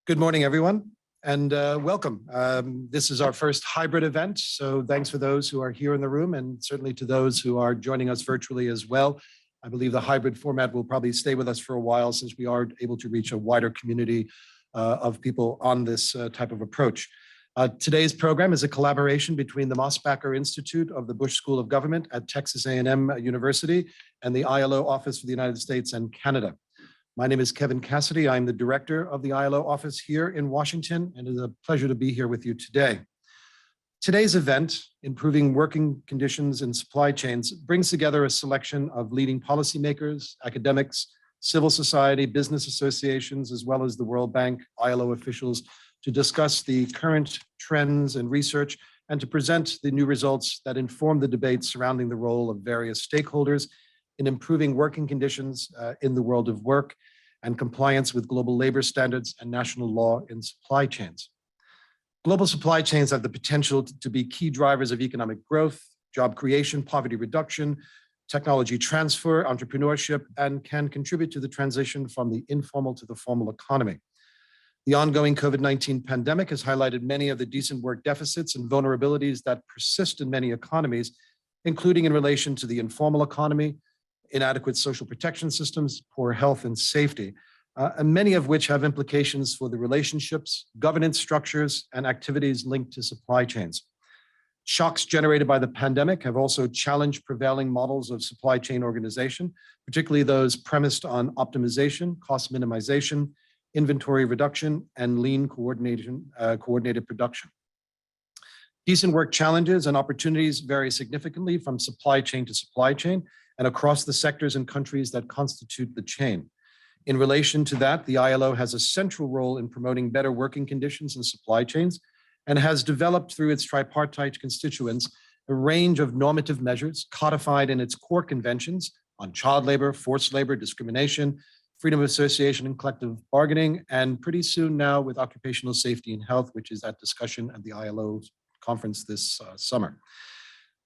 Good morning, everyone, and welcome. This is our first hybrid event, so thanks for those who are here in the room and certainly to those who are joining us virtually as well. I believe the hybrid format will probably stay with us for a while since we are able to reach a wider community of people on this type of approach. Today's program is a collaboration between the Mosbacher Institute of the Bush School of Government at Texas A&M University and the ILO Office for the United States and Canada. My name is Kevin Cassidy. I'm the director of the ILO office here in Washington, and it is a pleasure to be here with you today. Today's event, Improving Working Conditions in Supply Chains, brings together a selection of leading policymakers, academics, civil society, business associations, as well as the World Bank, ILO officials, to discuss the current trends and research and to present the new results that inform the debate surrounding the role of various stakeholders in improving working conditions in the world of work and compliance with global labor standards and national law in supply chains. Global supply chains have the potential to be key drivers of economic growth, job creation, poverty reduction, technology transfer, entrepreneurship, and can contribute to the transition from the informal to the formal economy. The ongoing COVID-19 pandemic has highlighted many of the decent work deficits and vulnerabilities that persist in many economies, including in relation to the informal economy, inadequate social protection systems, poor health and safety, and many of which have implications for the relationships, governance structures, and activities linked to supply chains. Shocks generated by the pandemic have also challenged prevailing models of supply chain organization, particularly those premised on optimization, cost minimization, inventory reduction, and lean coordinated production. Decent work challenges and opportunities vary significantly from supply chain to supply chain and across the sectors and countries that constitute the chain. In relation to that, the ILO has a central role in promoting better working conditions in supply chains and has developed through its tripartite constituents a range of normative measures codified in its core conventions on child labor, forced labor, discrimination, freedom of association and collective bargaining, and pretty soon now with occupational safety and health, which is at discussion at the ILO conference this summer.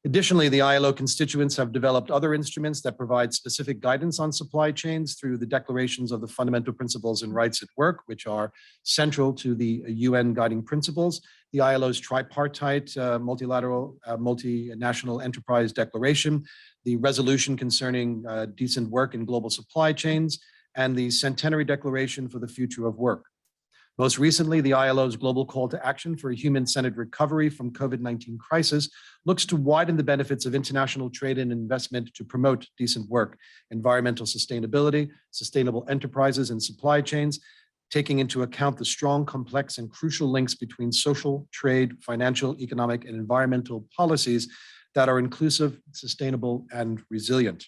Additionally, the ILO constituents have developed other instruments that provide specific guidance on supply chains through the declarations of the fundamental principles and rights at work, which are central to the UN guiding principles, the ILO's tripartite multilateral multinational enterprise declaration, the resolution concerning decent work in global supply chains, and the Centenary Declaration for the Future of Work. Most recently, the ILO's global call to action for a human-centered recovery from COVID-19 crisis looks to widen the benefits of international trade and investment to promote decent work, environmental sustainability, sustainable enterprises and supply chains, taking into account the strong, complex, and crucial links between social, trade, financial, economic, and environmental policies that are inclusive, sustainable, and resilient.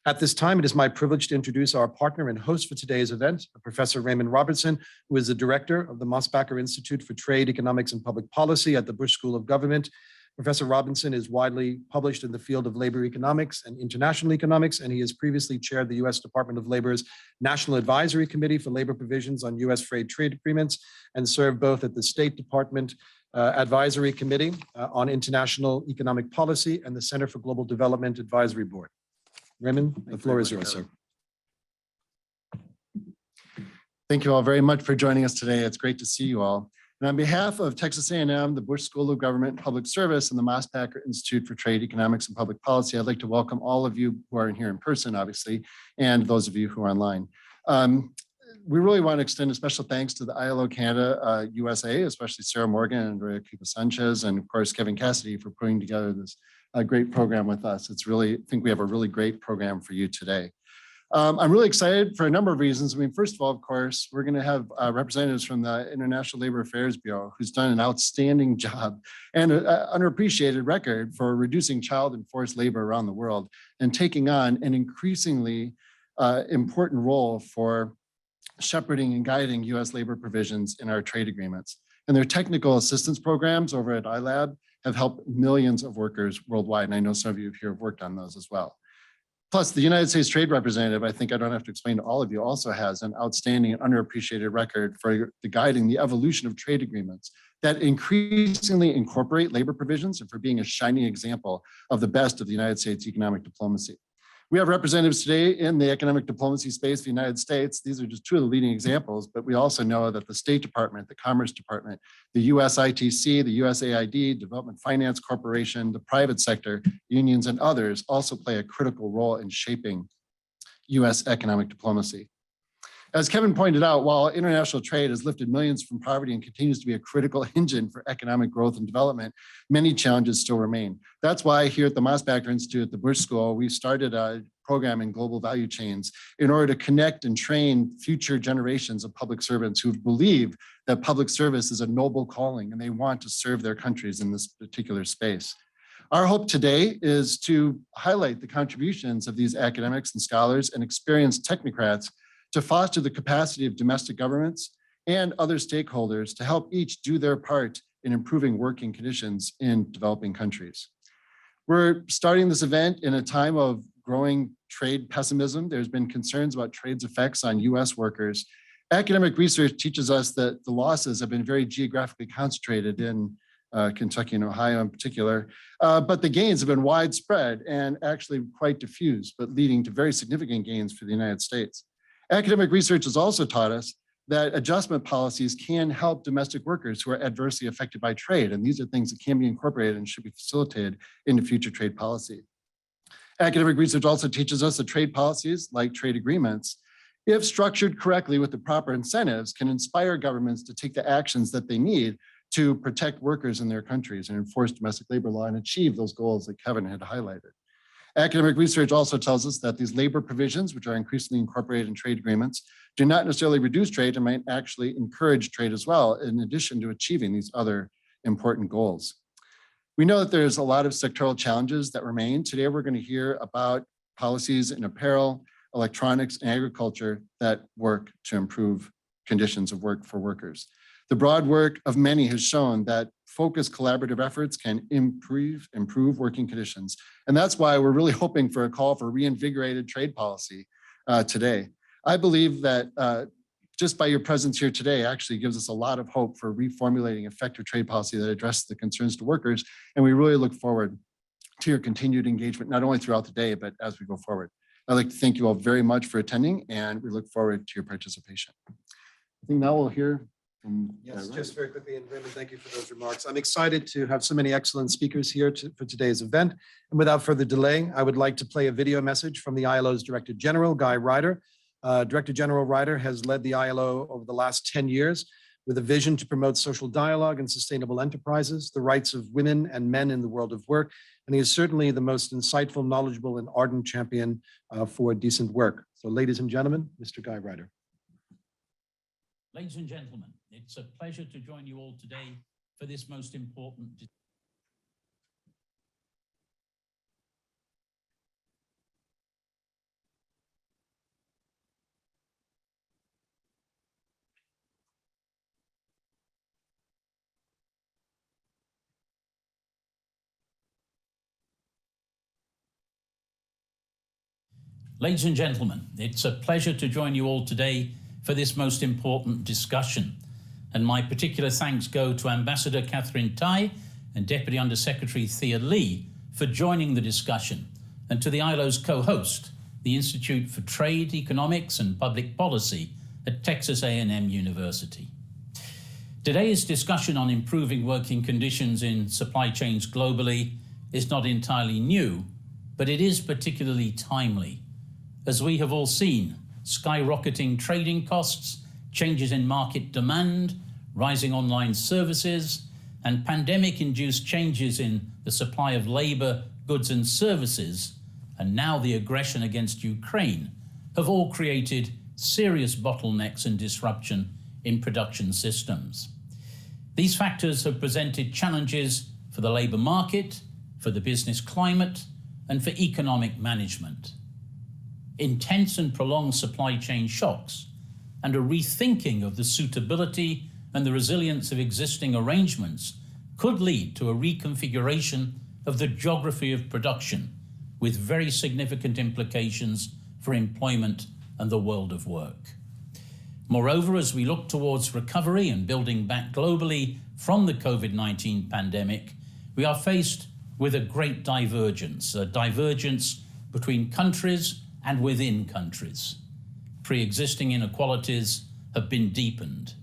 At this time, it is my privilege to introduce our partner and host for today's event, Professor Raymond Robertson, who is the director of the Mosbacher Institute for Trade, Economics, and Public Policy at the Bush School of Government. Professor Robinson is widely published in the field of labor economics and international economics, and he has previously chaired the U.S. Department of Labor's National Advisory Committee for Labor Provisions on U.S. Free Trade Agreements and served both at the State Department Advisory Committee on International Economic Policy and the Center for Global Development Advisory Board. Raymond, the floor is yours, sir. Thank you all very much for joining us today. It's great to see you all. And on behalf of Texas A&M, the Bush School of Government and Public Service, and the Mosbacher Institute for Trade, Economics, and Public Policy, I'd like to welcome all of you who are here in person, obviously, and those of you who are online. We really want to extend a special thanks to the ILO Canada USA, especially Sarah Morgan and Andrea Cuba Sanchez, and of course, Kevin Cassidy for putting together this great program with us. I think we have a really great program for you today. I'm really excited for a number of reasons. I mean, first of all, of course, we're going to have representatives from the International Labor Affairs Bureau, who's done an outstanding job and an underappreciated record for reducing child and forced labor around the world and taking on an increasingly important role for shepherding and guiding U.S. labor provisions in our trade agreements. And their technical assistance programs over at iLab have helped millions of workers worldwide. And I know some of you here have worked on those as well. Plus, the United States Trade Representative, I think I don't have to explain to all of you, also has an outstanding and underappreciated record for guiding the evolution of trade agreements that increasingly incorporate labor provisions and for being a shining example of the best of the United States economic diplomacy. We have representatives today in the economic diplomacy space of the United States. These are just two of the leading examples, but we also know that the State Department, the Commerce Department, the US ITC, the USAID, Development Finance Corporation, the private sector, unions, and others also play a critical role in shaping US economic diplomacy. As Kevin pointed out, while international trade has lifted millions from poverty and continues to be a critical engine for economic growth and development, many challenges still remain. That's why here at the Mosbacher Institute at the Bush School, we started a program in global value chains in order to connect and train future generations of public servants who believe that public service is a noble calling and they want to serve their countries in this particular space. Our hope today is to highlight the contributions of these academics and scholars and experienced technocrats to foster the capacity of domestic governments and other stakeholders to help each do their part in improving working conditions in developing countries. We're starting this event in a time of growing trade pessimism. There's been concerns about trade's effects on US workers. Academic research teaches us that the losses have been very geographically concentrated in Kentucky and Ohio in particular, but the gains have been widespread and actually quite diffuse, but leading to very significant gains for the United States. Academic research has also taught us that adjustment policies can help domestic workers who are adversely affected by trade, and these are things that can be incorporated and should be facilitated into future trade policy. Academic research also teaches us that trade policies, like trade agreements, if structured correctly with the proper incentives, can inspire governments to take the actions that they need to protect workers in their countries and enforce domestic labor law and achieve those goals that Kevin had highlighted. Academic research also tells us that these labor provisions, which are increasingly incorporated in trade agreements, do not necessarily reduce trade and might actually encourage trade as well, in addition to achieving these other important goals. We know that there's a lot of sectoral challenges that remain. Today, we're going to hear about policies in apparel, electronics, and agriculture that work to improve conditions of work for workers. The broad work of many has shown that focused collaborative efforts can improve working conditions. And that's why we're really hoping for a call for reinvigorated trade policy today. I believe that just by your presence here today actually gives us a lot of hope for reformulating effective trade policy that addresses the concerns to workers. And we really look forward to your continued engagement, not only throughout the day, but as we go forward. I'd like to thank you all very much for attending, and we look forward to your participation. I think now we'll hear from Yes, just very quickly, and Raymond, thank you for those remarks. I'm excited to have so many excellent speakers here for today's event. And without further delay, I would like to play a video message from the ILO's Director General, Guy Ryder. Director General Ryder has led the ILO over the last 10 years with a vision to promote social dialogue and sustainable enterprises, the rights of women and men in the world of work. And he is certainly the most insightful, knowledgeable, and ardent champion for decent work. So ladies and gentlemen, Mr. Guy Ryder. Ladies and gentlemen, it's a pleasure to join you all today for this most important. Ladies and gentlemen, it's a pleasure to join you all today for this most important discussion. And my particular thanks go to Ambassador Catherine Tai and Deputy Undersecretary Thea Lee for joining the discussion, and to the ILO's co-host, the Institute for Trade, Economics and Public Policy at Texas A&M University. Today's discussion on improving working conditions in supply chains globally is not entirely new, but it is particularly timely. As we have all seen, skyrocketing trading costs, changes in market demand, rising online services, and pandemic-induced changes in the supply of labor, goods and services, and now the aggression against Ukraine, have all created serious bottlenecks and disruption in production systems. These factors have presented challenges for the labor market, for the business climate, and for economic management. Intense and prolonged supply chain shocks and a rethinking of the suitability and the resilience of existing arrangements could lead to a reconfiguration of the geography of production, with very significant implications for employment and the world of work. Moreover, as we look towards recovery and building back globally from the COVID-19 pandemic, we are faced with a great divergence, between countries and within countries. Pre-existing inequalities have been deepened,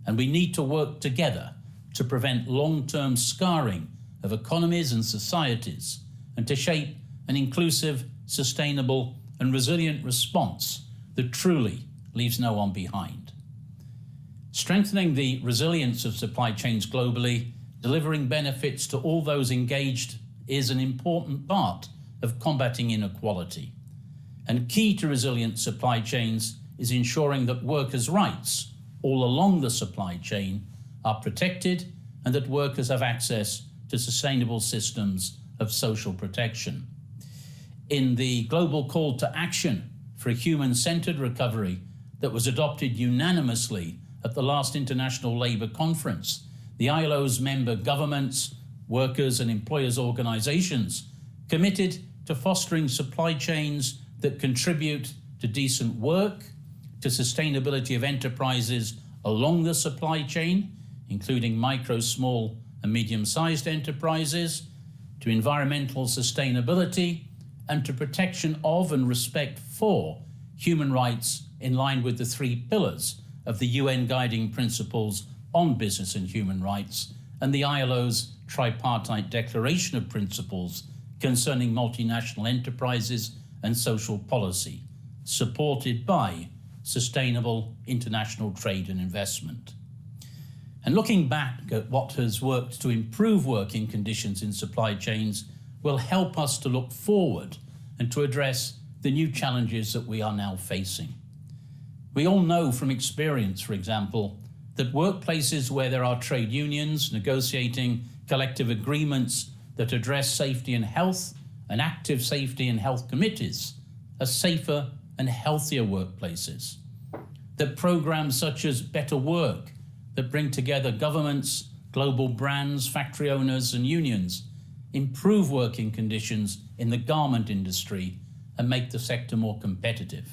and we need to work together to prevent long-term scarring of economies and societies and to shape an inclusive, sustainable, and resilient response that truly leaves no one behind. Strengthening the resilience of supply chains globally, delivering benefits to all those engaged is an important part of combating inequality. And key to resilient supply chains is ensuring that workers' rights all along the supply chain are protected and that workers have access to sustainable systems of social protection. In the global call to action for a human-centered recovery that was adopted unanimously at the last International Labour Conference, the ILO's member governments, workers and employers' organizations committed to fostering supply chains that contribute to decent work, to sustainability of enterprises along the supply chain, including micro, small and medium-sized enterprises, to environmental sustainability, and to protection of and respect for human rights in line with the 3 pillars of the UN Guiding Principles on Business and Human Rights and the ILO's Tripartite Declaration of Principles concerning multinational enterprises and social policy, supported by sustainable international trade and investment. And looking back at what has worked to improve working conditions in supply chains will help us to look forward and to address the new challenges that we are now facing. We all know from experience, for example, that workplaces where there are trade unions negotiating collective agreements that address safety and health and active safety and health committees are safer and healthier workplaces. That programs such as Better Work that bring together governments, global brands, factory owners and unions improve working conditions in the garment industry and make the sector more competitive.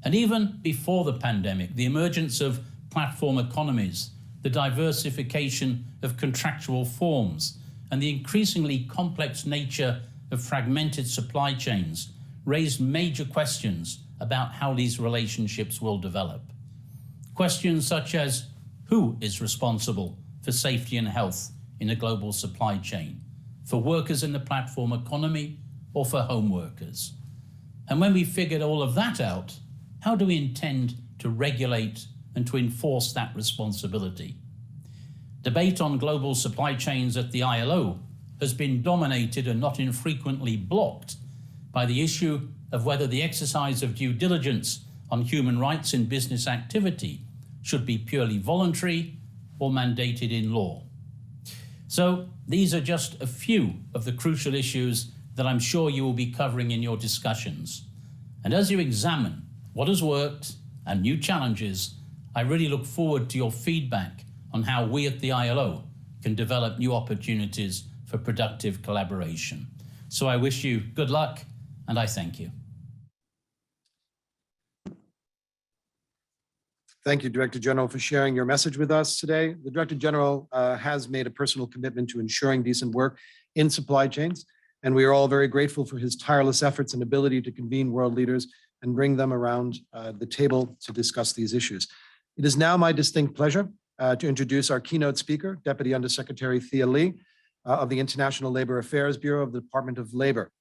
And even before the pandemic, the emergence of platform economies, the diversification of contractual forms, and the increasingly complex nature of fragmented supply chains raised major questions about how these relationships will develop. Questions such as, who is responsible for safety and health in a global supply chain, for workers in the platform economy or for home workers? And when we figured all of that out, how do we intend to regulate and to enforce that responsibility? Debate on global supply chains at the ILO has been dominated and not infrequently blocked by the issue of whether the exercise of due diligence on human rights in business activity should be purely voluntary or mandated in law. So these are just a few of the crucial issues that I'm sure you will be covering in your discussions. And as you examine what has worked and new challenges, I really look forward to your feedback on how we at the ILO can develop new opportunities for productive collaboration. So I wish you good luck and I thank you. Thank you, Director General, for sharing your message with us today. The Director General has made a personal commitment to ensuring decent work in supply chains, and we are all very grateful for his tireless efforts and ability to convene world leaders and bring them around the table to discuss these issues. It is now my distinct pleasure to introduce our keynote speaker, Deputy Undersecretary Thea Lee of the International Labor Affairs Bureau of the Department of Labor.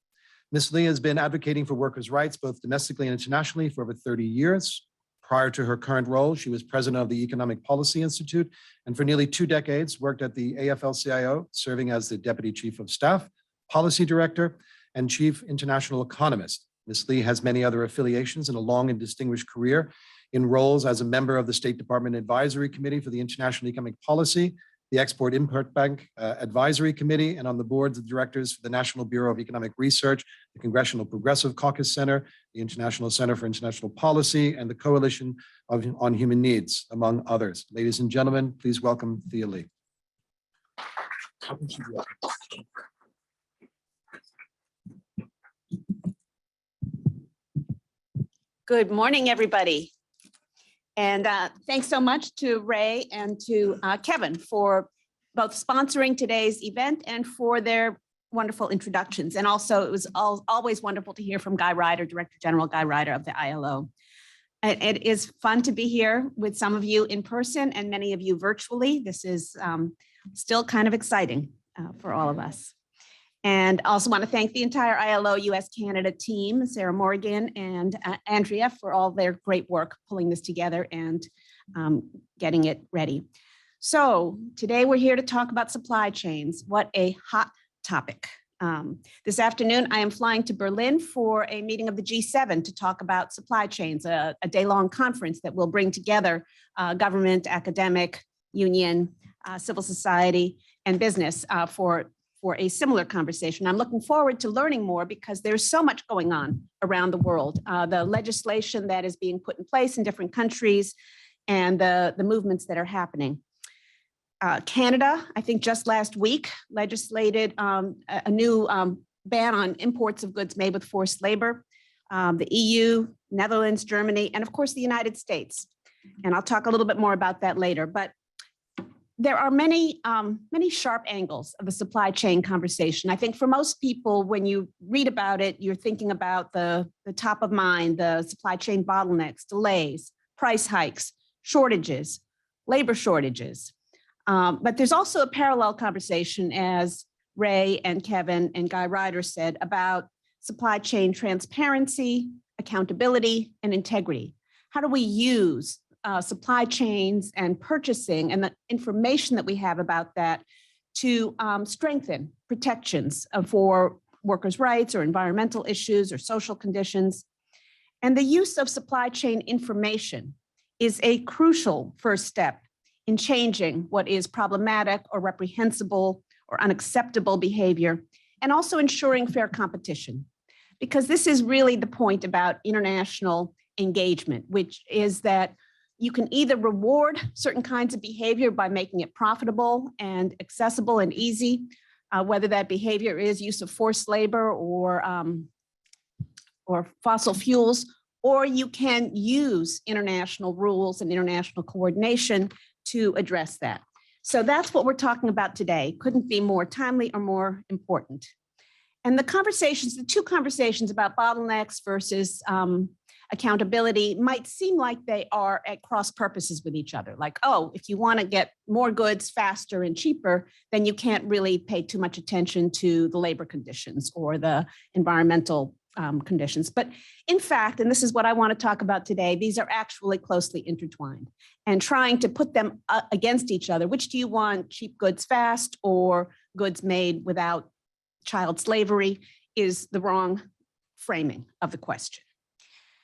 Ms. Lee has been advocating for workers' rights both domestically and internationally for over 30 years. Prior to her current role, she was president of the Economic Policy Institute and for nearly 2 decades worked at the AFL-CIO, serving as the Deputy Chief of Staff, Policy Director, and Chief International Economist. Ms. Lee has many other affiliations and a long and distinguished career in roles as a member of the State Department Advisory Committee for the International Economic Policy, the Export-Import Bank Advisory Committee, and on the boards of directors for the National Bureau of Economic Research, the Congressional Progressive Caucus Center, the International Center for International Policy, and the Coalition on Human Needs, among others. Ladies and gentlemen, please welcome Thea Lee. Good morning, everybody. And thanks so much to Ray and to Kevin for both sponsoring today's event and for their wonderful introductions. And also it was always wonderful to hear from Guy Ryder, Director General Guy Ryder of the ILO. It is fun to be here with some of you in person and many of you virtually. This is still kind of exciting for all of us. And I also want to thank the entire ILO US Canada team, Sarah Morgan and Andrea, for all their great work pulling this together and getting it ready. So today we're here to talk about supply chains. What a hot topic. This afternoon, I am flying to Berlin for a meeting of the G7 to talk about supply chains, a day-long conference that will bring together government, academic, union, civil society, and business for a similar conversation. I'm looking forward to learning more because there's so much going on around the world. The legislation that is being put in place in different countries and the movements that are happening. Canada, I think just last week, legislated a new ban on imports of goods made with forced labor. The EU, Netherlands, Germany, and of course the United States. And I'll talk a little bit more about that later. But there are many sharp angles of the supply chain conversation. I think for most people, when you read about it, you're thinking about the top of mind, the supply chain bottlenecks, delays, price hikes, shortages, labor shortages. But there's also a parallel conversation, as Ray and Kevin and Guy Ryder said, about supply chain transparency, accountability, and integrity. How do we use supply chains and purchasing and the information that we have about that to strengthen protections for workers' rights or environmental issues or social conditions? And the use of supply chain information is a crucial first step in changing what is problematic or reprehensible or unacceptable behavior, and also ensuring fair competition. Because this is really the point about international engagement, which is that you can either reward certain kinds of behavior by making it profitable and accessible and easy, whether that behavior is use of forced labor or fossil fuels, or you can use international rules and international coordination to address that. So that's what we're talking about today. Couldn't be more timely or more important. And the two conversations about bottlenecks versus accountability might seem like they are at cross purposes with each other. Like, oh, if you want to get more goods faster and cheaper, then you can't really pay too much attention to the labor conditions or the environmental conditions. But in fact, and this is what I want to talk about today, these are actually closely intertwined, and trying to put them against each other. Which do you want, cheap goods fast or goods made without child slavery, is the wrong framing of the question.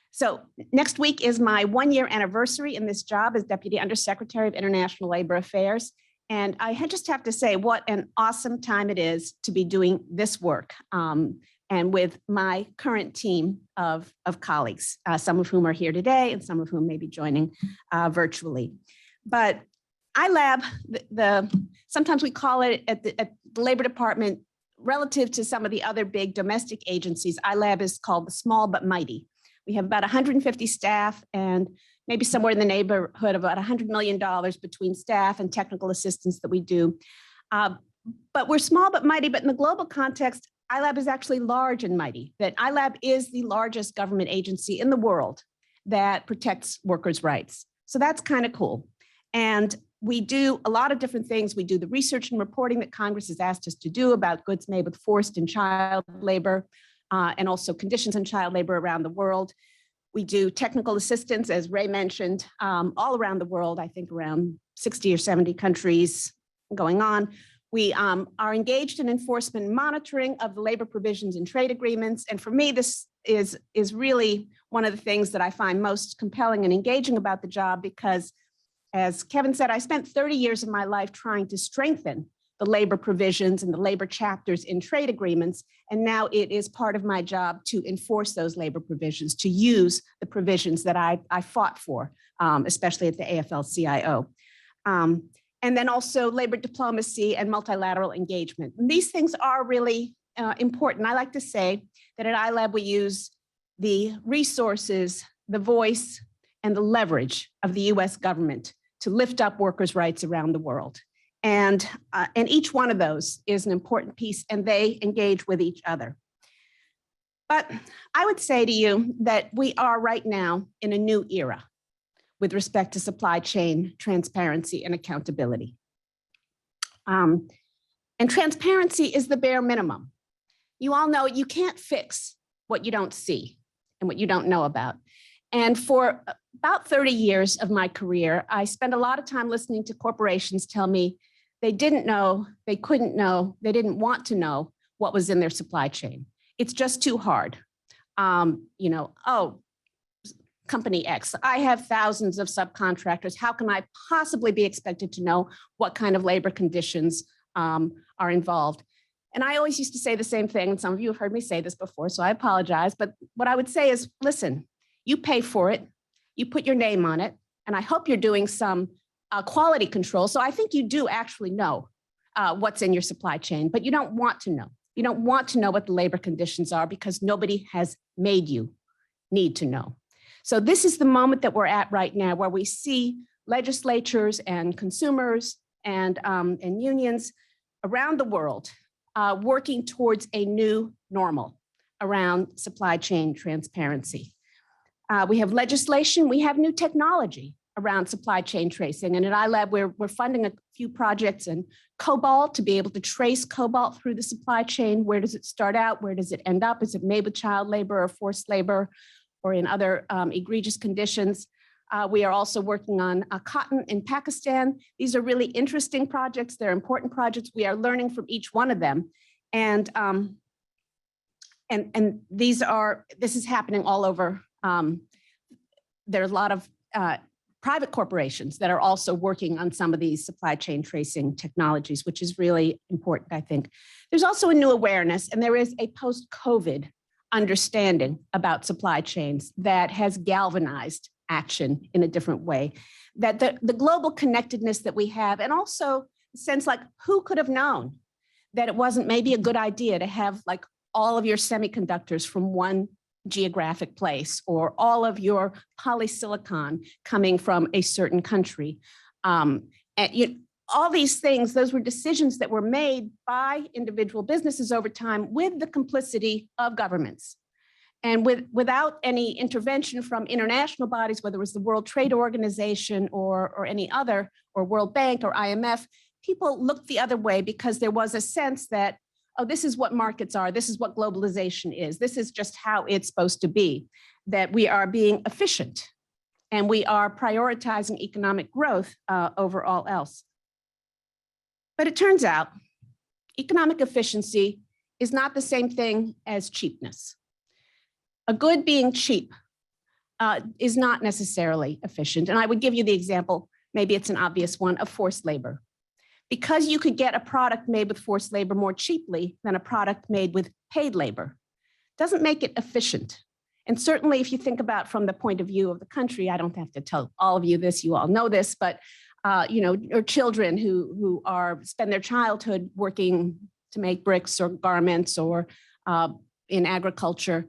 So next week is my 1-year anniversary in this job as Deputy Undersecretary of International Labor Affairs. And I just have to say what an awesome time it is to be doing this work. And with my current team of colleagues, some of whom are here today and some of whom may be joining virtually. But iLab, sometimes we call it at the Labor Department, relative to some of the other big domestic agencies, iLab is called the small but mighty. We have about 150 staff and maybe somewhere in the neighborhood of about $100 million between staff and technical assistance that we do. But we're small but mighty, but in the global context, iLab is actually large and mighty, that iLab is the largest government agency in the world that protects workers' rights. So that's kind of cool. And we do a lot of different things. We do the research and reporting that Congress has asked us to do about goods made with forced and child labor, and also conditions in child labor around the world. We do technical assistance, as Ray mentioned, all around the world, I think around 60 or 70 countries going on. We are engaged in enforcement and monitoring of the labor provisions in trade agreements. And for me, this is really one of the things that I find most compelling and engaging about the job, because as Kevin said, I spent 30 years of my life trying to strengthen the labor provisions and the labor chapters in trade agreements. And now it is part of my job to enforce those labor provisions, to use the provisions that I fought for, especially at the AFL-CIO. And then also labor diplomacy and multilateral engagement. And these things are really important. I like to say that at iLab, we use the resources, the voice, and the leverage of the US government to lift up workers' rights around the world. And each one of those is an important piece, and they engage with each other. But I would say to you that we are right now in a new era with respect to supply chain transparency and accountability. And transparency is the bare minimum. You all know you can't fix what you don't see and what you don't know about. And for about 30 years of my career, I spent a lot of time listening to corporations tell me they didn't know, they couldn't know, they didn't want to know what was in their supply chain. It's just too hard. Oh, company X, I have thousands of subcontractors. How can I possibly be expected to know what kind of labor conditions are involved? And I always used to say the same thing, and some of you have heard me say this before, so I apologize. But what I would say is, listen, you pay for it, you put your name on it, and I hope you're doing some quality control. So I think you do actually know what's in your supply chain, but you don't want to know. You don't want to know what the labor conditions are because nobody has made you need to know. So this is the moment that we're at right now, where we see legislatures and consumers and unions around the world working towards a new normal around supply chain transparency. We have legislation, we have new technology around supply chain tracing. And at iLab, we're funding a few projects in cobalt to be able to trace cobalt through the supply chain. Where does it start out? Where does it end up? Is it made with child labor or forced labor or in other egregious conditions? We are also working on cotton in Pakistan. These are really interesting projects. They're important projects. We are learning from each one of them. And this is happening all over. There are a lot of private corporations that are also working on some of these supply chain tracing technologies, which is really important, I think. There's also a new awareness, and there is a post-COVID understanding about supply chains that has galvanized action in a different way. That the global connectedness that we have, and also a sense like, who could have known that it wasn't maybe a good idea to have like all of your semiconductors from one geographic place, or all of your polysilicon coming from a certain country. All these things, those were decisions that were made by individual businesses over time with the complicity of governments. And without any intervention from international bodies, whether it was the World Trade Organization or any other, or World Bank or IMF, people looked the other way because there was a sense that, oh, this is what markets are. This is what globalization is. This is just how it's supposed to be, that we are being efficient and we are prioritizing economic growth over all else. But it turns out economic efficiency is not the same thing as cheapness. A good being cheap is not necessarily efficient. And I would give you the example, maybe it's an obvious one, of forced labor. Because you could get a product made with forced labor more cheaply than a product made with paid labor, doesn't make it efficient. And certainly if you think about from the point of view of the country, I don't have to tell all of you this, you all know this, but or children who spend their childhood working to make bricks or garments or in agriculture,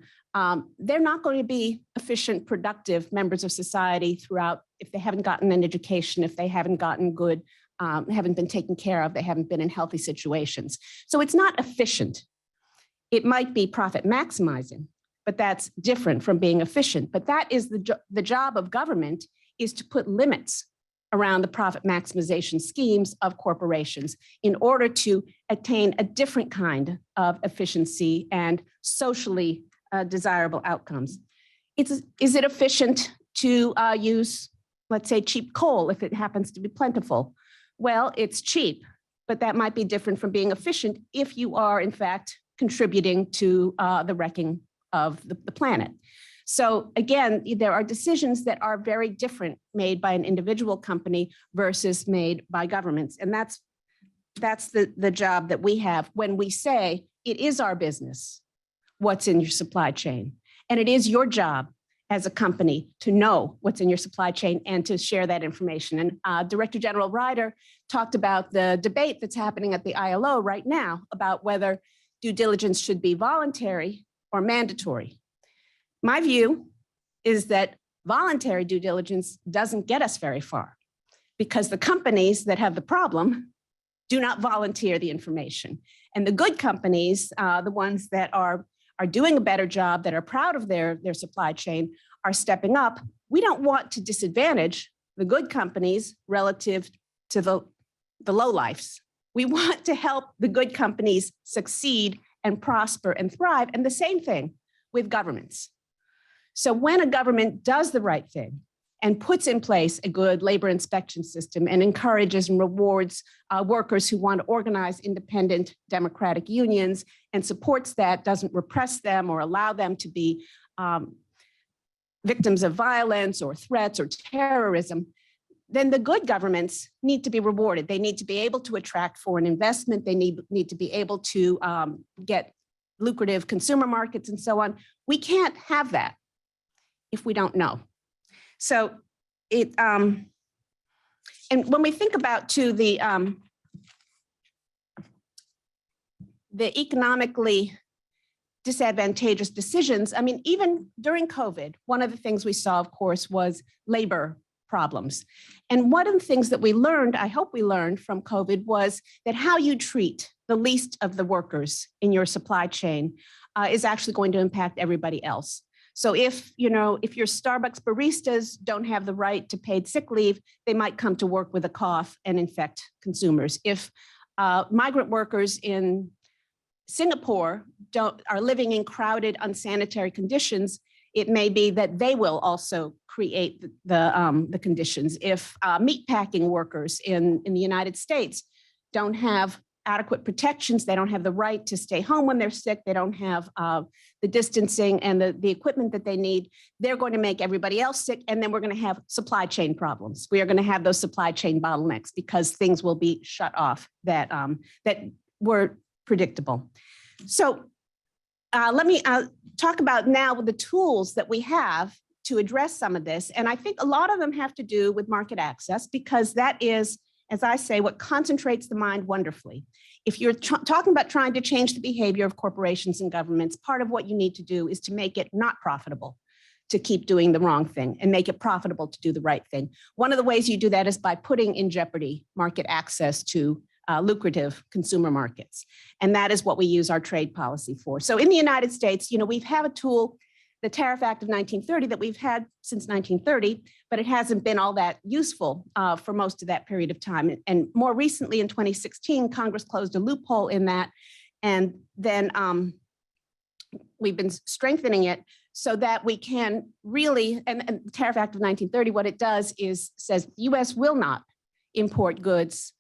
they're not going to be efficient, productive members of society throughout if they haven't gotten an education, if they haven't gotten good, haven't been taken care of, they haven't been in healthy situations. So it's not efficient. It might be profit maximizing, but that's different from being efficient. But that is the job of government, is to put limits around the profit maximization schemes of corporations in order to attain a different kind of efficiency and socially desirable outcomes. Is it efficient to use, let's say, cheap coal if it happens to be plentiful? Well, it's cheap, but that might be different from being efficient if you are, in fact, contributing to the wrecking of the planet. So again, there are decisions that are very different made by an individual company versus made by governments. And that's the job that we have when we say it is our business what's in your supply chain. And it is your job as a company to know what's in your supply chain and to share that information. And Director General Ryder talked about the debate that's happening at the ILO right now about whether due diligence should be voluntary or mandatory. My view is that voluntary due diligence doesn't get us very far, because the companies that have the problem do not volunteer the information. And the good companies, the ones that are doing a better job, that are proud of their supply chain, are stepping up. We don't want to disadvantage the good companies relative to the lowlifes. We want to help the good companies succeed and prosper and thrive. And the same thing with governments. So when a government does the right thing and puts in place a good labor inspection system and encourages and rewards workers who want to organize independent democratic unions and supports that, doesn't repress them or allow them to be victims of violence or threats or terrorism, then the good governments need to be rewarded. They need to be able to attract foreign investment. They need to be able to get lucrative consumer markets and so on. We can't have that if we don't know. So and when we think about too the economically disadvantageous decisions, I mean, even during COVID, one of the things we saw, of course, was labor problems. And one of the things that we learned, I hope we learned from COVID, was that how you treat the least of the workers in your supply chain is actually going to impact everybody else. So if your Starbucks baristas don't have the right to paid sick leave, they might come to work with a cough and infect consumers. If migrant workers in Singapore are living in crowded, unsanitary conditions, it may be that they will also create the conditions. If meatpacking workers in the United States don't have adequate protections, they don't have the right to stay home when they're sick, they don't have the distancing and the equipment that they need, they're going to make everybody else sick, and then we're going to have supply chain problems. We are going to have those supply chain bottlenecks because things will be shut off that were predictable. So let me talk about now the tools that we have to address some of this. And I think a lot of them have to do with market access, because that is, as I say, what concentrates the mind wonderfully. If you're talking about trying to change the behavior of corporations and governments, part of what you need to do is to make it not profitable to keep doing the wrong thing and make it profitable to do the right thing. One of the ways you do that is by putting in jeopardy market access to lucrative consumer markets. And that is what we use our trade policy for. So in the United States, we've had a tool, the Tariff Act of 1930, that we've had since 1930, but it hasn't been all that useful for most of that period of time. And more recently in 2016, Congress closed a loophole in that. And then we've been strengthening it so that we can really, and the Tariff Act of 1930, what it does is says the US will not import goods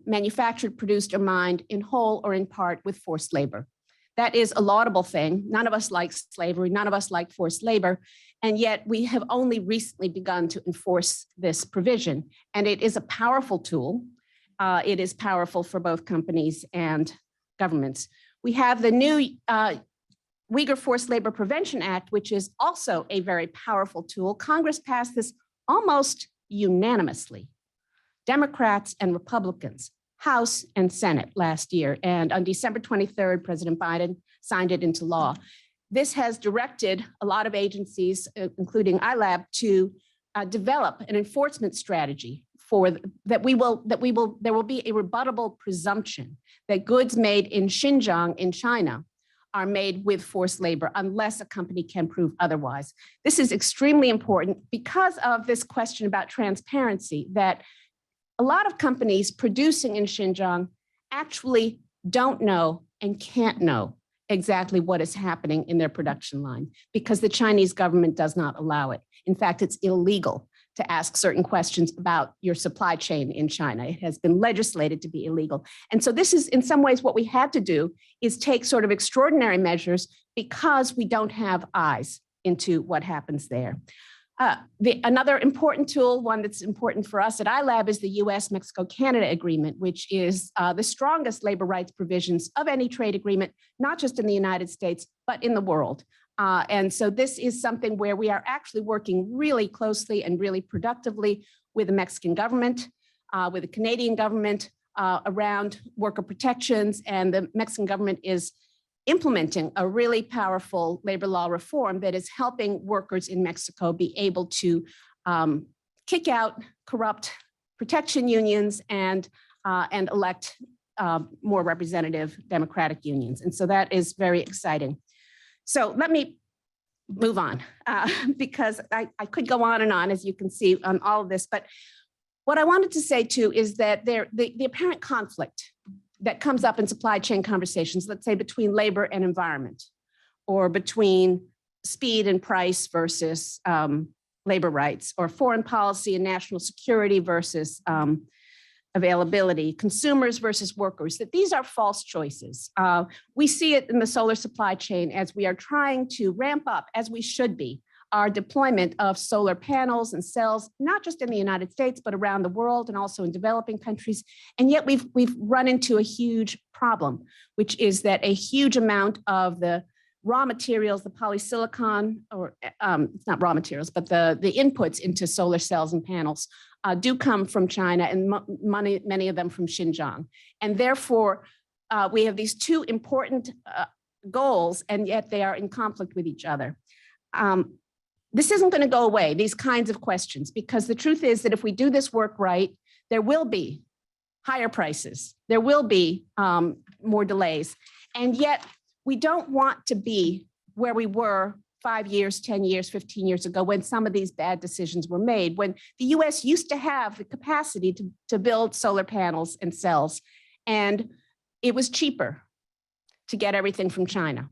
manufactured, produced, or mined in whole or in part with forced labor. That is a laudable thing. None of us like slavery. None of us like forced labor. And yet we have only recently begun to enforce this provision. And it is a powerful tool. It is powerful for both companies and governments. We have the new Uyghur Forced Labor Prevention Act, which is also a very powerful tool. Congress passed this almost unanimously. Democrats and Republicans, House and Senate last year. And on December 23rd, President Biden signed it into law. This has directed a lot of agencies, including ILAB, to develop an enforcement strategy for there will be a rebuttable presumption that goods made in Xinjiang in China are made with forced labor unless a company can prove otherwise. This is extremely important because of this question about transparency, that a lot of companies producing in Xinjiang actually don't know and can't know exactly what is happening in their production line because the Chinese government does not allow it. In fact, it's illegal to ask certain questions about your supply chain in China. It has been legislated to be illegal. And so this is, in some ways, what we had to do is take sort of extraordinary measures because we don't have eyes into what happens there. Another important tool, one that's important for us at ILAB, is the US-Mexico-Canada agreement, which is the strongest labor rights provisions of any trade agreement, not just in the United States, but in the world. And so this is something where we are actually working really closely and really productively with the Mexican government, with the Canadian government around worker protections, and the Mexican government is implementing a really powerful labor law reform that is helping workers in Mexico be able to kick out corrupt protection unions and and elect more representative Democratic unions. And so that is very exciting. So let me move on because I could go on and on, as you can see, on all of this. But what I wanted to say too is that the apparent conflict that comes up in supply chain conversations, let's say between labor and environment, or between speed and price versus labor rights, or foreign policy and national security versus availability, consumers versus workers, that these are false choices. We see it in the solar supply chain as we are trying to ramp up, as we should be, our deployment of solar panels and cells, not just in the United States, but around the world and also in developing countries. And yet we've run into a huge problem, which is that a huge amount of the raw materials, the polysilicon, or it's not raw materials, but the inputs into solar cells and panels do come from China, and many of them from Xinjiang. And therefore, we have these two important goals, and yet they are in conflict with each other. This isn't going to go away, these kinds of questions, because the truth is that if we do this work right, there will be higher prices, there will be more delays. And yet we don't want to be where we were 5 years, 10 years, 15 years ago, when some of these bad decisions were made, when the US used to have the capacity to build solar panels and cells, and it was cheaper to get everything from China.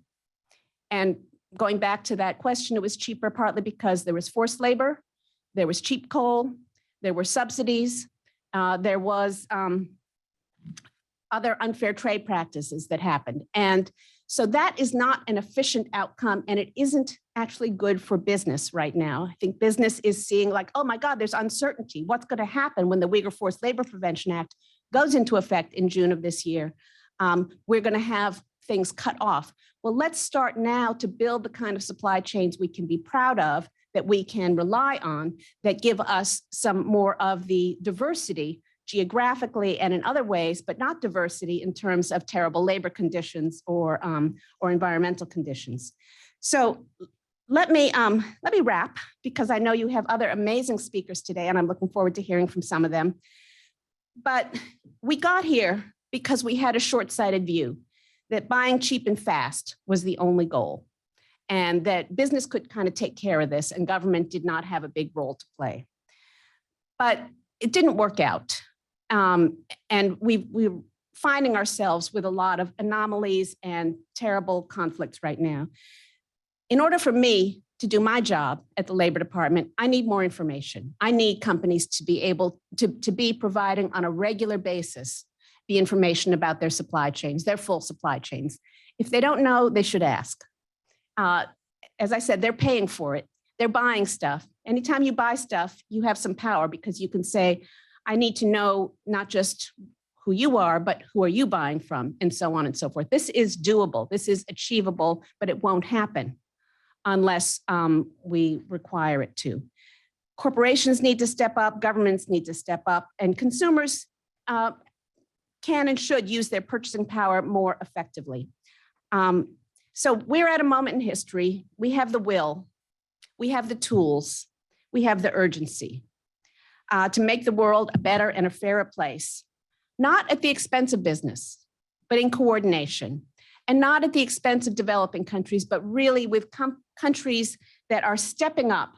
And going back to that question, it was cheaper partly because there was forced labor, there was cheap coal, there were subsidies, there was other unfair trade practices that happened. And so that is not an efficient outcome, and it isn't actually good for business right now. I think business is seeing like, oh my God, there's uncertainty. What's going to happen when the Uyghur Forced Labor Prevention Act goes into effect in June of this year? We're going to have things cut off. Well, let's start now to build the kind of supply chains we can be proud of, that we can rely on, that give us some more of the diversity geographically and in other ways, but not diversity in terms of terrible labor conditions or environmental conditions. So let me wrap, because I know you have other amazing speakers today, and I'm looking forward to hearing from some of them. But we got here because we had a short-sighted view that buying cheap and fast was the only goal, and that business could kind of take care of this, and government did not have a big role to play. But it didn't work out. And we're finding ourselves with a lot of anomalies and terrible conflicts right now. In order for me to do my job at the Labor Department, I need more information. I need companies to be able to be providing on a regular basis the information about their supply chains, their full supply chains. If they don't know, they should ask. As I said, they're paying for it. They're buying stuff. Anytime you buy stuff, you have some power, because you can say, I need to know not just who you are, but who are you buying from, and so on and so forth. This is doable. This is achievable, but it won't happen unless we require it to. Corporations need to step up, governments need to step up, and consumers can and should use their purchasing power more effectively. So we're at a moment in history. We have the will, we have the tools, we have the urgency to make the world a better and a fairer place, not at the expense of business, but in coordination, and not at the expense of developing countries, but really with countries that are stepping up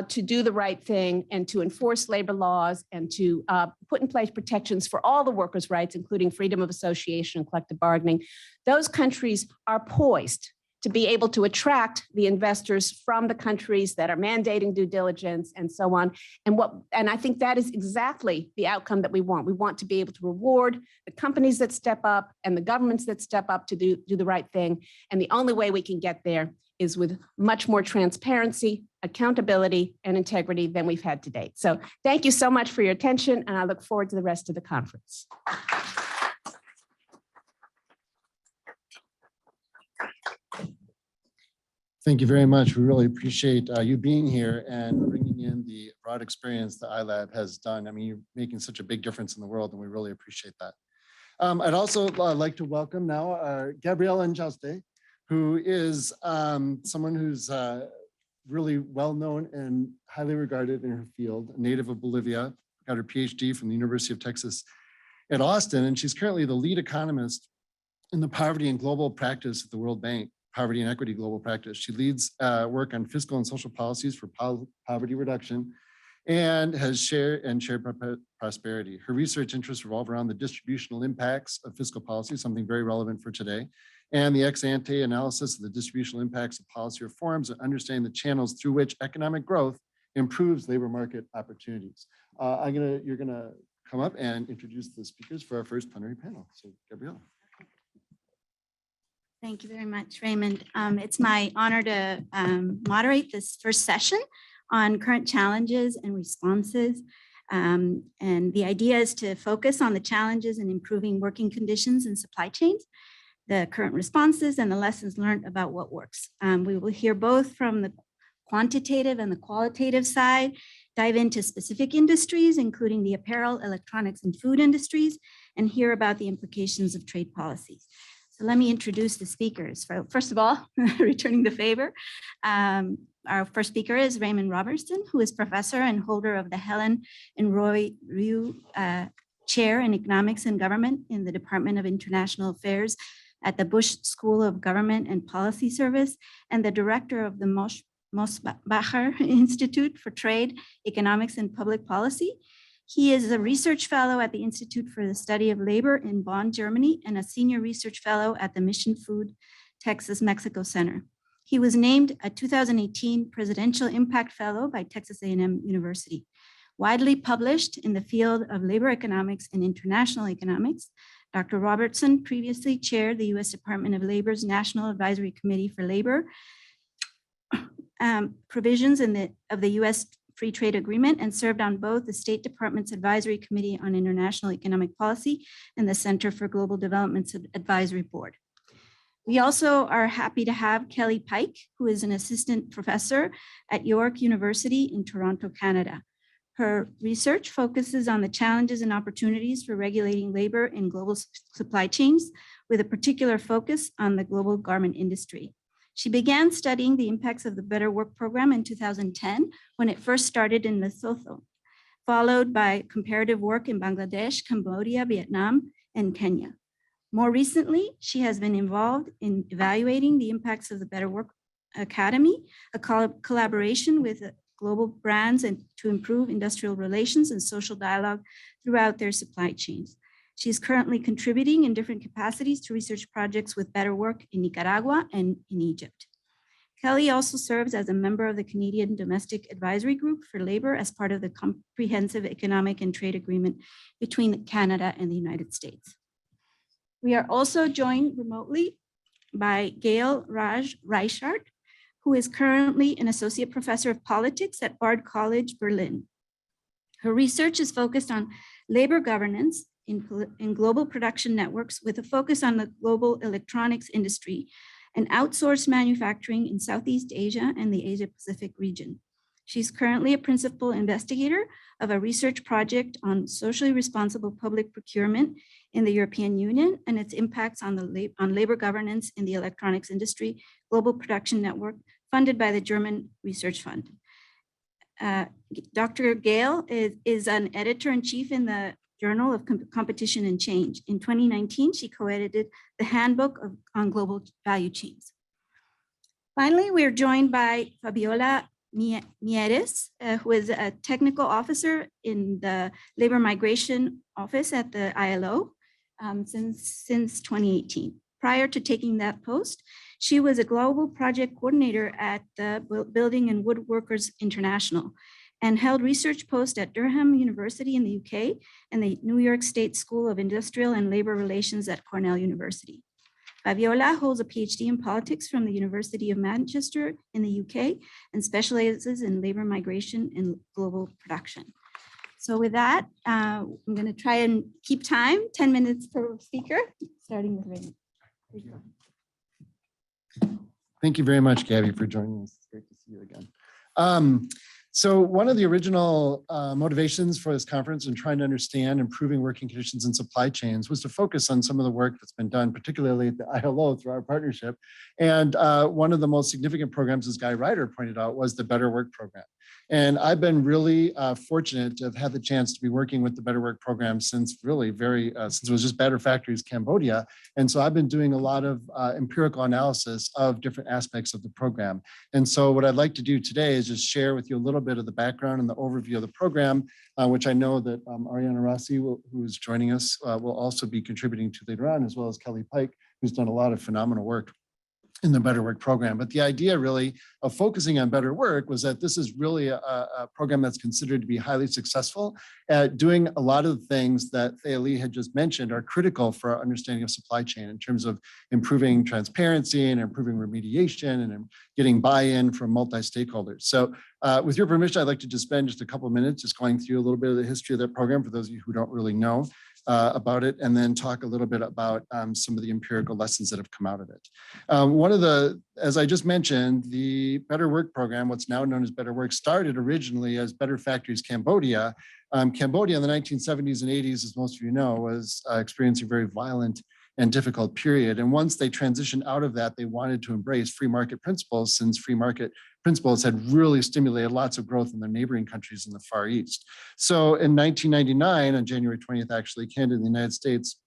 to do the right thing and to enforce labor laws and to put in place protections for all the workers' rights, including freedom of association and collective bargaining. Those countries are poised to be able to attract the investors from the countries that are mandating due diligence and so on. And I think that is exactly the outcome that we want. We want to be able to reward the companies that step up and the governments that step up to do the right thing. And the only way we can get there is with much more transparency, accountability, and integrity than we've had to date. So thank you so much for your attention, and I look forward to the rest of the conference. Thank you very much. We really appreciate you being here and bringing in the broad experience that iLab has done. I mean, you're making such a big difference in the world, and we really appreciate that. I'd also like to welcome now Gabrielle Enchaste, who is someone who's really well-known and highly regarded in her field, a native of Bolivia, got her PhD from the University of Texas at Austin, and she's currently the lead economist in the Poverty and Global Practice at the World Bank, Poverty and Equity Global Practice. She leads work on fiscal and social policies for poverty reduction and has shared prosperity. Her research interests revolve around the distributional impacts of fiscal policy, something very relevant for today, and the ex-ante analysis of the distributional impacts of policy reforms and understanding the channels through which economic growth improves labor market opportunities. You're gonna come up and introduce the speakers for our first plenary panel. So Gabrielle. Thank you very much, Raymond. It's my honor to moderate this first session on current challenges and responses. And the idea is to focus on the challenges in improving working conditions and supply chains, the current responses, and the lessons learned about what works. We will hear both from the quantitative and the qualitative side, dive into specific industries, including the apparel, electronics, and food industries, and hear about the implications of trade policies. So let me introduce the speakers. First of all, returning the favor, our first speaker is Raymond Robertson, who is professor and holder of the Helen and Roy Ryu Chair in Economics and Government in the Department of International Affairs at the Bush School of Government and Policy Service, and the director of the Mosbacher Institute for Trade, Economics, and Public Policy. He is a research fellow at the Institute for the Study of Labor in Bonn, Germany, and a senior research fellow at the Mission Food Texas Mexico Center. He was named a 2018 Presidential Impact Fellow by Texas A&M University. Widely published in the field of labor economics and international economics, Dr. Robertson previously chaired the U.S. Department of Labor's National Advisory Committee for Labor provisions of the U.S. Free Trade Agreement and served on both the State Department's Advisory Committee on International Economic Policy and the Center for Global Development's Advisory Board. We also are happy to have Kelly Pike, who is an assistant professor at York University in Toronto, Canada. Her research focuses on the challenges and opportunities for regulating labor in global supply chains, with a particular focus on the global garment industry. She began studying the impacts of the Better Work program in 2010 when it first started in Lesotho, followed by comparative work in Bangladesh, Cambodia, Vietnam, and Kenya. More recently, she has been involved in evaluating the impacts of the Better Work Academy, a collaboration with global brands and to improve industrial relations and social dialogue throughout their supply chains. She's currently contributing in different capacities to research projects with Better Work in Nicaragua and in Egypt. Kelly also serves as a member of the Canadian Domestic Advisory Group for Labor as part of the Comprehensive Economic and Trade Agreement between Canada and the United States. We are also joined remotely by Gail Reichart, who is currently an associate professor of politics at Bard College, Berlin. Her research is focused on labor governance in global production networks with a focus on the global electronics industry and outsourced manufacturing in Southeast Asia and the Asia Pacific region. She's currently a principal investigator of a research project on socially responsible public procurement in the European Union and its impacts on labor governance in the electronics industry global production network funded by the German Research Fund. Dr. Gale is an editor-in-chief in the Journal of Competition and Change. In 2019, she co-edited the Handbook on Global Value Chains. Finally, we are joined by Fabiola Mieres, who is a technical officer in the Labor Migration Office at the ILO since 2018. Prior to taking that post, she was a global project coordinator at the Building and Woodworkers International and held research posts at Durham University in the UK and the New York State School of Industrial and Labor Relations at Cornell University. Fabiola holds a PhD in politics from the University of Manchester in the UK and specializes in labor migration and global production. So with that, I'm going to try and keep time, 10 minutes per speaker, starting with Raymond. Thank you very much, Gabby, for joining us. It's great to see you again. So one of the original motivations for this conference and trying to understand improving working conditions in supply chains was to focus on some of the work that's been done, particularly at the ILO through our partnership. And one of the most significant programs, as Guy Ryder pointed out, was the Better Work program. And I've been really fortunate to have had the chance to be working with the Better Work program since really since it was just Better Factories Cambodia. And so I've been doing a lot of empirical analysis of different aspects of the program. And so what I'd like to do today is just share with you a little bit of the background and the overview of the program, which I know that Ariana Rossi, who is joining us, will also be contributing to later on, as well as Kelly Pike, who's done a lot of phenomenal work in the Better Work program. But the idea really of focusing on Better Work was that this is really a program that's considered to be highly successful at doing a lot of the things that Thea Lee had just mentioned are critical for our understanding of supply chain in terms of improving transparency and improving remediation and getting buy-in from multi-stakeholders. So with your permission, I'd like to just spend just a couple of minutes just going through a little bit of the history of that program for those of you who don't really know about it, and then talk a little bit about some of the empirical lessons that have come out of it. One of the, as I just mentioned, the Better Work program, what's now known as Better Work, started originally as Better Factories Cambodia. Cambodia in the 1970s and 80s, as most of you know, was experiencing a very violent and difficult period. And once they transitioned out of that, they wanted to embrace free market principles, since free market principles had really stimulated lots of growth in their neighboring countries in the Far East. So in 1999, on January 20th, actually, Canada and the United States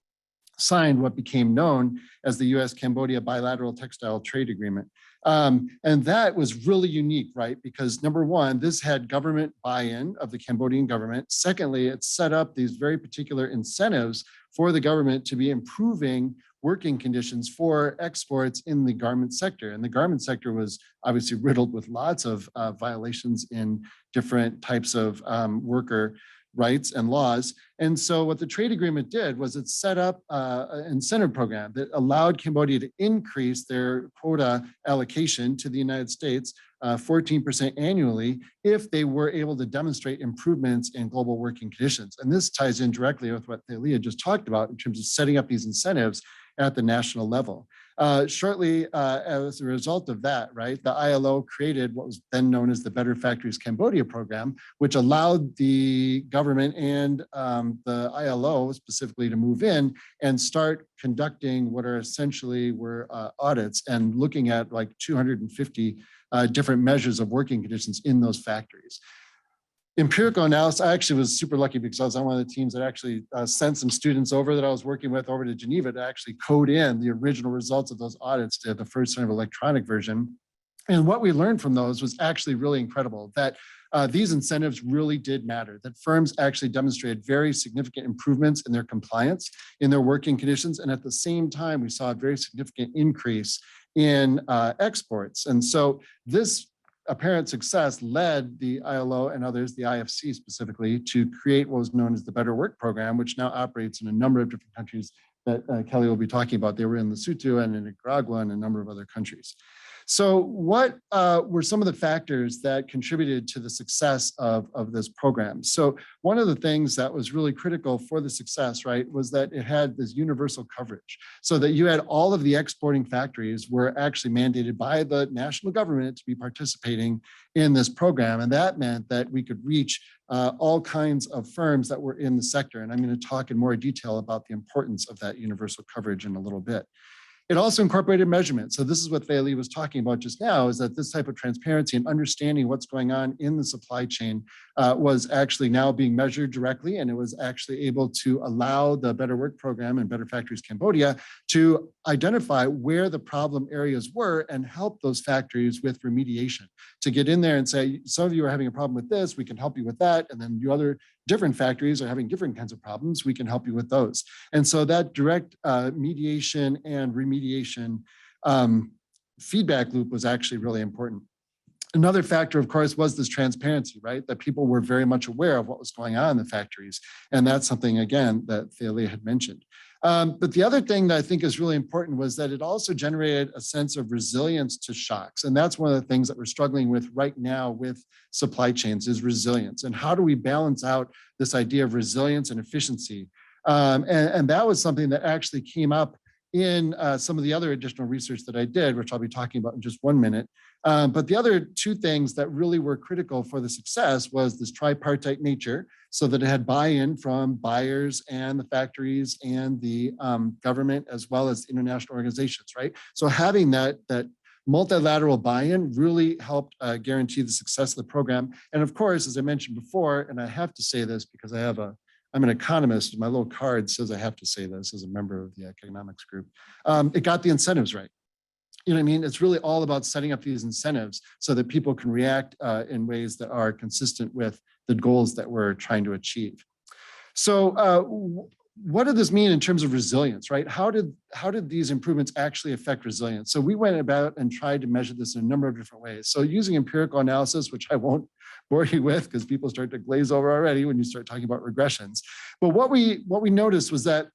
signed what became known as the US-Cambodia Bilateral Textile Trade Agreement. And that was really unique, right? Because number one, this had government buy-in of the Cambodian government. Secondly, it set up these very particular incentives for the government to be improving working conditions for exports in the garment sector. And the garment sector was obviously riddled with lots of violations in different types of worker rights and laws. And so what the trade agreement did was it set up an incentive program that allowed Cambodia to increase their quota allocation to the United States 14% annually if they were able to demonstrate improvements in global working conditions. And this ties in directly with what Thea just talked about in terms of setting up these incentives at the national level. Shortly as a result of that, right, the ILO created what was then known as the Better Factories Cambodia program, which allowed the government and the ILO specifically to move in and start conducting what are essentially audits and looking at like 250 different measures of working conditions in those factories. Empirical analysis, I actually was super lucky because I was on one of the teams that actually sent some students over that I was working with over to Geneva to actually code in the original results of those audits to the first kind of electronic version. And what we learned from those was actually really incredible, that these incentives really did matter, that firms actually demonstrated very significant improvements in their compliance, in their working conditions. And at the same time, we saw a very significant increase in exports. And so this apparent success led the ILO and others, the IFC specifically, to create what was known as the Better Work program, which now operates in a number of different countries that Kelly will be talking about. They were in Lesotho and in Nicaragua and a number of other countries. So what were some of the factors that contributed to the success of this program? So one of the things that was really critical for the success, right, was that it had this universal coverage, so that you had all of the exporting factories were actually mandated by the national government to be participating in this program. And that meant that we could reach all kinds of firms that were in the sector. And I'm going to talk in more detail about the importance of that universal coverage in a little bit. It also incorporated measurement. So this is what Thea Lee was talking about just now, is that this type of transparency and understanding what's going on in the supply chain was actually now being measured directly, and it was actually able to allow the Better Work program and Better Factories Cambodia to identify where the problem areas were and help those factories with remediation, to get in there and say, some of you are having a problem with this, we can help you with that, and then you other different factories are having different kinds of problems, we can help you with those. And so that direct mediation and remediation feedback loop was actually really important. Another factor, of course, was this transparency, right? That people were very much aware of what was going on in the factories. And that's something, again, that Thea Lee had mentioned. But the other thing that I think is really important was that it also generated a sense of resilience to shocks. And that's one of the things that we're struggling with right now with supply chains is resilience. And how do we balance out this idea of resilience and efficiency? And that was something that actually came up in some of the other additional research that I did, which I'll be talking about in just 1 minute. But the other two things that really were critical for the success was this tripartite nature, so that it had buy-in from buyers and the factories and the government, as well as international organizations, right? So having that multilateral buy-in really helped guarantee the success of the program. And of course, as I mentioned before, and I have to say this because I'm an economist, my little card says I have to say this as a member of the economics group, it got the incentives right. You know what I mean? It's really all about setting up these incentives so that people can react in ways that are consistent with the goals that we're trying to achieve. So what did this mean in terms of resilience, right? How did these improvements actually affect resilience? So we went about and tried to measure this in a number of different ways. So using empirical analysis, which I won't bore you with because people start to glaze over already when you start talking about regressions. But what we noticed was that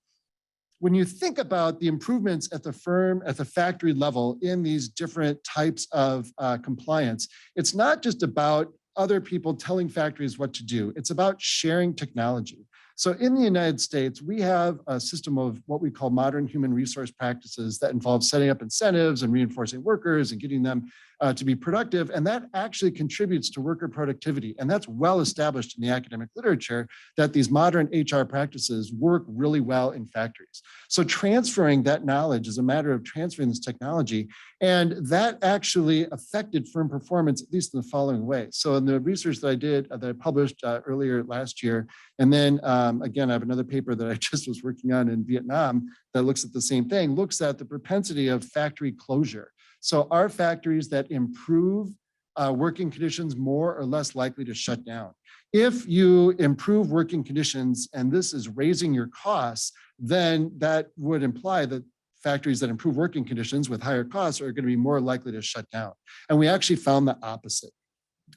when you think about the improvements at the firm, at the factory level in these different types of compliance, it's not just about other people telling factories what to do. It's about sharing technology. So in the United States, we have a system of what we call modern human resource practices that involve setting up incentives and reinforcing workers and getting them to be productive. And that actually contributes to worker productivity. And that's well established in the academic literature that these modern HR practices work really well in factories. So transferring that knowledge is a matter of transferring this technology. And that actually affected firm performance, at least in the following way. So in the research that I did, that I published earlier last year, and then again, I have another paper that I just was working on in Vietnam that looks at the same thing, looks at the propensity of factory closure. So are factories that improve working conditions more or less likely to shut down? If you improve working conditions and this is raising your costs, then that would imply that factories that improve working conditions with higher costs are going to be more likely to shut down. And we actually found the opposite.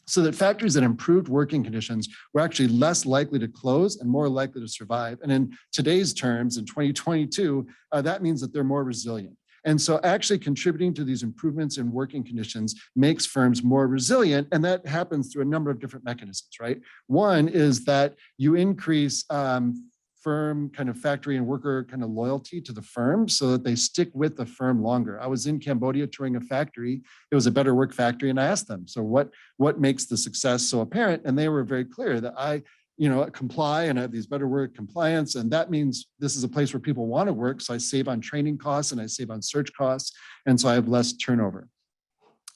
So that factories that improved working conditions were actually less likely to close and more likely to survive. And in today's terms, in 2022, that means that they're more resilient. And so actually contributing to these improvements in working conditions makes firms more resilient. And that happens through a number of different mechanisms, right? One is that you increase firm kind of factory and worker kind of loyalty to the firm so that they stick with the firm longer. I was in Cambodia touring a factory. It was a Better Work factory. And I asked them, so what makes the success so apparent? And they were very clear that I comply and I have these Better Work compliance. And that means this is a place where people want to work. So I save on training costs and I save on search costs. And so I have less turnover.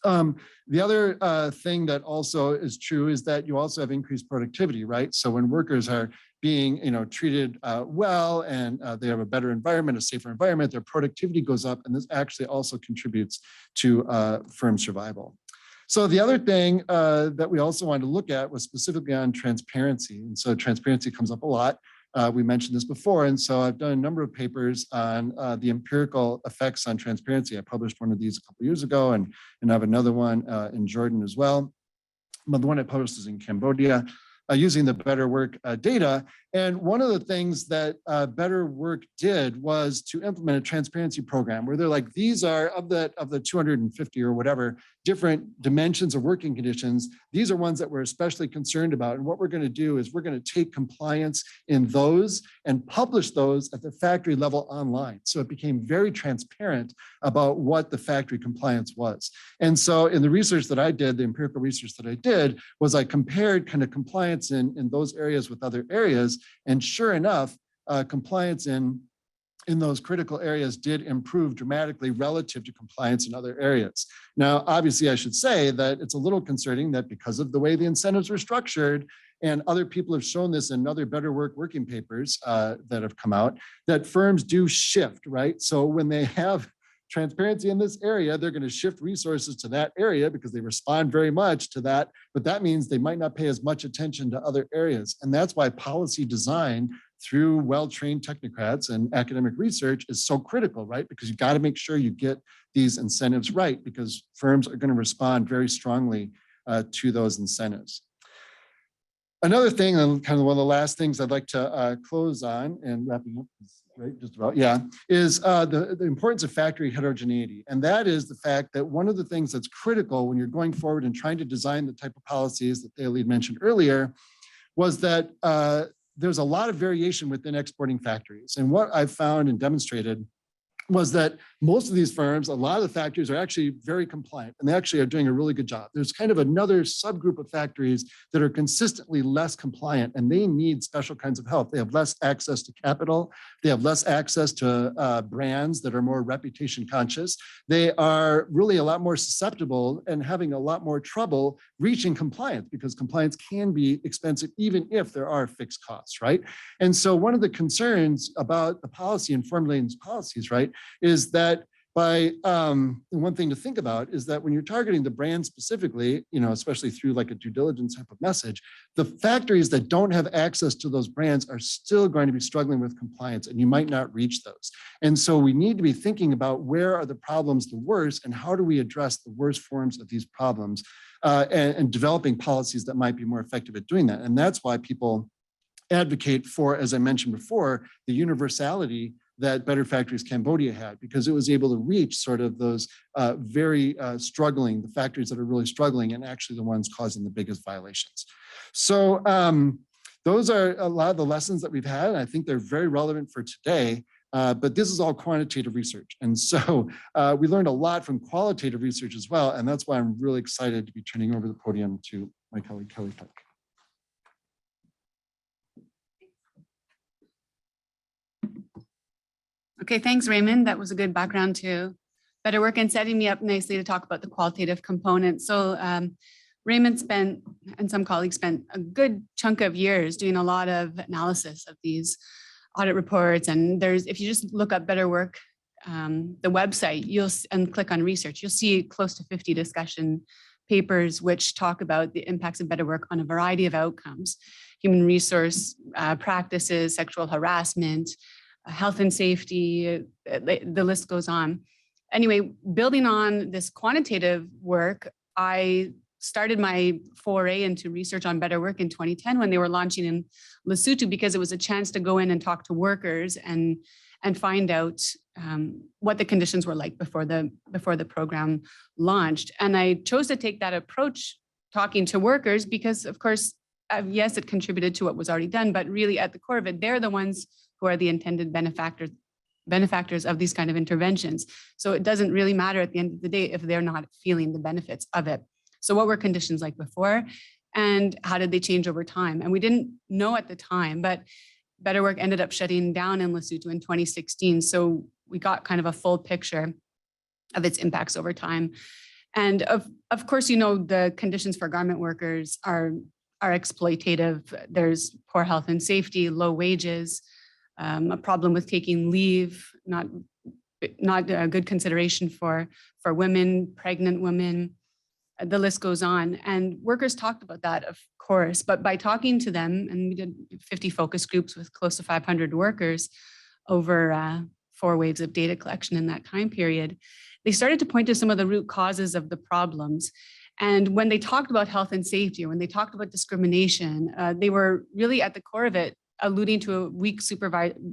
The other thing that also is true is that you also have increased productivity, right? So when workers are being treated well and they have a better environment, a safer environment, their productivity goes up. And this actually also contributes to firm survival. So the other thing that we also wanted to look at was specifically on transparency. And so transparency comes up a lot. We mentioned this before. And so I've done a number of papers on the empirical effects on transparency. I published one of these a couple of years ago and I have another one in Jordan as well. But the one I published is in Cambodia. Using the Better Work data. And one of the things that Better Work did was to implement a transparency program where they're like, these are of the 250 or whatever different dimensions of working conditions. These are ones that we're especially concerned about. And what we're going to do is we're going to take compliance in those and publish those at the factory level online. So it became very transparent about what the factory compliance was. And so in the research that I did, the empirical research that I did, was I compared kind of compliance in those areas with other areas. And sure enough, compliance in those critical areas did improve dramatically relative to compliance in other areas. Now, obviously, I should say that it's a little concerning that because of the way the incentives were structured, and other people have shown this in other Better Work working papers that have come out, that firms do shift, right? So when they have transparency in this area, they're going to shift resources to that area because they respond very much to that. But that means they might not pay as much attention to other areas. And that's why policy design through well-trained technocrats and academic research is so critical, right? Because you got to make sure you get these incentives right because firms are going to respond very strongly to those incentives. Another thing, and kind of one of the last things I'd like to close on and wrapping up, right, just about, yeah, is the importance of factory heterogeneity. And that is the fact that one of the things that's critical when you're going forward and trying to design the type of policies that Thalia mentioned earlier was that there's a lot of variation within exporting factories. And what I've found and demonstrated was that most of these firms, a lot of the factories are actually very compliant, and they actually are doing a really good job. There's kind of another subgroup of factories that are consistently less compliant, and they need special kinds of help. They have less access to capital. They have less access to brands that are more reputation conscious. They are really a lot more susceptible and having a lot more trouble reaching compliance, because compliance can be expensive even if there are fixed costs, right? And so one of the concerns about the policy and formulating these policies, right, is that by one thing to think about is that when you're targeting the brand specifically, especially through like a due diligence type of message, the factories that don't have access to those brands are still going to be struggling with compliance, and you might not reach those. And so we need to be thinking about where are the problems the worst, and how do we address the worst forms of these problems, and developing policies that might be more effective at doing that. And that's why people advocate for, as I mentioned before, the universality that Better Factories Cambodia had, because it was able to reach sort of those very struggling, the factories that are really struggling and actually the ones causing the biggest violations. So those are a lot of the lessons that we've had, and I think they're very relevant for today. But this is all quantitative research. And so we learned a lot from qualitative research as well. And that's why I'm really excited to be turning over the podium to my colleague, Kelly Tuck. Okay, thanks, Raymond. That was a good background to Better Work and setting me up nicely to talk about the qualitative component. So Raymond spent, and some colleagues spent, a good chunk of years doing a lot of analysis of these audit reports. And if you just look up Better Work, the website, and click on research, you'll see close to 50 discussion papers which talk about the impacts of Better Work on a variety of outcomes: human resource practices, sexual harassment, health and safety, the list goes on. Anyway, building on this quantitative work, I started my foray into research on Better Work in 2010 when they were launching in Lesotho, because it was a chance to go in and talk to workers and find out what the conditions were like before the program launched. And I chose to take that approach, talking to workers, because of course, yes, it contributed to what was already done, but really at the core of it, they're the ones who are the intended benefactors of these kind of interventions. So it doesn't really matter at the end of the day if they're not feeling the benefits of it. So what were conditions like before, and how did they change over time? And we didn't know at the time, but Better Work ended up shutting down in Lesotho in 2016. So we got kind of a full picture of its impacts over time. And of course, the conditions for garment workers are exploitative. There's poor health and safety, low wages, a problem with taking leave, not a good consideration for women, pregnant women. The list goes on. And workers talked about that, of course, but by talking to them, and we did 50 focus groups with close to 500 workers over 4 waves of data collection in that time period, they started to point to some of the root causes of the problems. And when they talked about health and safety, or when they talked about discrimination, they were really at the core of it alluding to weak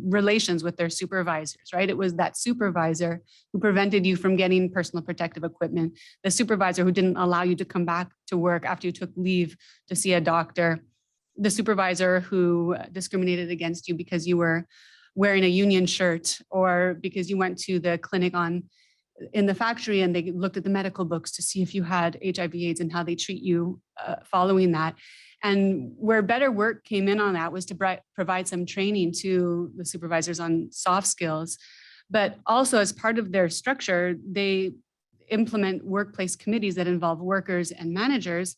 relations with their supervisors, right? It was that supervisor who prevented you from getting personal protective equipment, the supervisor who didn't allow you to come back to work after you took leave to see a doctor, the supervisor who discriminated against you because you were wearing a union shirt, or because you went to the clinic in the factory and they looked at the medical books to see if you had HIV/AIDS and how they treat you following that. And where Better Work came in on that was to provide some training to the supervisors on soft skills, but also as part of their structure, they implement workplace committees that involve workers and managers,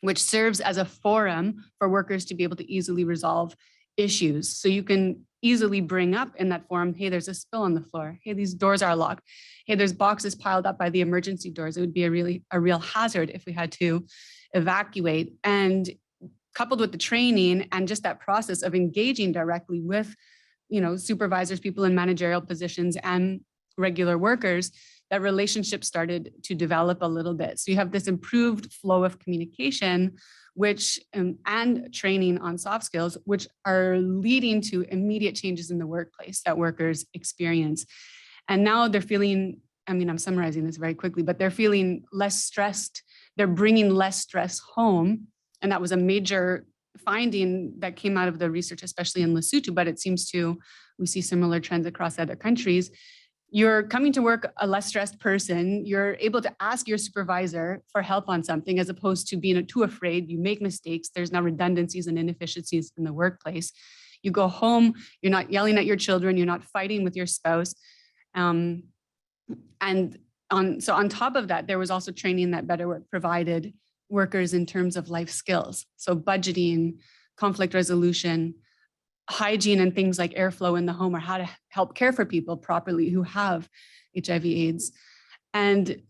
which serves as a forum for workers to be able to easily resolve issues. So you can easily bring up in that forum, hey, there's a spill on the floor. Hey, these doors are locked. Hey, there's boxes piled up by the emergency doors. It would be a real hazard if we had to evacuate. And coupled with the training and just that process of engaging directly with, supervisors, people in managerial positions and regular workers, that relationship started to develop a little bit. So you have this improved flow of communication, which and training on soft skills, which are leading to immediate changes in the workplace that workers experience. And now they're feeling, I'm summarizing this very quickly, but they're feeling less stressed. They're bringing less stress home. And that was a major finding that came out of the research, especially in Lesotho, but it seems we see similar trends across other countries. you're coming to work a less stressed person. You're able to ask your supervisor for help on something as opposed to being too afraid. You make mistakes. There's now redundancies and inefficiencies in the workplace. You go home, you're not yelling at your children, you're not fighting with your spouse. So on top of that, there was also training that Better Work provided workers in terms of life skills. So budgeting, conflict resolution, hygiene, and things like airflow in the home, or how to help care for people properly who have HIV/AIDS. And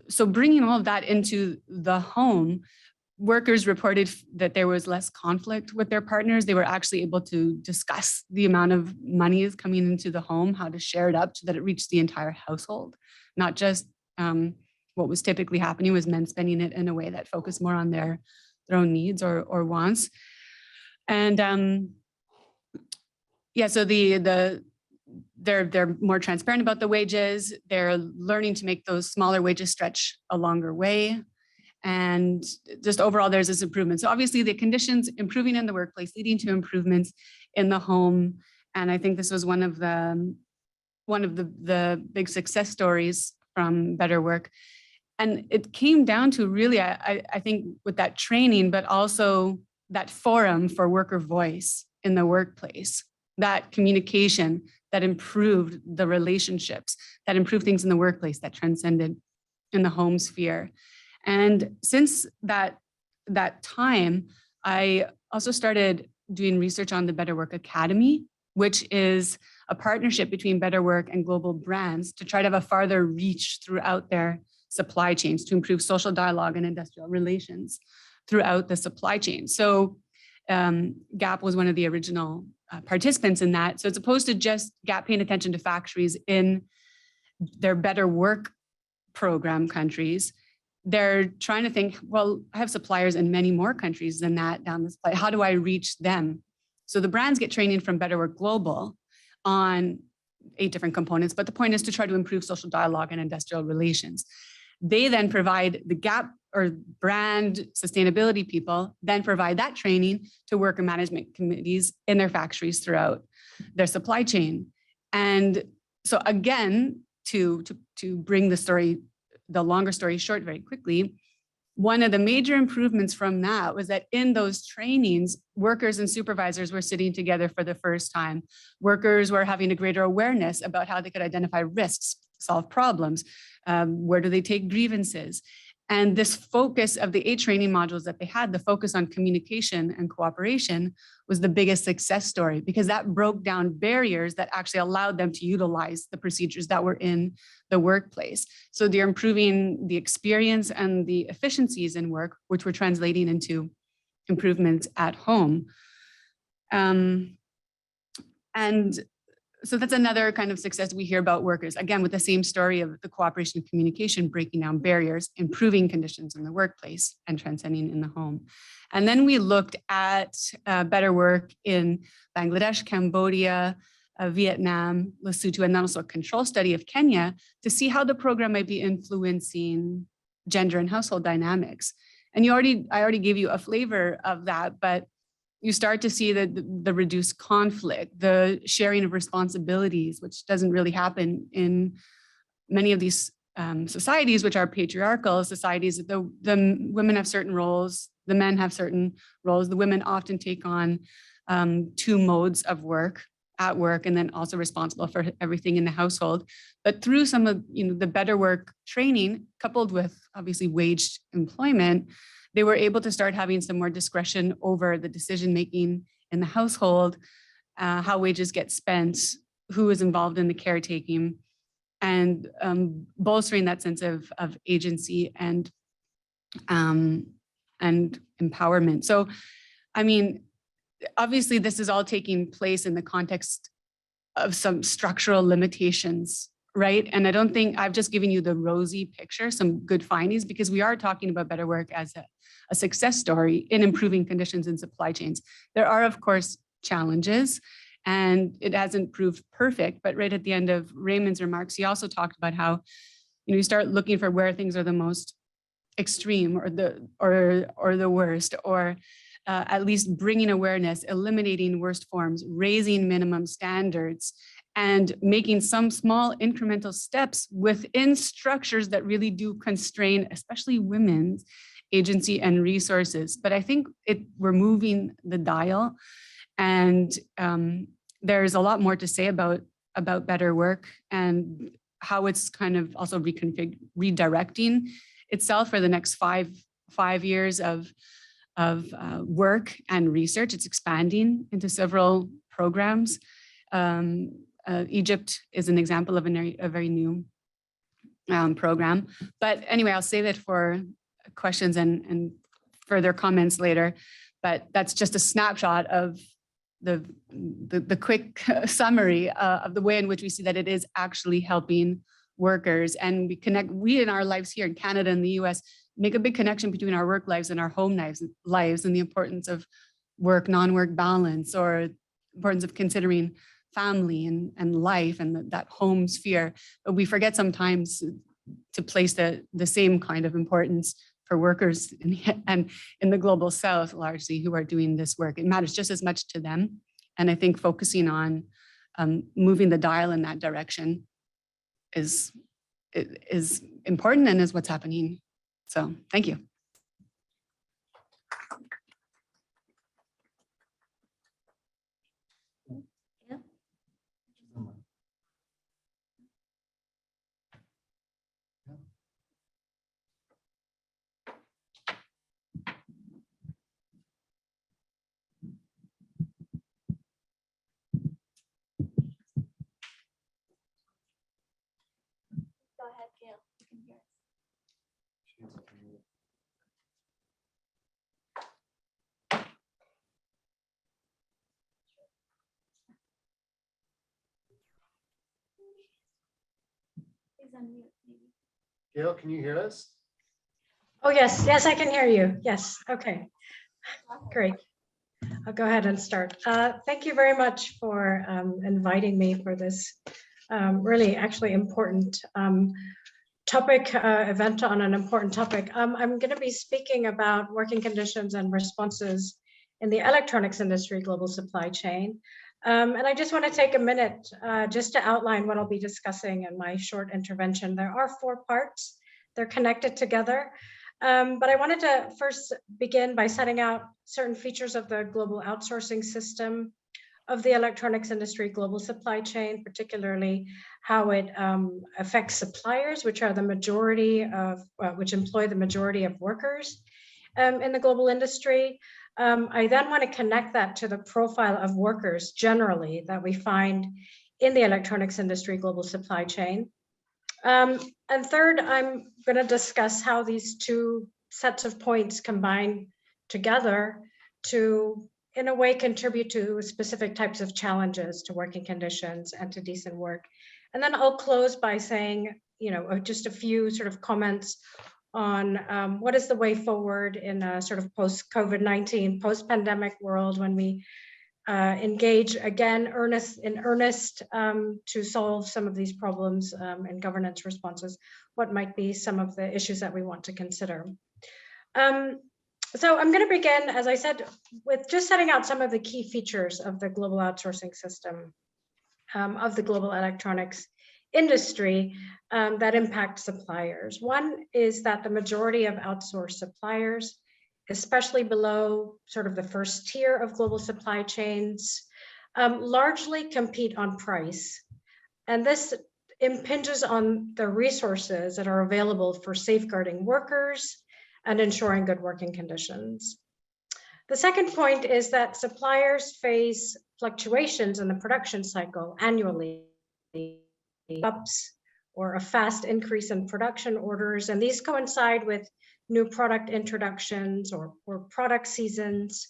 so bringing all of that into the home, workers reported that there was less conflict with their partners. They were actually able to discuss the amount of money is coming into the home, how to share it up so that it reached the entire household, not just what was typically happening was men spending it in a way that focused more on their own needs or wants. And yeah, so they're more transparent about the wages. They're learning to make those smaller wages stretch a longer way. And just overall, there's this improvement. So obviously the conditions improving in the workplace, leading to improvements in the home. And I think this was one of the big success stories from Better Work. And it came down to really, I think with that training, but also that forum for worker voice in the workplace, that communication that improved the relationships, that improved things in the workplace, that transcended in the home sphere. And since that time, I also started doing research on the Better Work Academy, which is a partnership between Better Work and global brands to try to have a farther reach throughout their supply chains to improve social dialogue and industrial relations throughout the supply chain. So GAP was one of the original participants in that. So as opposed to just GAP paying attention to factories in their Better Work program countries, they're trying to think, well, I have suppliers in many more countries than that down this pipe. How do I reach them? So the brands get training from Better Work Global on 8 different components, but the point is to try to improve social dialogue and industrial relations. They then provide the GAP or brand sustainability people, then provide that training to worker management committees in their factories throughout their supply chain. And so again, to bring the longer story short very quickly, one of the major improvements from that was that in those trainings, workers and supervisors were sitting together for the first time. Workers were having a greater awareness about how they could identify risks, solve problems, where do they take grievances. And this focus of the 8 training modules that they had, the focus on communication and cooperation, was the biggest success story because that broke down barriers that actually allowed them to utilize the procedures that were in the workplace. So they're improving the experience and the efficiencies in work, which were translating into improvements at home. And so that's another kind of success we hear about workers, again, with the same story of the cooperation and communication, breaking down barriers, improving conditions in the workplace, and transcending in the home. And then we looked at Better Work in Bangladesh, Cambodia, Vietnam, Lesotho, and then also a control study of Kenya to see how the program might be influencing gender and household dynamics. And I already gave you a flavor of that, but you start to see the reduced conflict, the sharing of responsibilities, which doesn't really happen in many of these societies, which are patriarchal societies. The women have certain roles, the men have certain roles. The women often take on 2 modes of work, at work, and then also responsible for everything in the household. But through some of the Better Work training, coupled with obviously waged employment, they were able to start having some more discretion over the decision-making in the household, how wages get spent, who is involved in the caretaking, and bolstering that sense of agency and empowerment. So, I mean, obviously this is all taking place in the context of some structural limitations, right? And I don't think I've just given you the rosy picture, some good findings, because we are talking about Better Work as a success story in improving conditions in supply chains. There are, of course, challenges, and it hasn't proved perfect, but right at the end of Raymond's remarks, he also talked about how, you start looking for where things are the most extreme or the worst, or at least bringing awareness, eliminating worst forms, raising minimum standards, and making some small incremental steps within structures that really do constrain, especially women's agency and resources. But I think we're moving the dial, and there's a lot more to say about better work and how it's kind of also redirecting itself for the next five years of work and research. It's expanding into several programs. Egypt is an example of a very new program. But anyway, I'll save it for questions and further comments later. But that's just a snapshot of the quick summary of the way in which we see that it is actually helping workers. And we in our lives here in Canada and the US make a big connection between our work lives and our home lives and the importance of work, non-work balance, or importance of considering family and life and that home sphere. But we forget sometimes to place the same kind of importance for workers and in the global south largely who are doing this work. It matters just as much to them. And I think focusing on moving the dial in that direction is important and is what's happening. So thank you. Go ahead, Gail. You can hear us. Please unmute, maybe. Gail, can you hear us? Oh, yes, yes, I can hear you. Yes, okay, great. I'll go ahead and start. Thank you very much for inviting me for this really actually important topic, event on an important topic. I'm going to be speaking about working conditions and responses in the electronics industry global supply chain. And I just want to take a minute just to outline what I'll be discussing in my short intervention. There are 4 parts. They're connected together. But I wanted to first begin by setting out certain features of the global outsourcing system of the electronics industry global supply chain, particularly how it affects suppliers, which are the majority of, which employ the majority of workers in the global industry. I then want to connect that to the profile of workers generally that we find in the electronics industry global supply chain. And third, I'm going to discuss how these 2 sets of points combine together to, in a way, contribute to specific types of challenges to working conditions and to decent work. And then I'll close by saying, just a few sort of comments on what is the way forward in a sort of post-COVID-19, post-pandemic world when we engage again in earnest to solve some of these problems and governance responses. What might be some of the issues that we want to consider? So I'm going to begin, as I said, with just setting out some of the key features of the global outsourcing system of the global electronics industry that impact suppliers. One is that the majority of outsourced suppliers, especially below sort of the first tier of global supply chains, largely compete on price. And this impinges on the resources that are available for safeguarding workers and ensuring good working conditions. The second point is that suppliers face fluctuations in the production cycle annually, ups or a fast increase in production orders, and these coincide with new product introductions or product seasons,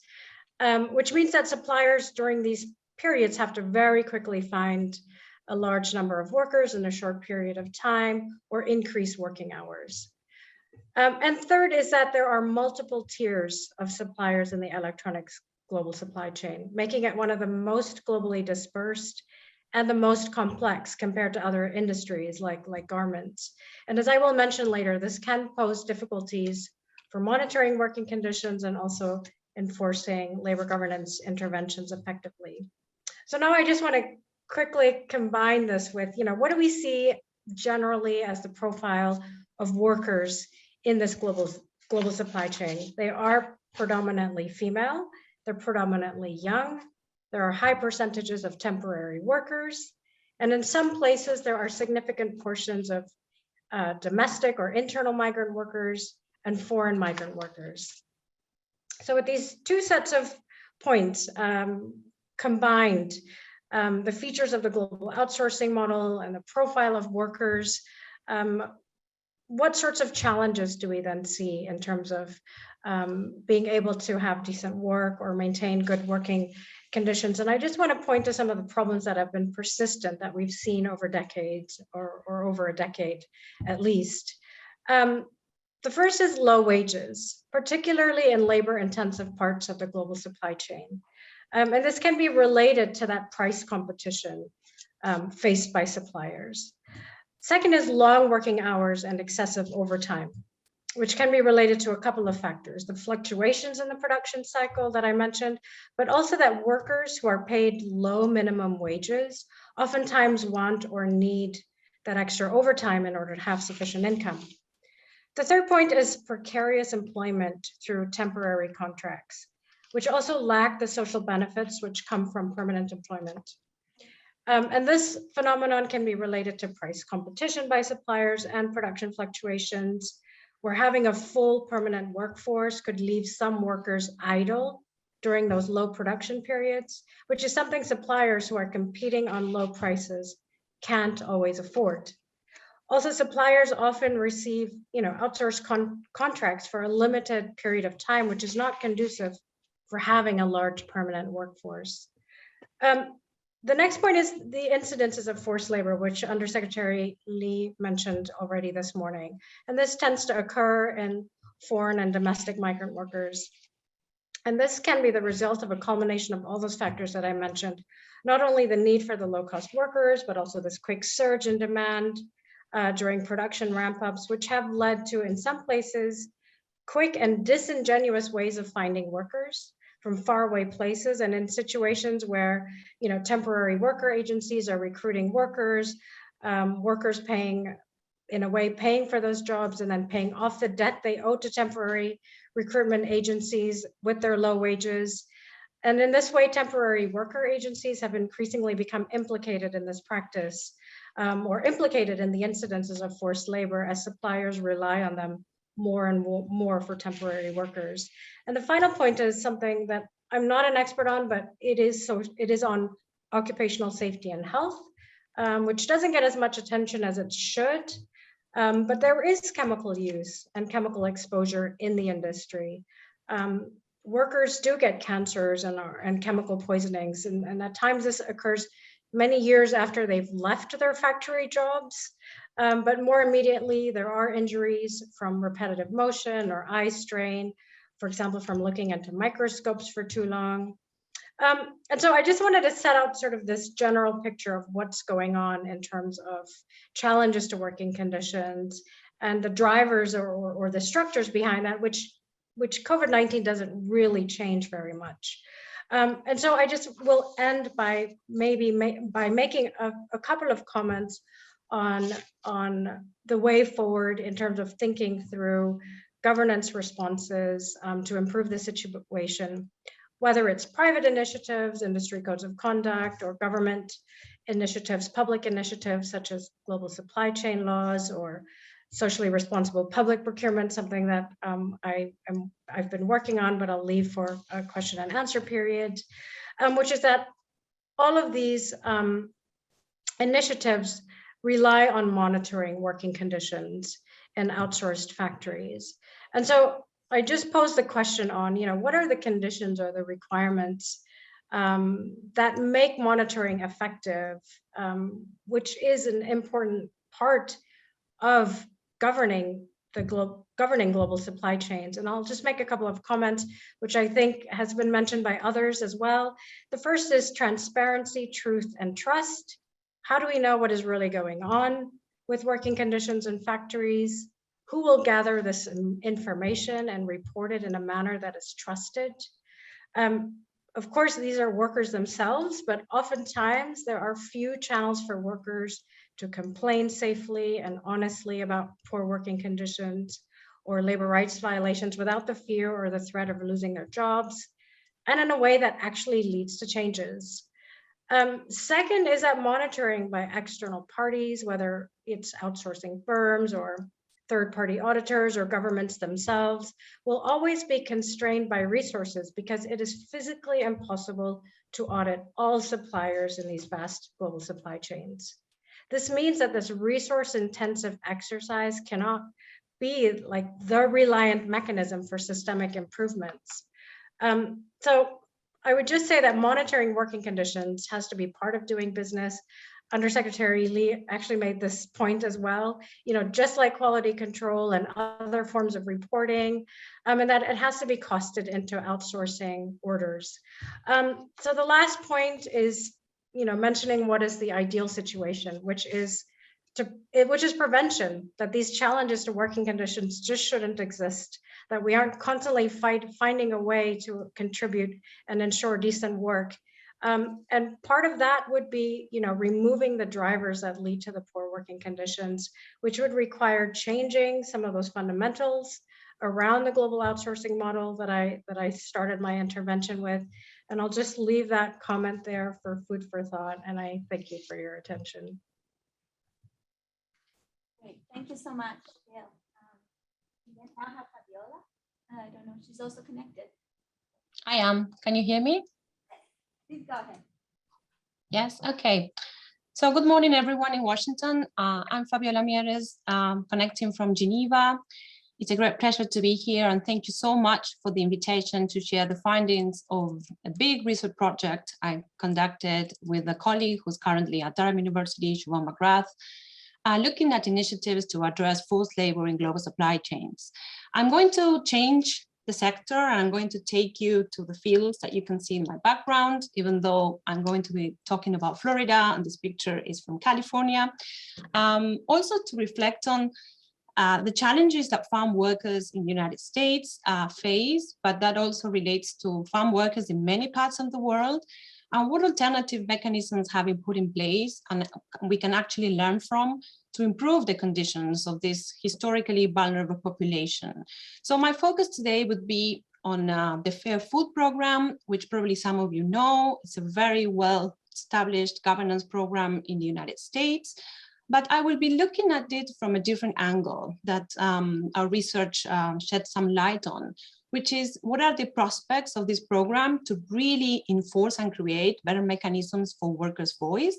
which means that suppliers during these periods have to very quickly find a large number of workers in a short period of time or increase working hours. And third is that there are multiple tiers of suppliers in the electronics global supply chain, making it one of the most globally dispersed and the most complex compared to other industries like garments. And as I will mention later, this can pose difficulties for monitoring working conditions and also enforcing labor governance interventions effectively. So now I just want to quickly combine this with, what do we see generally as the profile of workers in this global supply chain? They are predominantly female, they're predominantly young, there are high percentages of temporary workers, and in some places there are significant portions of domestic or internal migrant workers and foreign migrant workers. So with these two sets of points combined, the features of the global outsourcing model and the profile of workers, what sorts of challenges do we then see in terms of being able to have decent work or maintain good working conditions? And I just want to point to some of the problems that have been persistent that we've seen over decades or over a decade at least. The first is low wages, particularly in labor-intensive parts of the global supply chain. And this can be related to that price competition faced by suppliers. Second is long working hours and excessive overtime, which can be related to a couple of factors: the fluctuations in the production cycle that I mentioned, but also that workers who are paid low minimum wages oftentimes want or need that extra overtime in order to have sufficient income. The third point is precarious employment through temporary contracts, which also lack the social benefits which come from permanent employment. And this phenomenon can be related to price competition by suppliers and production fluctuations, where having a full permanent workforce could leave some workers idle during those low production periods, which is something suppliers who are competing on low prices can't always afford. Also, suppliers often receive, outsourced contracts for a limited period of time, which is not conducive for having a large permanent workforce. The next point is the incidences of forced labor, which Undersecretary Lee mentioned already this morning. And this tends to occur in foreign and domestic migrant workers. And this can be the result of a culmination of all those factors that I mentioned, not only the need for the low-cost workers, but also this quick surge in demand during production ramp-ups, which have led to, in some places, quick and disingenuous ways of finding workers from faraway places, and in situations where temporary worker agencies are recruiting workers, workers paying for those jobs and then paying off the debt they owe to temporary recruitment agencies with their low wages. And in this way, temporary worker agencies have increasingly become implicated in this practice, or implicated in the incidences of forced labor, as suppliers rely on them more and more for temporary workers. And the final point is something that I'm not an expert on, but it is on occupational safety and health, which doesn't get as much attention as it should. But there is chemical use and chemical exposure in the industry. Workers do get cancers and chemical poisonings, and at times this occurs many years after they've left their factory jobs. But more immediately, there are injuries from repetitive motion or eye strain, for example, from looking into microscopes for too long. And so I just wanted to set out sort of this general picture of what's going on in terms of challenges to working conditions and the drivers or the structures behind that, which COVID-19 doesn't really change very much. And so I just will end by making a couple of comments on the way forward in terms of thinking through governance responses to improve the situation, whether it's private initiatives, industry codes of conduct, or government initiatives, public initiatives such as global supply chain laws or socially responsible public procurement, something that I've been working on, but I'll leave for a question and answer period, which is that all of these initiatives rely on monitoring working conditions in outsourced factories. And so I just posed the question on, what are the conditions or the requirements that make monitoring effective, which is an important part of governing global supply chains. And I'll just make a couple of comments, which I think has been mentioned by others as well. The first is transparency, truth, and trust. How do we know what is really going on with working conditions in factories? Who will gather this information and report it in a manner that is trusted? Of course, these are workers themselves, but oftentimes there are few channels for workers to complain safely and honestly about poor working conditions or labor rights violations without the fear or the threat of losing their jobs, and in a way that actually leads to changes. Second is that monitoring by external parties, whether it's outsourcing firms or third-party auditors or governments themselves, will always be constrained by resources because it is physically impossible to audit all suppliers in these vast global supply chains. This means that this resource-intensive exercise cannot be like the reliant mechanism for systemic improvements. So I would just say that monitoring working conditions has to be part of doing business. Undersecretary Lee actually made this point as well, just like quality control and other forms of reporting, and that it has to be costed into outsourcing orders. So the last point is, mentioning what is the ideal situation, which is prevention, that these challenges to working conditions just shouldn't exist, that we aren't constantly finding a way to contribute and ensure decent work. And part of that would be, removing the drivers that lead to the poor working conditions, which would require changing some of those fundamentals around the global outsourcing model that I started my intervention with. And I'll just leave that comment there for food for thought. And I thank you for your attention. Great, thank you so much, Gail. Then I have Fabiola. I don't know if she's also connected. I am. Can you hear me? Please go ahead. Yes, okay. So good morning, everyone in Washington. I'm Fabiola Mieres, connecting from Geneva. It's a great pleasure to be here, and thank you so much for the invitation to share the findings of a big research project I conducted with a colleague who's currently at Durham University, Siobhan McGrath, looking at initiatives to address forced labor in global supply chains. I'm going to change the sector, and I'm going to take you to the fields that you can see in my background, even though I'm going to be talking about Florida, and this picture is from California. Also to reflect on the challenges that farm workers in the United States face, but that also relates to farm workers in many parts of the world, and what alternative mechanisms have been put in place and we can actually learn from to improve the conditions of this historically vulnerable population. So my focus today would be on the Fair Food Program, which probably some of you know. It's a very well established governance program in the United States. But I will be looking at it from a different angle that our research shed some light on, which is what are the prospects of this program to really enforce and create better mechanisms for workers' voice,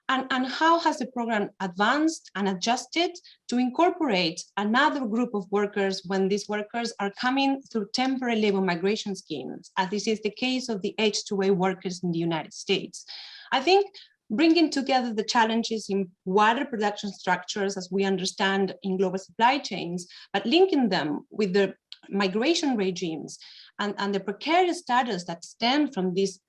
and how has the program advanced and adjusted to incorporate another group of workers when these workers are coming through temporary labor migration schemes, as this is the case of the H-2A workers in the United States. I think bringing together the challenges in wider production structures as we understand in global supply chains, but linking them with the migration regimes and the precarious status that stem from these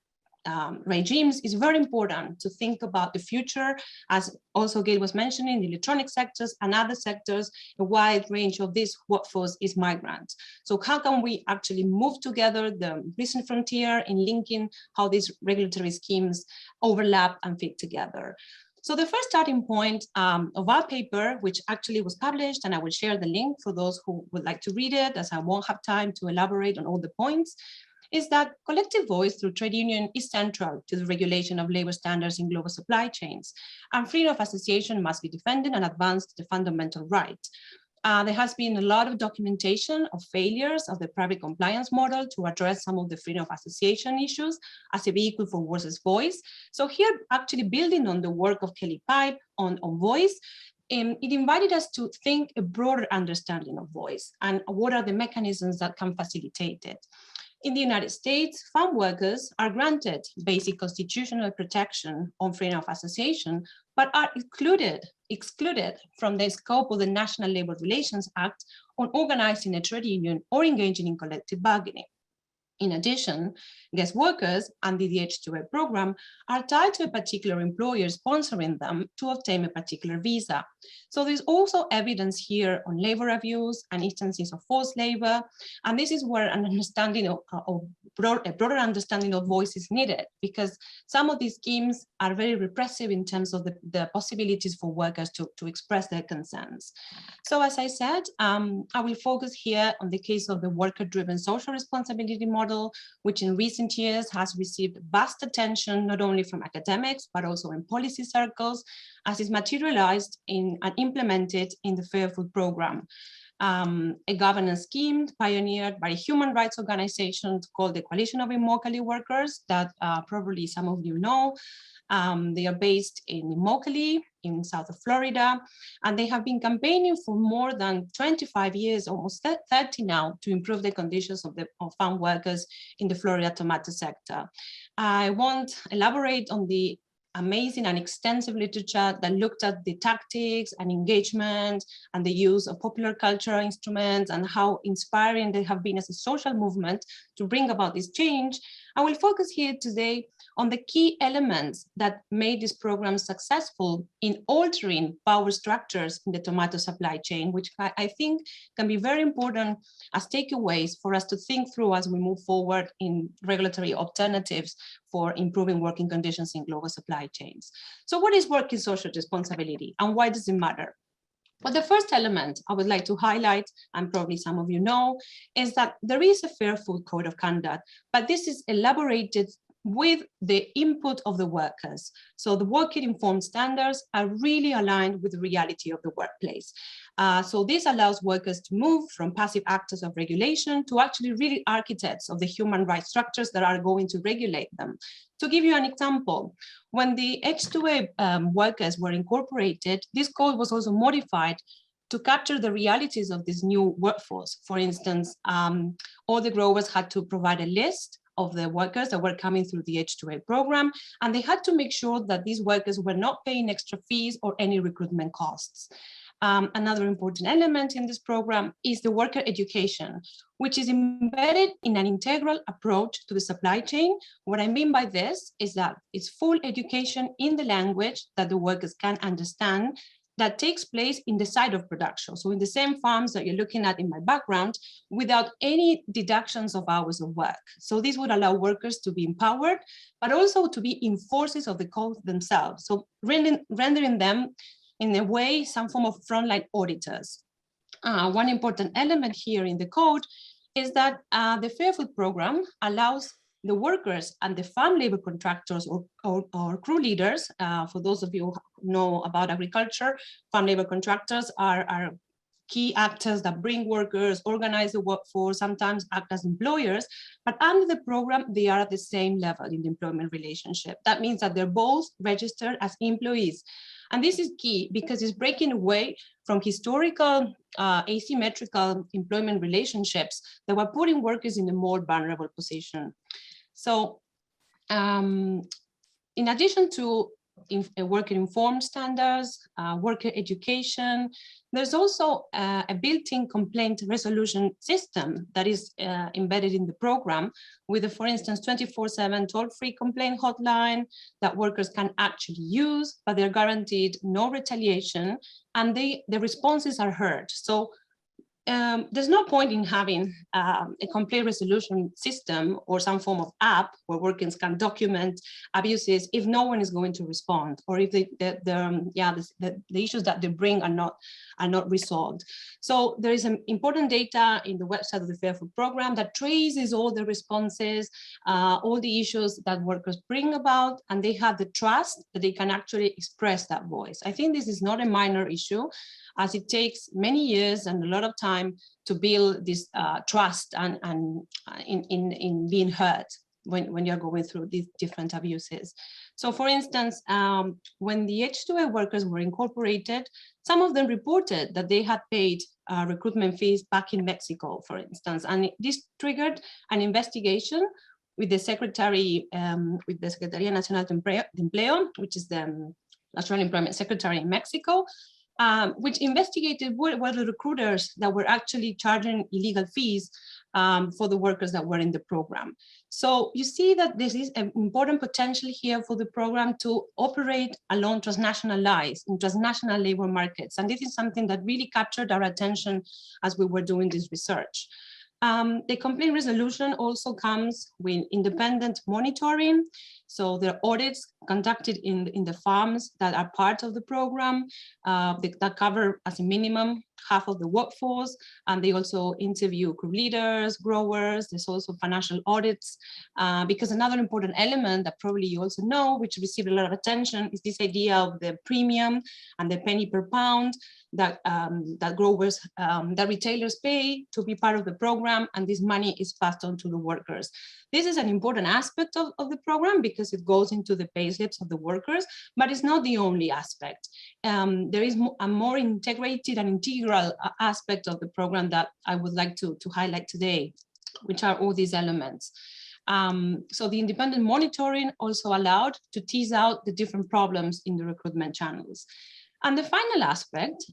regimes is very important to think about the future, as also Gail was mentioning, the electronic sectors and other sectors, a wide range of this workforce is migrants. So how can we actually move together the recent frontier in linking how these regulatory schemes overlap and fit together? So the first starting point of our paper, which actually was published, and I will share the link for those who would like to read it, as I won't have time to elaborate on all the points, is that collective voice through trade union is central to the regulation of labor standards in global supply chains, and freedom of association must be defended and advanced the fundamental right. There has been a lot of documentation of failures of the private compliance model to address some of the freedom of association issues as a vehicle for workers' voice. So here, actually building on the work of Kelly Pipe on voice, it invited us to think a broader understanding of voice and what are the mechanisms that can facilitate it. In the United States, farm workers are granted basic constitutional protection on freedom of association, but are excluded from the scope of the National Labor Relations Act on organizing a trade union or engaging in collective bargaining. In addition, guest workers under the H-2A program are tied to a particular employer sponsoring them to obtain a particular visa. So there's also evidence here on labor abuse and instances of forced labor. And this is where an understanding of a broader understanding of voice is needed, because some of these schemes are very repressive in terms of the possibilities for workers to express their concerns. So as I said, I will focus here on the case of the worker-driven social responsibility model, which in recent years has received vast attention, not only from academics, but also in policy circles, as is materialized in and implemented in the Fair Food Program. A governance scheme pioneered by human rights organizations called the Coalition of Immokalee Workers that probably some of you know. They are based in Immokalee in south of Florida, and they have been campaigning for more than 25 years, almost 30 now, to improve the conditions of farm workers in the Florida tomato sector. I won't elaborate on the amazing and extensive literature that looked at the tactics and engagement and the use of popular cultural instruments and how inspiring they have been as a social movement to bring about this change. I will focus here today on the key elements that made this program successful in altering power structures in the tomato supply chain, which I think can be very important as takeaways for us to think through as we move forward in regulatory alternatives for improving working conditions in global supply chains. So what is working social responsibility and why does it matter? Well, the first element I would like to highlight, and probably some of you know, is that there is a Fair Food Code of Conduct, but this is elaborated with the input of the workers. So the working informed standards are really aligned with the reality of the workplace. So this allows workers to move from passive actors of regulation to actually really architects of the human rights structures that are going to regulate them. To give you an example, when the H2A workers were incorporated, this code was also modified to capture the realities of this new workforce. For instance, all the growers had to provide a list of the workers that were coming through the H2A program, and they had to make sure that these workers were not paying extra fees or any recruitment costs. Another important element in this program is the worker education, which is embedded in an integral approach to the supply chain. What I mean by this is that it's full education in the language that the workers can understand that takes place in the site of production. So in the same farms that you're looking at in my background, without any deductions of hours of work. So this would allow workers to be empowered, but also to be enforcers of the code themselves. So rendering them in a way, some form of frontline auditors. One important element here in the code is that the Fair Food Program allows the workers and the farm labor contractors or crew leaders, for those of you who know about agriculture, farm labor contractors are key actors that bring workers, organize the workforce, sometimes act as employers, but under the program, they are at the same level in the employment relationship. That means that they're both registered as employees. And this is key because it's breaking away from historical asymmetrical employment relationships that were putting workers in a more vulnerable position. So in addition to worker informed standards, worker education, there's also a built-in complaint resolution system that is embedded in the program with, for instance, 24/7 toll-free complaint hotline that workers can actually use, but they're guaranteed no retaliation and the responses are heard. So there's no point in having a complaint resolution system or some form of app where workers can document abuses if no one is going to respond, or if the issues that they bring are not resolved. So there is important data in the website of the Fair Food Program that traces all the responses, all the issues that workers bring about, and they have the trust that they can actually express that voice. I think this is not a minor issue, as it takes many years and a lot of time to build this trust and in being heard when you're going through these different abuses. So for instance, when the H2A workers were incorporated, some of them reported that they had paid recruitment fees back in Mexico, for instance, and this triggered an investigation with the Secretaría Nacional de Empleo, which is the National Employment Secretary in Mexico, which investigated what were the recruiters that were actually charging illegal fees for the workers that were in the program. So you see that this is an important potential here for the program to operate along transnational lines in transnational labor markets. And this is something that really captured our attention as we were doing this research. The complaint resolution also comes with independent monitoring. So there are audits conducted in the farms that are part of the program that cover as a minimum half of the workforce. And they also interview group leaders, growers. There's also financial audits, because another important element that probably you also know, which received a lot of attention, is this idea of the premium and the penny per pound that growers, that retailers pay to be part of the program, and this money is passed on to the workers. This is an important aspect of the program because it goes into the pay slips of the workers, but it's not the only aspect. There is a more integrated and integral aspect of the program that I would like to highlight today, which are all these elements. So the independent monitoring also allowed to tease out the different problems in the recruitment channels. And the final aspect,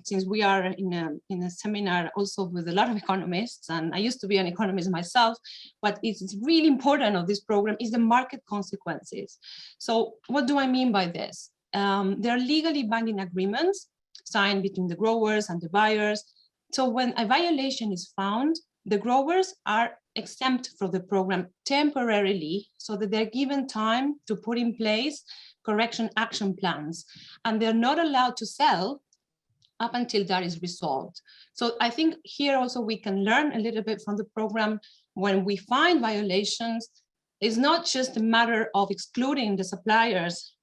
since we are in a seminar also with a lot of economists, and I used to be an economist myself, but it's really important of this program is the market consequences. So what do I mean by this? There are legally binding agreements signed between the growers and the buyers. So when a violation is found, the growers are exempt from the program temporarily so that they're given time to put in place correction action plans, and they're not allowed to sell up until that is resolved. So I think here also we can learn a little bit from the program. When we find violations, it's not just a matter of excluding the suppliers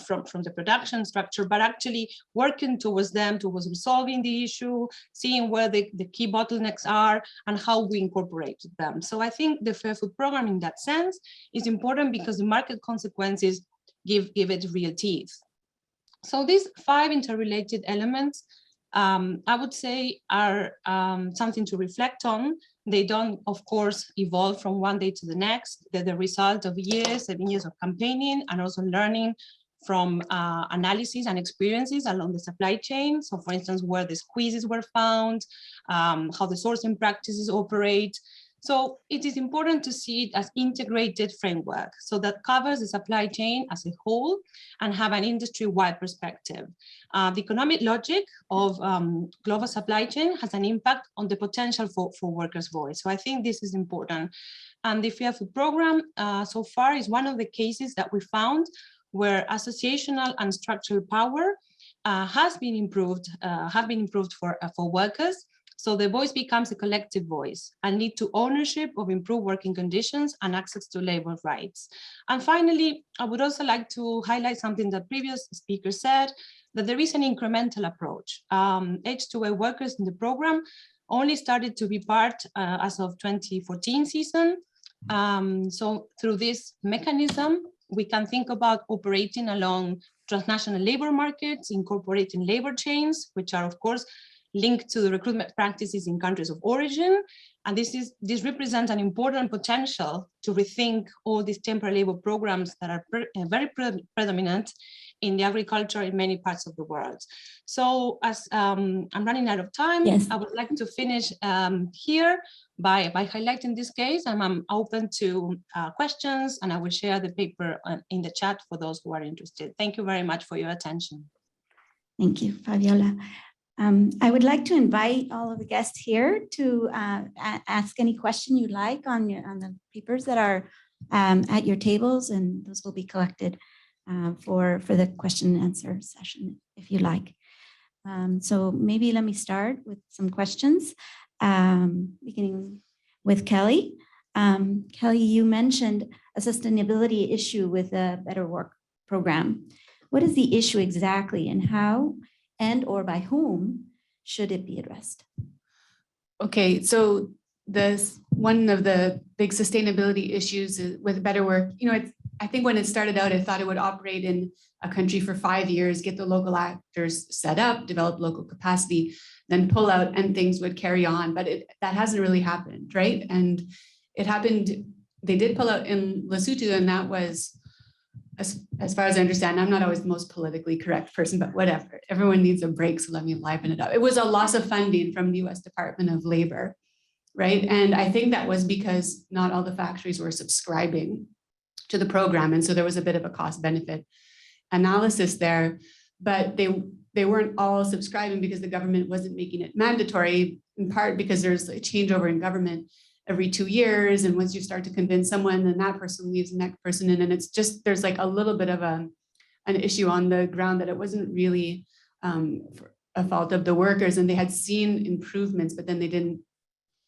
from the production structure, but actually working towards them, towards resolving the issue, seeing where the key bottlenecks are and how we incorporate them. So I think the Fair Food program in that sense is important because the market consequences give it real teeth. So these 5 interrelated elements, I would say, are something to reflect on. They don't, of course, evolve from one day to the next. They're the result of years, 7 years of campaigning and also learning from analysis and experiences along the supply chain. So for instance, where the squeezes were found, how the sourcing practices operate. So it is important to see it as integrated framework, so that covers the supply chain as a whole and have an industry-wide perspective. The economic logic of global supply chain has an impact on the potential for workers' voice. So I think this is important. And the Fair Food program so far is one of the cases that we found where associational and structural power have been improved for workers. So the voice becomes a collective voice and lead to ownership of improved working conditions and access to labor rights. And finally, I would also like to highlight something that previous speaker said, that there is an incremental approach. H2A workers in the program only started to be part as of 2014 season. So through this mechanism, we can think about operating along transnational labor markets, incorporating labor chains, which are of course linked to the recruitment practices in countries of origin. And this represents an important potential to rethink all these temporary labor programs that are very predominant in the agriculture in many parts of the world. So as I'm running out of time, yes, I would like to finish here by highlighting this case, and I'm open to questions, and I will share the paper in the chat for those who are interested. Thank you very much for your attention. Thank you, Fabiola. I would like to invite all of the guests here to ask any question you like on the papers that are at your tables, and those will be collected for the question and answer session, if you like. So maybe let me start with some questions, beginning with Kelly. Kelly, you mentioned a sustainability issue with the Better Work program. What is the issue exactly, and how and or by whom should it be addressed? Okay, so one of the big sustainability issues with Better Work, I think when it started out, I thought it would operate in a country for 5 years, get the local actors set up, develop local capacity, then pull out and things would carry on. But that hasn't really happened, right? And it happened, they did pull out in Lesotho, and that was, as far as I understand, I'm not always the most politically correct person, but whatever. Everyone needs a break, so let me liven it up. It was a loss of funding from the US Department of Labor, right? And I think that was because not all the factories were subscribing to the program. And so there was a bit of a cost benefit analysis there, but they weren't all subscribing because the government wasn't making it mandatory, in part because there's a changeover in government every 2 years. And once you start to convince someone, then that person leaves the next person in. And it's just, there's like a little bit of an issue on the ground that it wasn't really a fault of the workers, and they had seen improvements, but then they didn't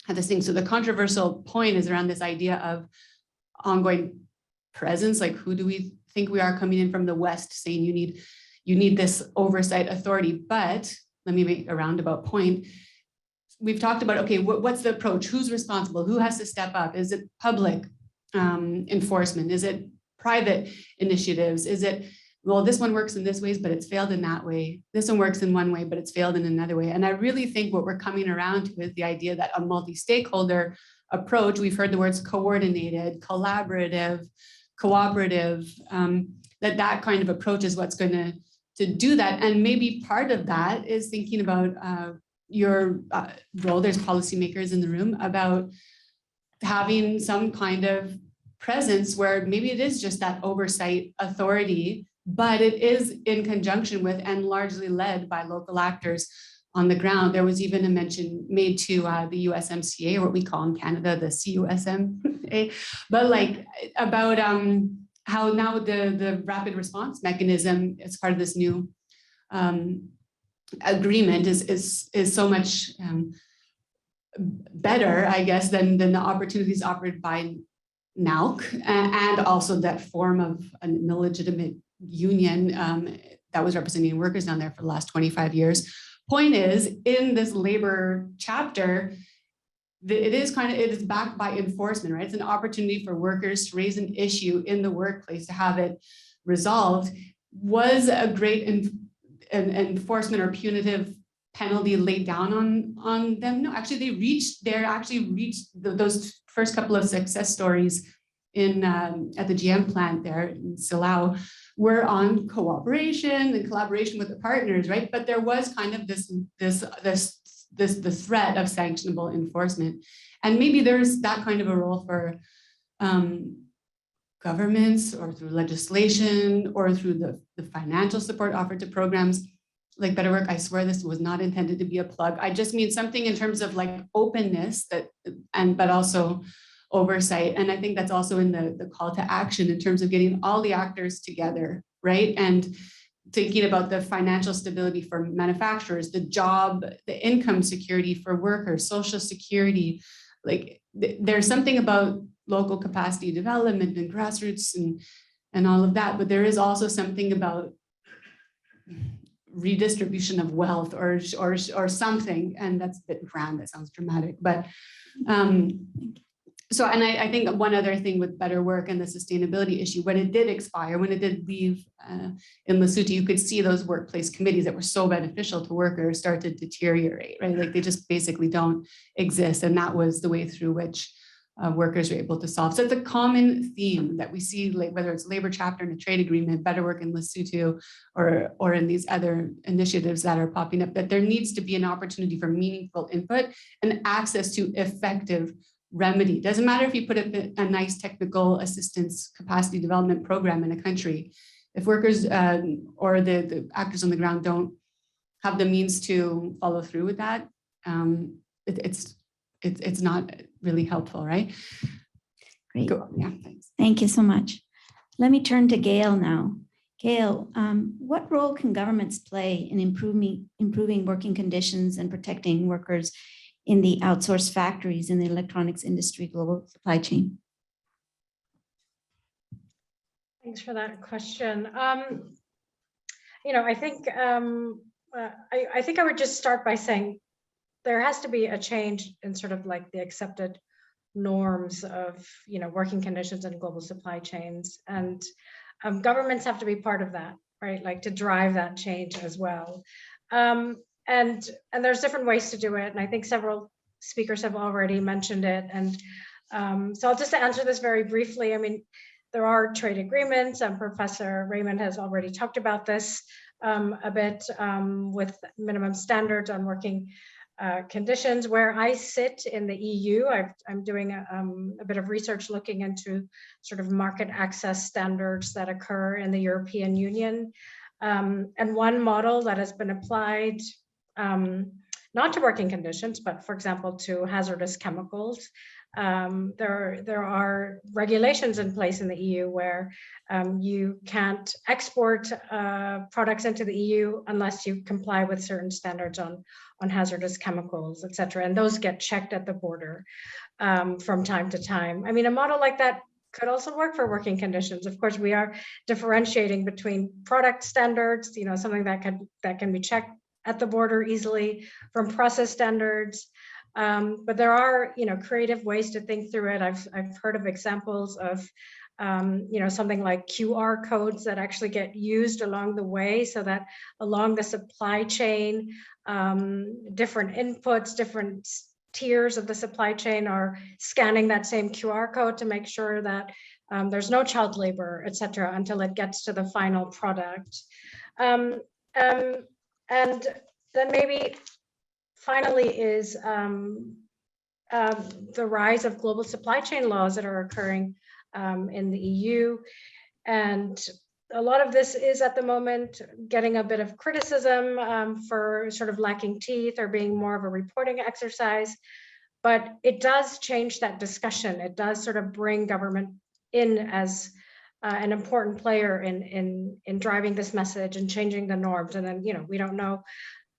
have this thing. So the controversial point is around this idea of ongoing presence. Like, who do we think we are coming in from the West saying you need this oversight authority? But let me make a roundabout point. We've talked about, okay, what's the approach? Who's responsible? Who has to step up? Is it public enforcement? Is it private initiatives? Is it, well, this one works in this ways, but it's failed in that way. This one works in one way, but it's failed in another way. And I really think what we're coming around to is the idea that a multi-stakeholder approach, we've heard the words coordinated, collaborative, cooperative, that kind of approach is what's going to do that. And maybe part of that is thinking about your role, there's policymakers in the room, about having some kind of presence where maybe it is just that oversight authority, but it is in conjunction with and largely led by local actors on the ground. There was even a mention made to the USMCA, or what we call in Canada, the CUSMA, but like about how now the rapid response mechanism as part of this new agreement is so much better, I guess, than the opportunities offered by NALC, and also that form of an illegitimate union that was representing workers down there for the last 25 years. Point is, in this labor chapter, it is backed by enforcement, right? It's an opportunity for workers to raise an issue in the workplace, to have it resolved. Was a great enforcement or punitive penalty laid down on them? No, actually they actually reached those first couple of success stories in at the GM plant there in Silao were on cooperation and collaboration with the partners, right? But there was kind of the threat of sanctionable enforcement. And maybe there's that kind of a role for governments, or through legislation, or through the financial support offered to programs like Better Work. I swear this was not intended to be a plug. I just mean something in terms of like openness but also oversight. And I think that's also in the call to action in terms of getting all the actors together, right? And thinking about the financial stability for manufacturers, the job, the income security for workers, social security. Like there's something about local capacity development and grassroots and all of that, but there is also something about redistribution of wealth or something, and that's a bit grand, that sounds dramatic, but so, and I think one other thing with Better Work and the sustainability issue, when it did expire, when it did leave in Lesotho, you could see those workplace committees that were so beneficial to workers start to deteriorate, right? Like they just basically don't exist. And that was the way through which workers were able to solve. So it's a common theme that we see, like whether it's labor chapter in a trade agreement, Better Work in Lesotho, or in these other initiatives that are popping up, that there needs to be an opportunity for meaningful input and access to effective remedy. Doesn't matter if you put a nice technical assistance capacity development program in a country. If workers or the actors on the ground don't have the means to follow through with that, it's not really helpful, right? Great. Yeah, thanks. Thank you so much. Let me turn to Gail now. Gail, what role can governments play in improving working conditions and protecting workers in the outsourced factories in the electronics industry global supply chain? Thanks for that question. I think I would just start by saying there has to be a change in sort of like the accepted norms of working conditions in global supply chains, and governments have to be part of that, right? Like to drive that change as well. And there's different ways to do it. And I think several speakers have already mentioned it. And so I'll just answer this very briefly. I mean, there are trade agreements, and Professor Raymond has already talked about this a bit with minimum standards on working conditions. Where I sit in the EU, I'm doing a bit of research looking into sort of market access standards that occur in the European Union. And one model that has been applied not to working conditions, but for example, to hazardous chemicals. There are regulations in place in the EU where you can't export products into the EU unless you comply with certain standards on hazardous chemicals, et cetera. And those get checked at the border from time to time. I mean, a model like that could also work for working conditions. Of course, we are differentiating between product standards, something that can be checked at the border easily, from process standards. But there are, creative ways to think through it. I've heard of examples of, something like QR codes that actually get used along the way, so that along the supply chain, different inputs, different tiers of the supply chain are scanning that same QR code to make sure that there's no child labor, et cetera, until it gets to the final product. And then maybe finally is the rise of global supply chain laws that are occurring in the EU. And a lot of this is at the moment getting a bit of criticism for sort of lacking teeth or being more of a reporting exercise. But it does change that discussion. It does sort of bring government in as an important player in driving this message and changing the norms. And then, we don't know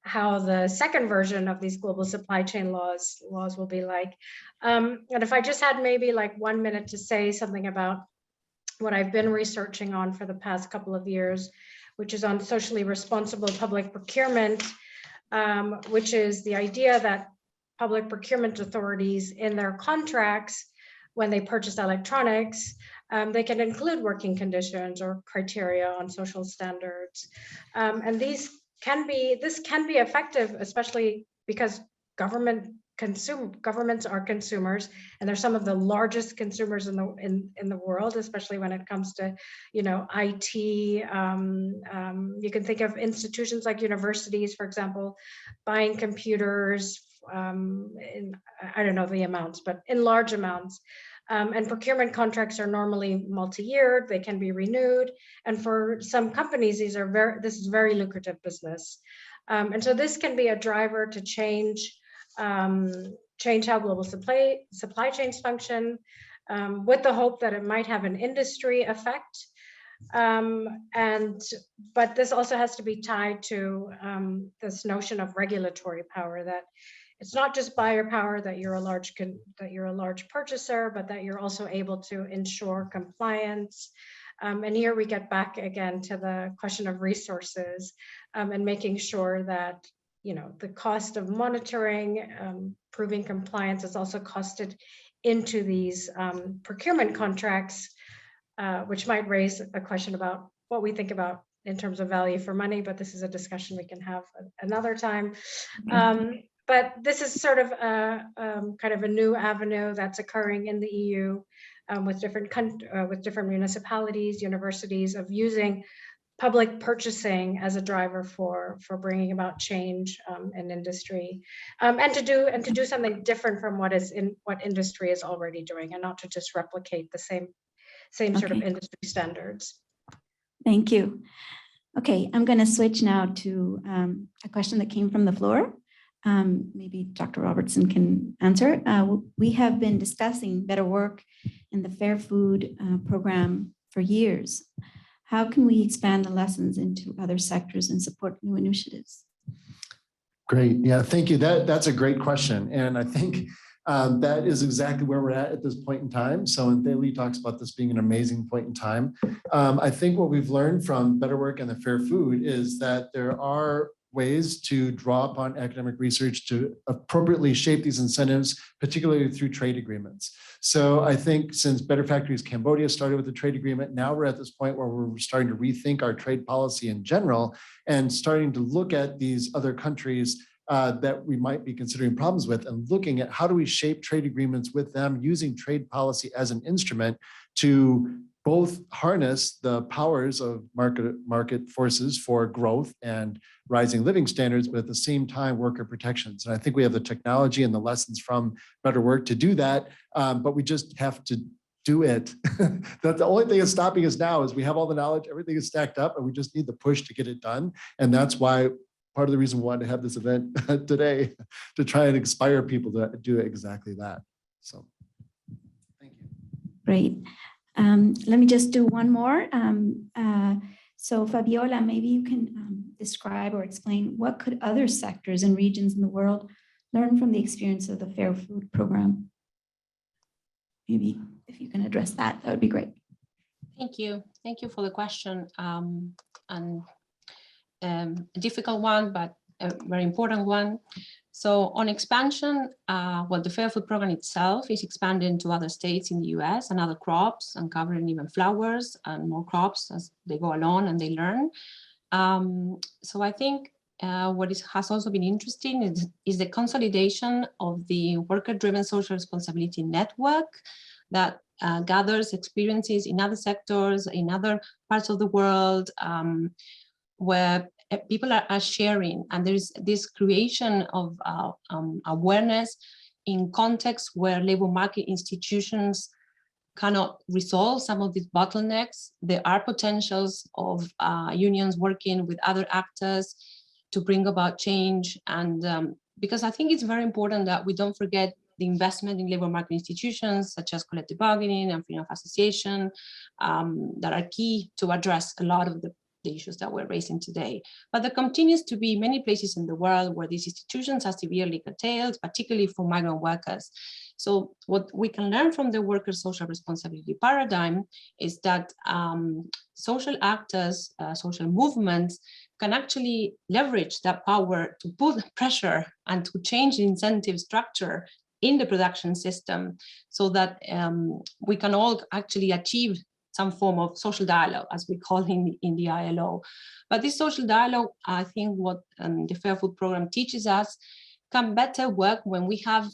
how the second version of these global supply chain laws will be like. And if I just had maybe like 1 minute to say something about what I've been researching on for the past couple of years, which is on socially responsible public procurement, which is the idea that public procurement authorities in their contracts, when they purchase electronics, they can include working conditions or criteria on social standards. And this can be effective, especially because governments are consumers, and they're some of the largest consumers in the world, especially when it comes to IT. You can think of institutions like universities, for example, buying computers I don't know the amounts, but in large amounts. And procurement contracts are normally multi-year, they can be renewed. And for some companies, this is very lucrative business. And so this can be a driver to change how global supply chains function, with the hope that it might have an industry effect. But this also has to be tied to this notion of regulatory power, that it's not just buyer power, that you're a large purchaser, but that you're also able to ensure compliance. And here we get back again to the question of resources, and making sure that the cost of monitoring, proving compliance is also costed into these procurement contracts, which might raise a question about what we think about in terms of value for money, but this is a discussion we can have another time. But this is sort of kind of a new avenue that's occurring in the EU with different municipalities, universities, of using public purchasing as a driver for bringing about change in industry, and to do something different from what industry is already doing, and not to just replicate the same sort of industry standards. Thank you. Okay, I'm going to switch now to a question that came from the floor. Maybe Dr. Robertson can answer. We have been discussing better work in the Fair Food program for years. How can we expand the lessons into other sectors and support new initiatives? Great. Yeah, thank you. That's a great question. And I think that is exactly where we're at this point in time. So when Thalie talks about this being an amazing point in time, I think what we've learned from Better Work and the Fair Food is that there are ways to draw upon academic research to appropriately shape these incentives, particularly through trade agreements. So I think since Better Factories Cambodia started with the trade agreement, now we're at this point where we're starting to rethink our trade policy in general and starting to look at these other countries that we might be considering problems with, and looking at how do we shape trade agreements with them, using trade policy as an instrument to both harness the powers of market forces for growth and rising living standards, but at the same time, worker protections. And I think we have the technology and the lessons from Better Work to do that, but we just have to do it. That the only thing that's stopping us now is we have all the knowledge, everything is stacked up, and we just need the push to get it done. And that's why part of the reason we wanted to have this event today, to try and inspire people to do exactly that. So, thank you. Great. Let me just do one more. So Fabiola, maybe you can describe or explain what could other sectors and regions in the world learn from the experience of the Fair Food Program? Maybe if you can address that, that would be great. Thank you. Thank you for the question. And a difficult one, but a very important one. So on expansion, the Fair Food Program itself is expanding to other states in the US and other crops, and covering even flowers and more crops as they go along and they learn. So I think has also been interesting is the consolidation of the worker-driven social responsibility network that gathers experiences in other sectors, in other parts of the world, where people are sharing, and there is this creation of awareness in contexts where labor market institutions cannot resolve some of these bottlenecks. There are potentials of unions working with other actors to bring about change. And because I think it's very important that we don't forget the investment in labor market institutions such as collective bargaining and freedom of association that are key to address a lot of the issues that we're raising today. But there continues to be many places in the world where these institutions are severely curtailed, particularly for migrant workers. So what we can learn from the worker social responsibility paradigm is that social actors, social movements can actually leverage that power to put pressure and to change the incentive structure in the production system so that we can all actually achieve some form of social dialogue, as we call in the ILO. But this social dialogue, I think what the Fair Food Program teaches us, can better work when we have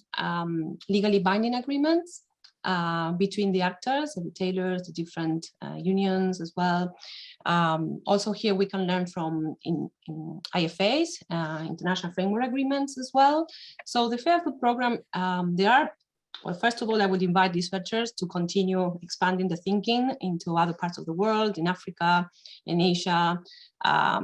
legally binding agreements between the actors, the retailers, the different unions as well. Also here we can learn from in IFAs, international framework agreements as well. So the Fair Food Program, well, first of all, I would invite researchers to continue expanding the thinking into other parts of the world, in Africa, in Asia,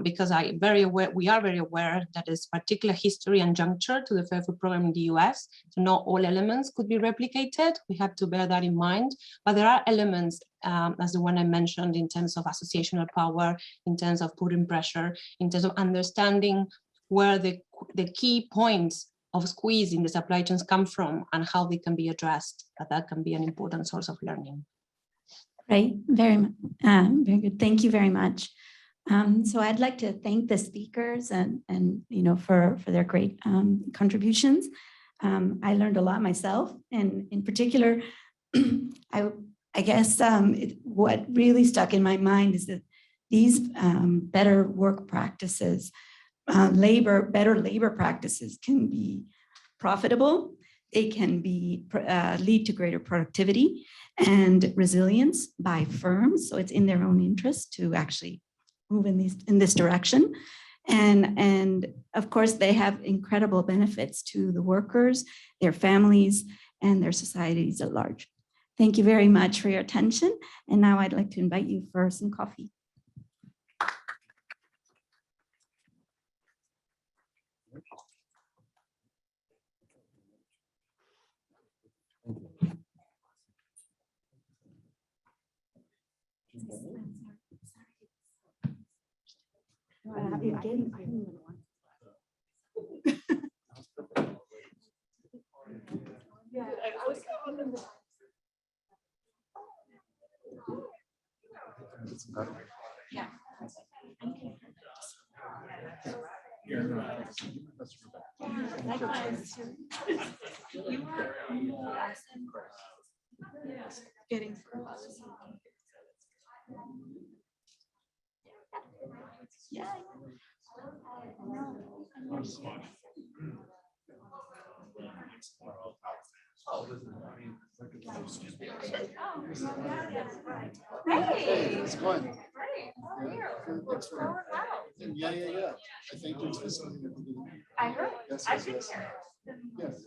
because we are very aware that there's particular history and juncture to the Fair Food Program in the US. So not all elements could be replicated. We have to bear that in mind. But there are elements, as the one I mentioned, in terms of associational power, in terms of putting pressure, in terms of understanding where the key points of squeeze in the supply chains come from and how they can be addressed. That can be an important source of learning. Right, very good. Thank you very much. So I'd like to thank the speakers and for their great contributions. I learned a lot myself, and in particular, I guess what really stuck in my mind is that these better work practices, better labor practices can be profitable. They can be lead to greater productivity and resilience by firms. So it's in their own interest to actually move in this direction. And of course, they have incredible benefits to the workers, their families, and their societies at large. Thank you very much for your attention. And now I'd like to invite you for some coffee. Yeah. Likewise. You are getting yeah. Hey, it's going. Great. Yeah. I think there's something that we do. I heard. Yes. Yes.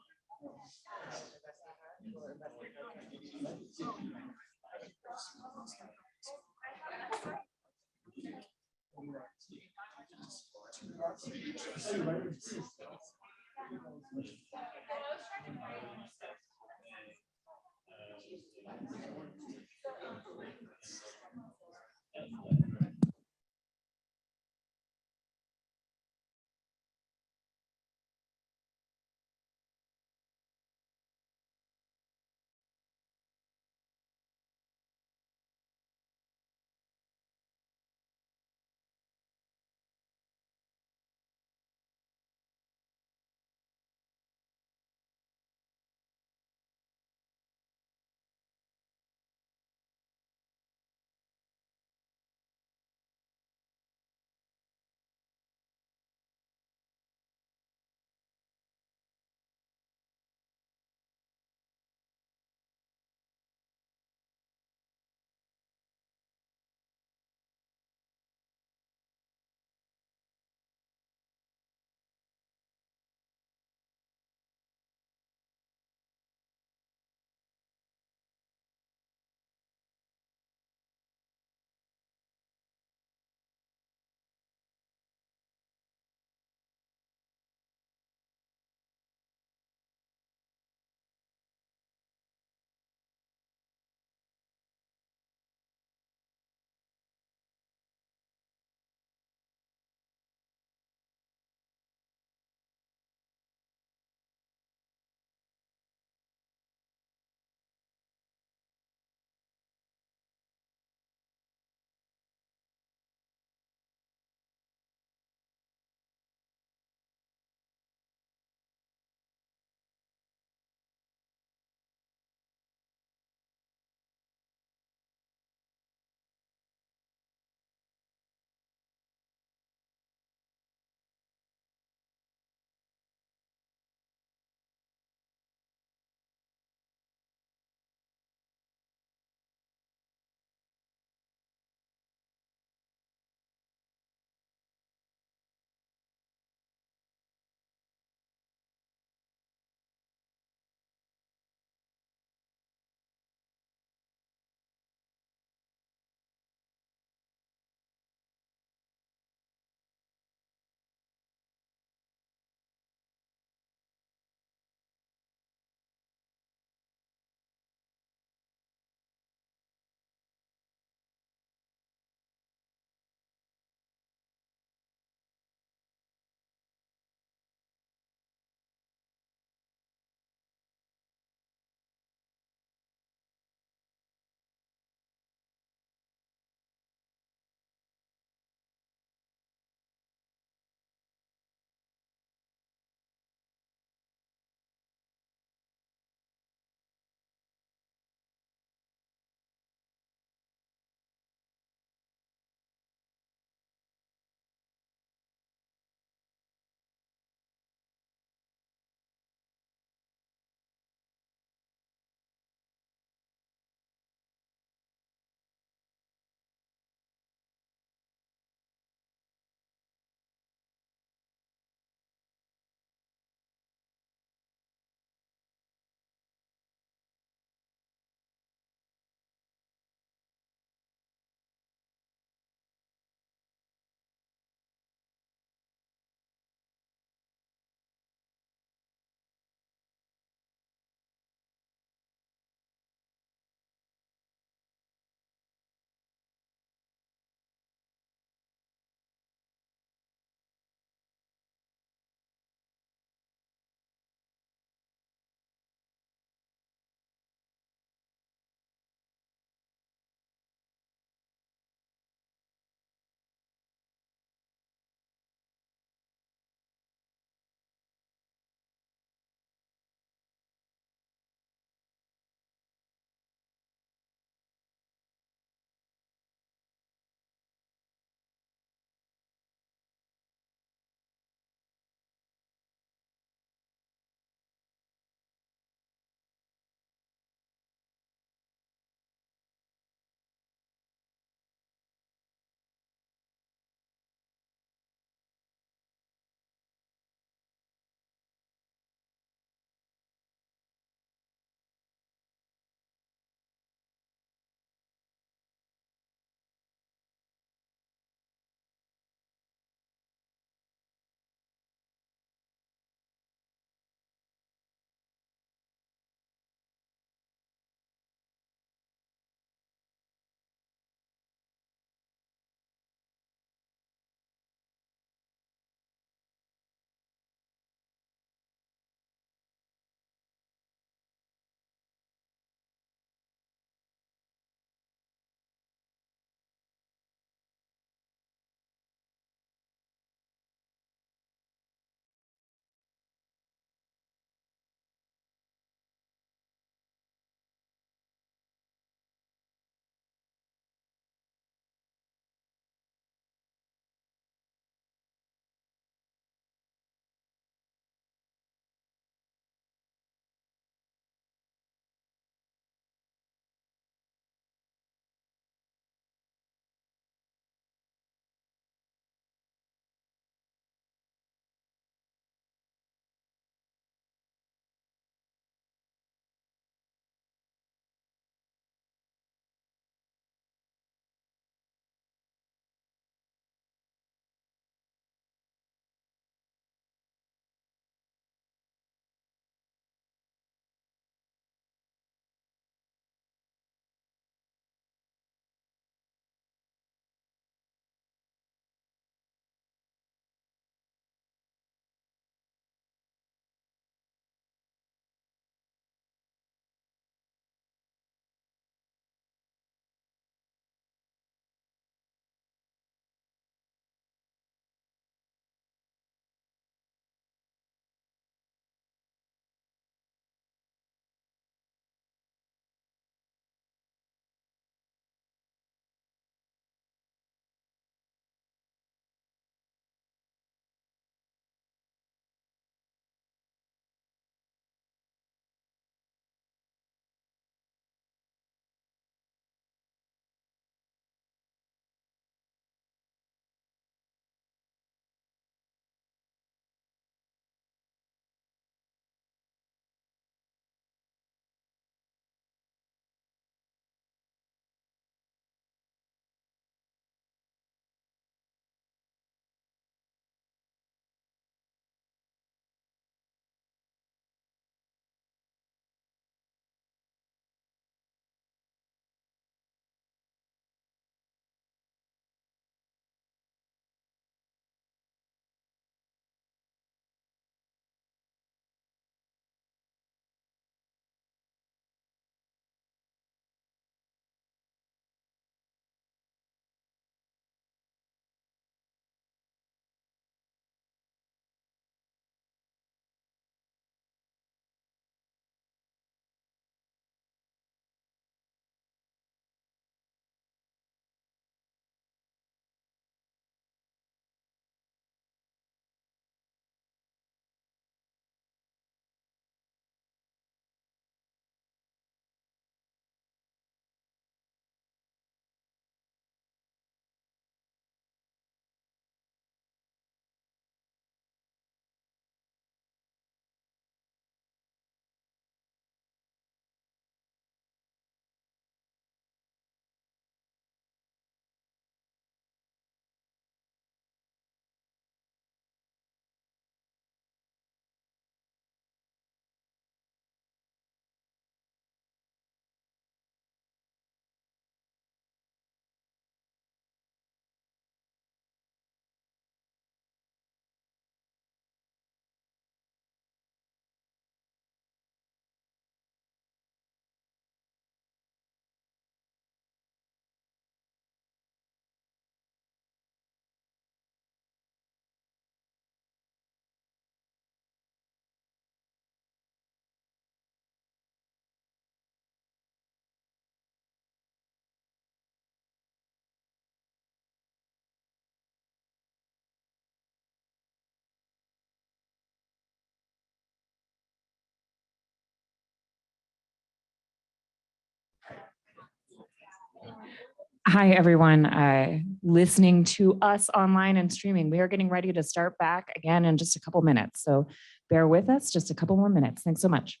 Hi, everyone listening to us online and streaming. We are getting ready to start back again in just a couple minutes. So bear with us just a couple more minutes. Thanks so much.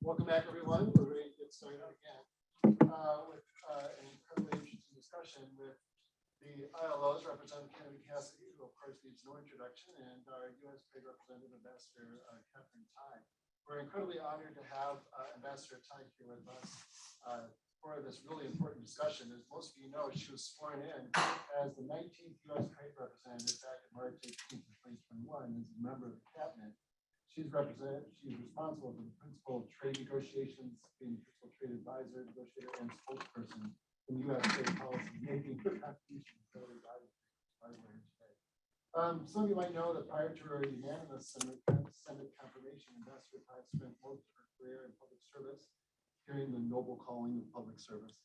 Welcome back, everyone. We're ready to get started again with an incredibly interesting discussion with the ILO's Representative Kennedy Cassidy, who of course needs no introduction, and our U.S. Trade Representative Ambassador Catherine Tai. We're incredibly honored to have Ambassador Tai here with us for this really important discussion. As most of you know, she was sworn in as the 19th U.S. Trade Representative back in March 18th of 2021 as a member of the cabinet. She's responsible for the principal trade negotiations, being principal trade advisor, negotiator, and spokesperson in U.S. trade policy, making her contribution to the today. Some of you might know that prior to her unanimous Senate confirmation, Ambassador Tai spent most of her career in public service, hearing the noble calling of public service,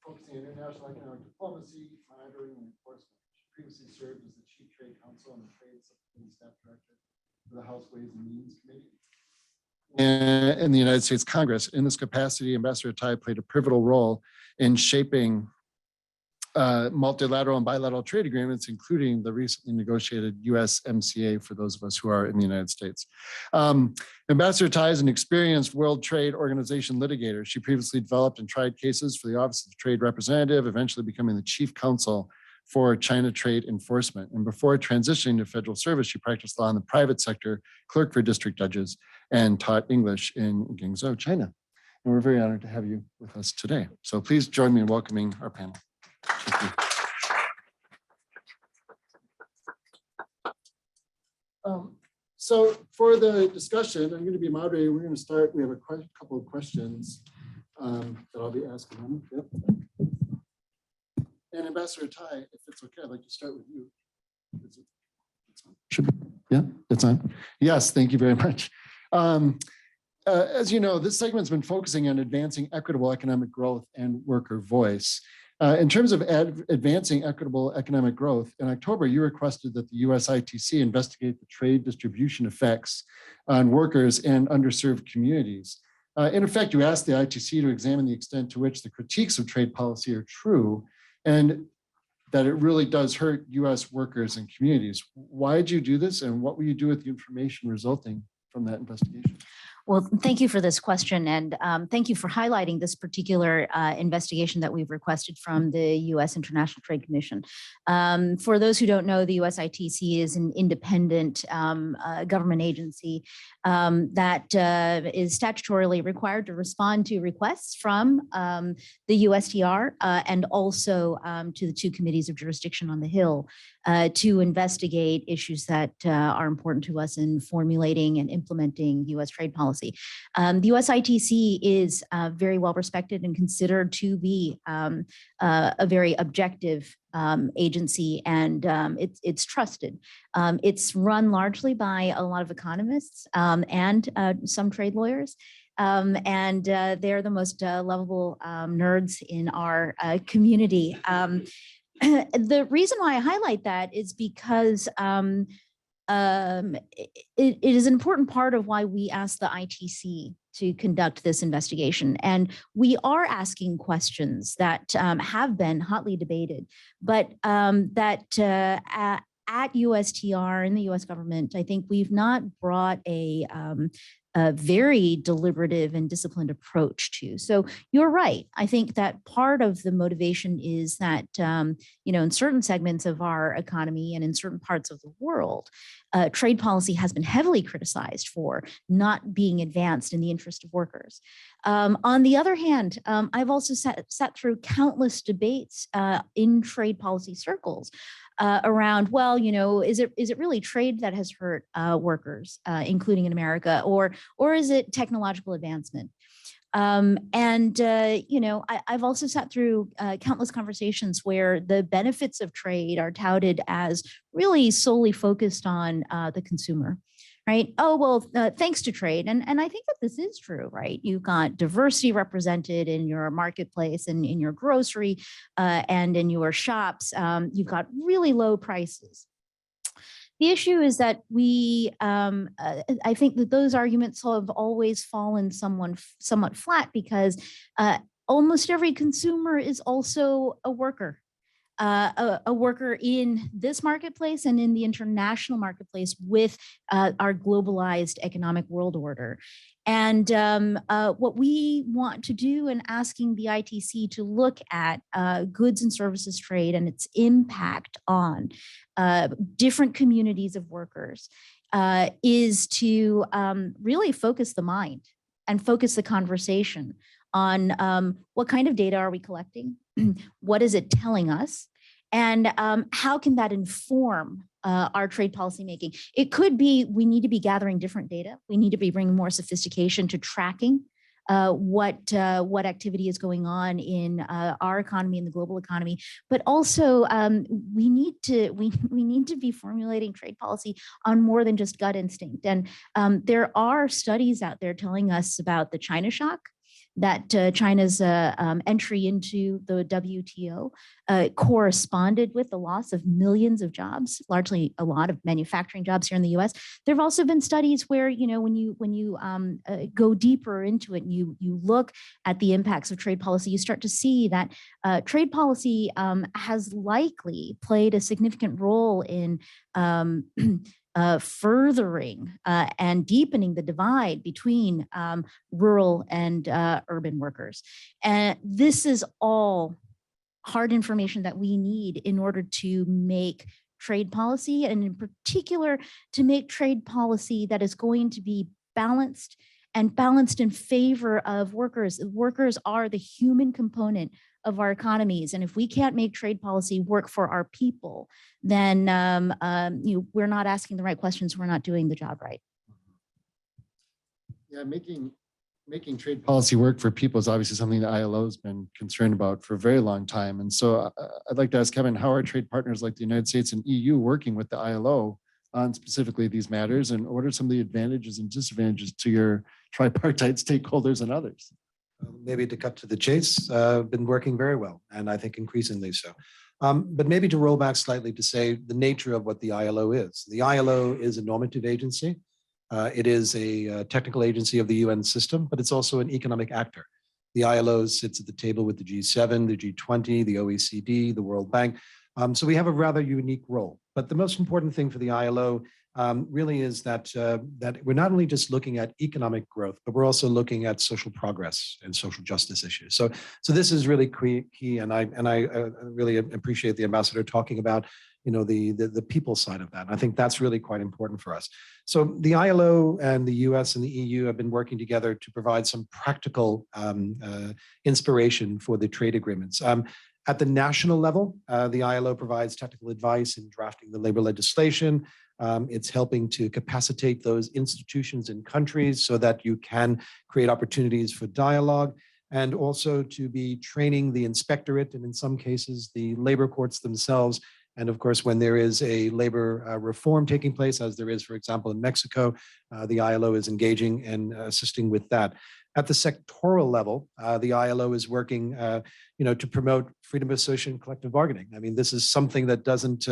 focusing on international economic diplomacy, monitoring, and enforcement. She previously served as the Chief Trade Counsel and the Trade Subcommittee Staff Director for the House Ways and Means Committee in the United States Congress. In this capacity, Ambassador Tai played a pivotal role in shaping multilateral and bilateral trade agreements, including the recently negotiated USMCA for those of us who are in the United States. Ambassador Tai is an experienced World Trade Organization litigator. She previously developed and tried cases for the Office of Trade Representative, eventually becoming the Chief Counsel for China Trade Enforcement. And before transitioning to federal service, she practiced law in the private sector, clerked for district judges, and taught English in Guangzhou, China. And we're very honored to have you with us today. So please join me in welcoming our panel. So for the discussion, I'm going to be moderating. We're going to start. We have a couple of questions that I'll be asking them. Yep. And Ambassador Tai, if it's okay, I'd like to start with you. Should be, yeah, it's on. Yes, thank you very much. As you know, this segment's been focusing on advancing equitable economic growth and worker voice. In terms of advancing equitable economic growth, in October, you requested that the US ITC investigate the trade distribution effects on workers and underserved communities. In effect, you asked the ITC to examine the extent to which the critiques of trade policy are true and that it really does hurt US workers and communities. Why did you do this, and what will you do with the information resulting from that investigation? Well, thank you for this question, and thank you for highlighting this particular investigation that we've requested from the U.S. International Trade Commission. For those who don't know, the USITC is an independent government agency that is statutorily required to respond to requests from the USTR and also to the two committees of jurisdiction on the Hill to investigate issues that are important to us in formulating and implementing U.S. trade policy. policy. The USITC is very well respected and considered to be a very objective agency, and it's trusted. It's run largely by a lot of economists and some trade lawyers. And they're the most lovable nerds in our community. The reason why I highlight that is because it is an important part of why we asked the ITC to conduct this investigation. And we are asking questions that have been hotly debated, but at USTR in the US government, I think we've not brought a very deliberative and disciplined approach to. So you're right. I think that part of the motivation is that, in certain segments of our economy and in certain parts of the world, trade policy has been heavily criticized for not being advanced in the interest of workers. On the other hand, I've also sat through countless debates in trade policy circles around, well, is it really trade that has hurt workers, including in America, or is it technological advancement? I've also sat through countless conversations where the benefits of trade are touted as really solely focused on the consumer. Right. Oh, well, thanks to trade. And I think that this is true, right? You've got diversity represented in your marketplace and in your grocery and in your shops. You've got really low prices. The issue is that I think that those arguments have always fallen somewhat flat because almost every consumer is also a worker. A worker in this marketplace and in the international marketplace with our globalized economic world order. And what we want to do in asking the ITC to look at goods and services trade and its impact on different communities of workers is to really focus the mind and focus the conversation on what kind of data are we collecting? What is it telling us? And how can that inform our trade policy making? It could be we need to be gathering different data. We need to be bringing more sophistication to tracking what activity is going on in our economy and the global economy. But also, we need to be formulating trade policy on more than just gut instinct. And there are studies out there telling us about the China shock, that China's entry into the WTO corresponded with the loss of millions of jobs, largely a lot of manufacturing jobs here in the US. There have also been studies where, when you go deeper into it and you look at the impacts of trade policy, you start to see that trade policy has likely played a significant role in furthering and deepening the divide between rural and urban workers. And this is all hard information that we need in order to make trade policy, and in particular, to make trade policy that is going to be balanced in favor of workers. Workers are the human component of our economies. And if we can't make trade policy work for our people, then we're not asking the right questions. We're not doing the job right. Yeah, making trade policy work for people is obviously something the ILO has been concerned about for a very long time. And so I'd like to ask Kevin, how are trade partners like the United States and EU working with the ILO on specifically these matters? And what are some of the advantages and disadvantages to your tripartite stakeholders and others? Maybe to cut to the chase, been working very well, and I think increasingly so. But maybe to roll back slightly to say the nature of what the ILO is. The ILO is a normative agency. It is a technical agency of the UN system, but it's also an economic actor. The ILO sits at the table with the G7, the G20, the OECD, the World Bank. So we have a rather unique role. But the most important thing for the ILO really is that we're not only just looking at economic growth, but we're also looking at social progress and social justice issues. So this is really key, and I really appreciate the ambassador talking about the people side of that. And I think that's really quite important for us. So the ILO and the US and the EU have been working together to provide some practical inspiration for the trade agreements. At the national level, the ILO provides technical advice in drafting the labor legislation. It's helping to capacitate those institutions in countries so that you can create opportunities for dialogue, and also to be training the inspectorate and in some cases the labor courts themselves. And of course, when there is a labor reform taking place, as there is, for example, in Mexico, the ILO is engaging and assisting with that. At the sectoral level, the ILO is working, to promote freedom of association and collective bargaining. I mean, this is something that doesn't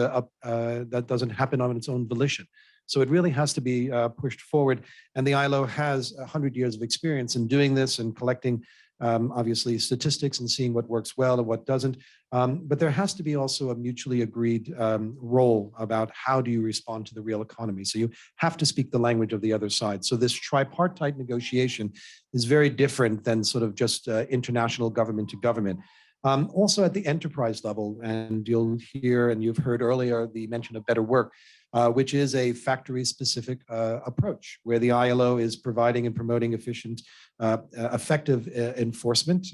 happen on its own volition. So it really has to be pushed forward. And the ILO has 100 years of experience in doing this and collecting, obviously, statistics and seeing what works well and what doesn't. But there has to be also a mutually agreed role about how do you respond to the real economy. So you have to speak the language of the other side. So this tripartite negotiation is very different than sort of just international government to government. Also at the enterprise level, and you'll hear and you've heard earlier the mention of better work, which is a factory-specific approach where the ILO is providing and promoting efficient, effective enforcement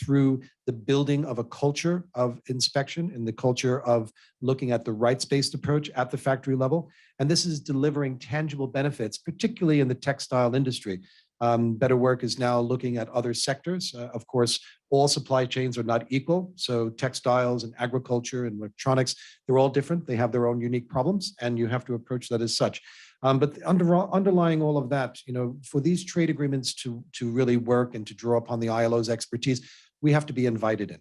through the building of a culture of inspection and the culture of looking at the rights-based approach at the factory level. And this is delivering tangible benefits, particularly in the textile industry. Better Work is now looking at other sectors. Of course, all supply chains are not equal. So textiles and agriculture and electronics, they're all different. They have their own unique problems, and you have to approach that as such. But underlying all of that, for these trade agreements to really work and to draw upon the ILO's expertise, we have to be invited in.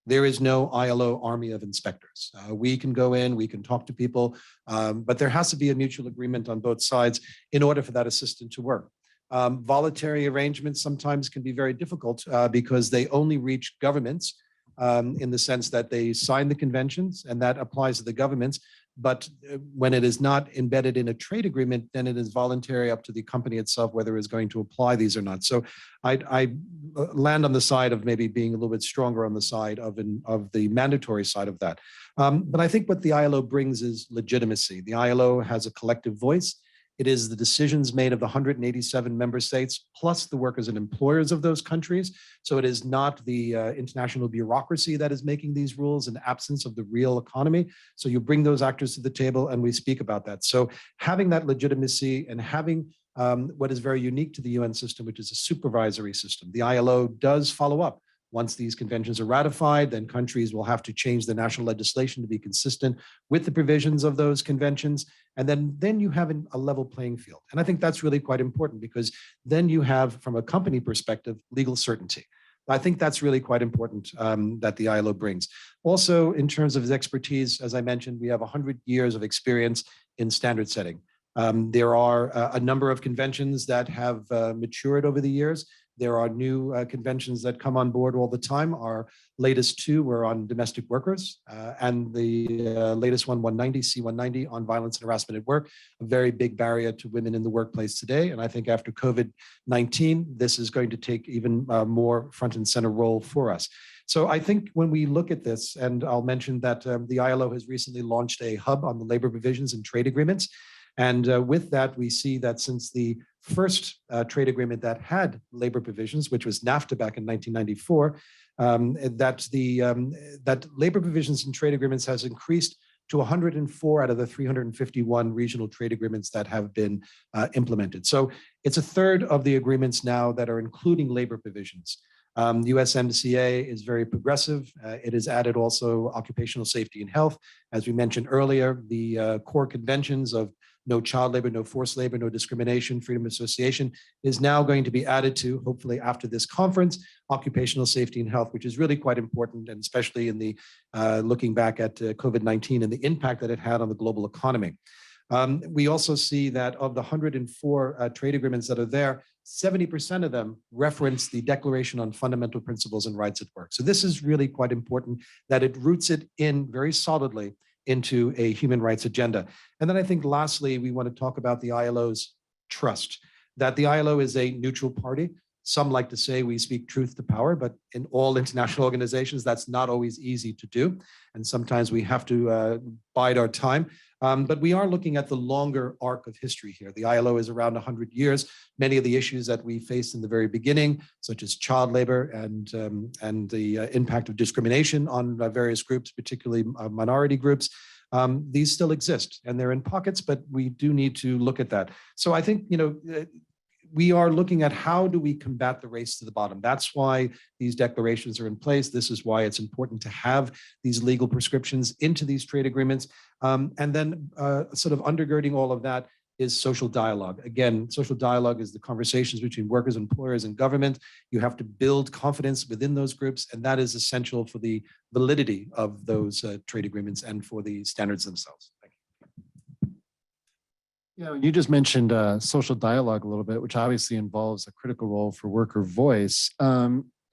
There is no ILO army of inspectors. We can go in, we can talk to people, but there has to be a mutual agreement on both sides in order for that assistance to work. Voluntary arrangements sometimes can be very difficult because they only reach governments in the sense that they sign the conventions and that applies to the governments. But when it is not embedded in a trade agreement, then it is voluntary up to the company itself whether it's going to apply these or not. So I land on the side of maybe being a little bit stronger on the side of the mandatory side of that. But I think what the ILO brings is legitimacy. The ILO has a collective voice. It is the decisions made of the 187 member states, plus the workers and employers of those countries. So it is not the international bureaucracy that is making these rules in absence of the real economy. So you bring those actors to the table and we speak about that. So having that legitimacy and having what is very unique to the UN system, which is a supervisory system. The ILO does follow up. Once these conventions are ratified, then countries will have to change the national legislation to be consistent with the provisions of those conventions. And then you have a level playing field. And I think that's really quite important because then you have, from a company perspective, legal certainty. I think that's really quite important that the ILO brings. Also, in terms of its expertise, as I mentioned, we have 100 years of experience in standard setting. There are a number of conventions that have matured over the years. There are new conventions that come on board all the time. Our latest two were on domestic workers and the latest one, 190, C-190 on violence and harassment at work, a very big barrier to women in the workplace today. And I think after COVID-19, this is going to take even more front and center role for us. So I think when we look at this, and I'll mention that the ILO has recently launched a hub on the labor provisions and trade agreements. And with that, we see that since the first trade agreement that had labor provisions, which was NAFTA back in 1994, that labor provisions and trade agreements has increased to 104 out of the 351 regional trade agreements that have been implemented. So it's a third of the agreements now that are including labor provisions. USMCA is very progressive. It has added also occupational safety and health. As we mentioned earlier, the core conventions of no child labor, no forced labor, no discrimination, freedom of association is now going to be added to, hopefully after this conference, occupational safety and health, which is really quite important, and especially in the looking back at COVID-19 and the impact that it had on the global economy. We also see that of the 104 trade agreements that are there, 70% of them reference the Declaration on Fundamental Principles and Rights at Work. So this is really quite important that it roots it in very solidly into a human rights agenda. And then I think lastly, we want to talk about the ILO's trust, that the ILO is a neutral party. Some like to say we speak truth to power, but in all international organizations, that's not always easy to do. And sometimes we have to bide our time. But we are looking at the longer arc of history here. The ILO is around 100 years. Many of the issues that we faced in the very beginning, such as child labor and the impact of discrimination on various groups, particularly minority groups, these still exist, and they're in pockets, but we do need to look at that. So I think, we are looking at how do we combat the race to the bottom. That's why these declarations are in place. This is why it's important to have these legal prescriptions into these trade agreements. And then sort of undergirding all of that is social dialogue. Again, social dialogue is the conversations between workers, employers, and government. You have to build confidence within those groups, and that is essential for the validity of those trade agreements and for the standards themselves. Thank you. You just mentioned social dialogue a little bit, which obviously involves a critical role for worker voice.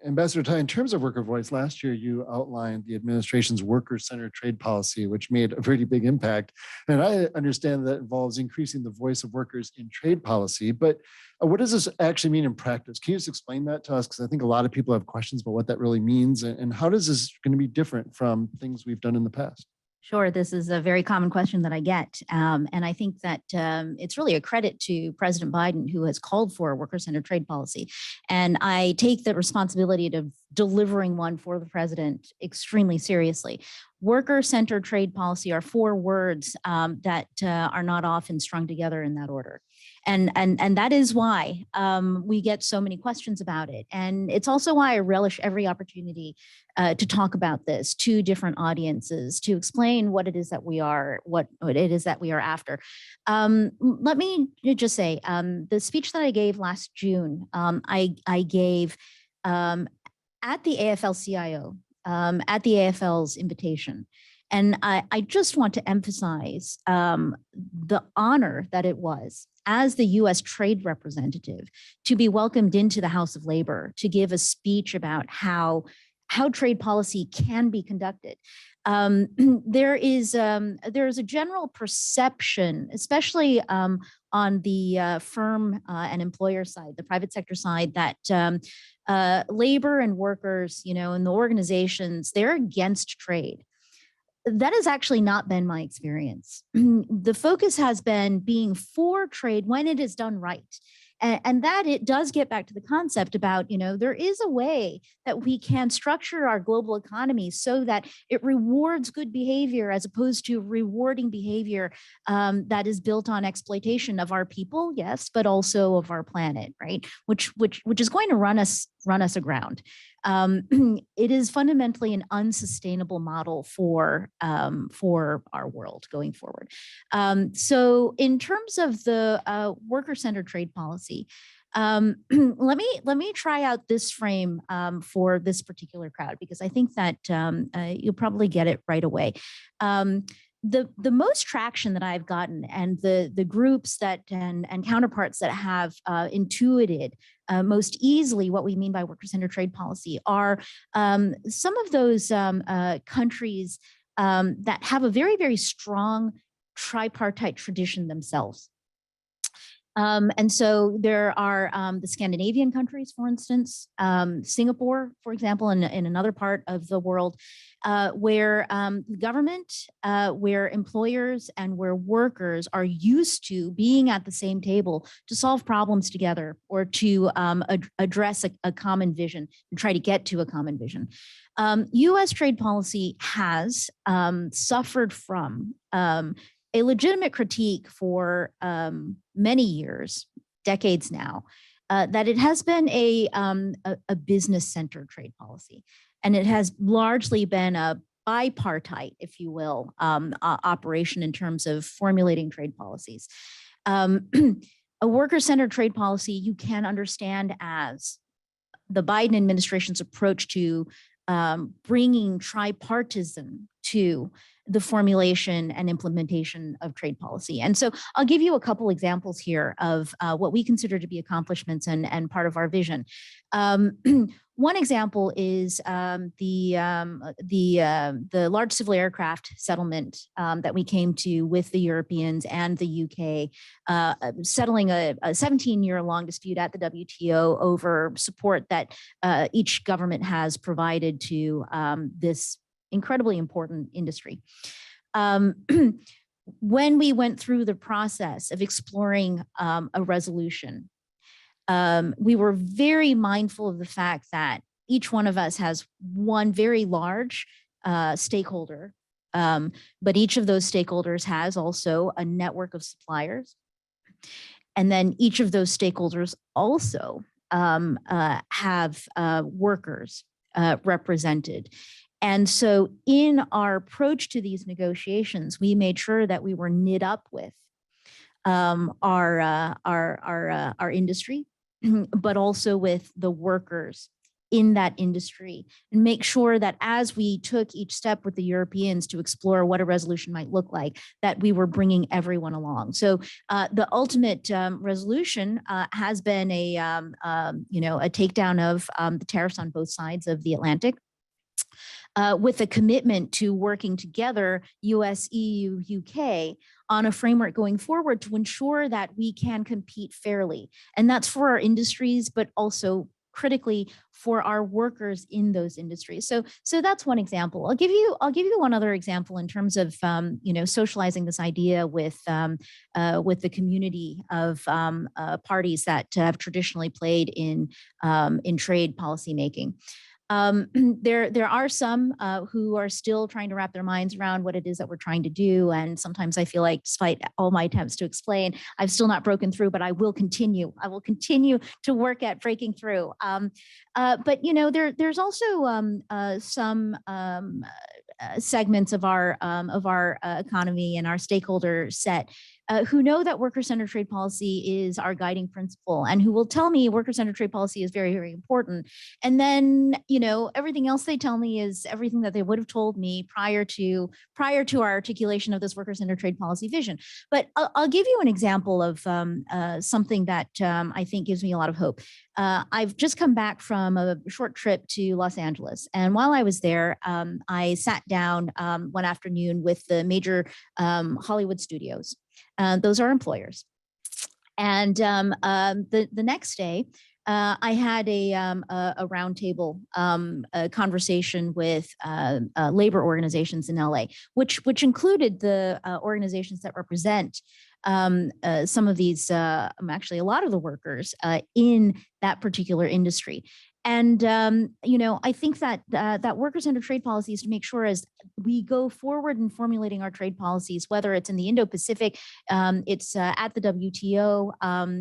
Ambassador Tai, in terms of worker voice, last year you outlined the administration's worker-centered trade policy, which made a pretty big impact. And I understand that involves increasing the voice of workers in trade policy, but what does this actually mean in practice? Can you just explain that to us? Because I think a lot of people have questions about what that really means, and how does this going to be different from things we've done in the past? Sure, this is a very common question that I get. And I think that it's really a credit to President Biden, who has called for a worker-centered trade policy. And I take the responsibility of delivering one for the president extremely seriously. Worker-centered trade policy are 4 words that are not often strung together in that order. And that is why we get so many questions about it. And it's also why I relish every opportunity to talk about this to different audiences, to explain what it is that we are, what it is that we are after. Let me just say, the speech that I gave last June, I gave at the AFL-CIO, at the AFL's invitation. And I just want to emphasize the honor that it was as the US trade representative to be welcomed into the House of Labor to give a speech about how trade policy can be conducted. There is a general perception, especially on the firm and employer side, the private sector side, that labor and workers, and the organizations, they're against trade. That has actually not been my experience. The focus has been being for trade when it is done right. And that it does get back to the concept about, there is a way that we can structure our global economy so that it rewards good behavior as opposed to rewarding behavior that is built on exploitation of our people, yes, but also of our planet, right? Which is going to run us aground. It is fundamentally an unsustainable model for our world going forward. So in terms of the worker-centered trade policy, let me try out this frame for this particular crowd, because I think that you'll probably get it right away. The most traction that I've gotten, and the groups that and counterparts that have intuited most easily what we mean by worker-centered trade policy are some of those countries that have a very, very strong tripartite tradition themselves. And so there are the Scandinavian countries, for instance, Singapore, for example, in another part of the world, where government, where employers, and where workers are used to being at the same table to solve problems together, or to address a common vision and try to get to a common vision. US trade policy has suffered from a legitimate critique for many years, decades now, that it has been a business-centered trade policy. And it has largely been a bipartite, if you will, operation in terms of formulating trade policies. A worker-centered trade policy you can understand as the Biden administration's approach to bringing tripartisan to the formulation and implementation of trade policy. And so I'll give you a couple examples here of what we consider to be accomplishments and part of our vision. One example is the large civil aircraft settlement that we came to with the Europeans and the UK, settling a 17-year-long dispute at the WTO over support that each government has provided to this incredibly important industry. when we went through the process of exploring a resolution, we were very mindful of the fact that each one of us has one very large stakeholder, but each of those stakeholders has also a network of suppliers. And then each of those stakeholders also have workers represented. And so in our approach to these negotiations, we made sure that we were knit up with our industry, but also with the workers in that industry, and make sure that as we took each step with the Europeans to explore what a resolution might look like, that we were bringing everyone along. So the ultimate resolution has been a takedown of the tariffs on both sides of the Atlantic. With a commitment to working together, US, EU, UK, on a framework going forward to ensure that we can compete fairly. And that's for our industries, but also critically for our workers in those industries. So that's one example. I'll give you one other example in terms of socializing this idea with the community of parties that have traditionally played in trade policymaking. There are some who are still trying to wrap their minds around what it is that we're trying to do. And sometimes I feel like, despite all my attempts to explain, I've still not broken through, but I will continue. I will continue to work at breaking through. But there's also some segments of our economy and our stakeholder set who know that worker-centered trade policy is our guiding principle, and who will tell me worker-centered trade policy is very, very important. And then, everything else they tell me is everything that they would have told me prior to our articulation of this worker-centered trade policy vision. But I'll give you an example of something that I think gives me a lot of hope. I've just come back from a short trip to Los Angeles. And while I was there, I sat down one afternoon with the major Hollywood studios. Those are employers. And the next day, I had a roundtable conversation with labor organizations in LA, which included the organizations that represent some of these, actually a lot of the workers in that particular industry. And, I think that that worker-centered trade policy is to make sure as we go forward in formulating our trade policies, whether it's in the Indo-Pacific, it's at the WTO,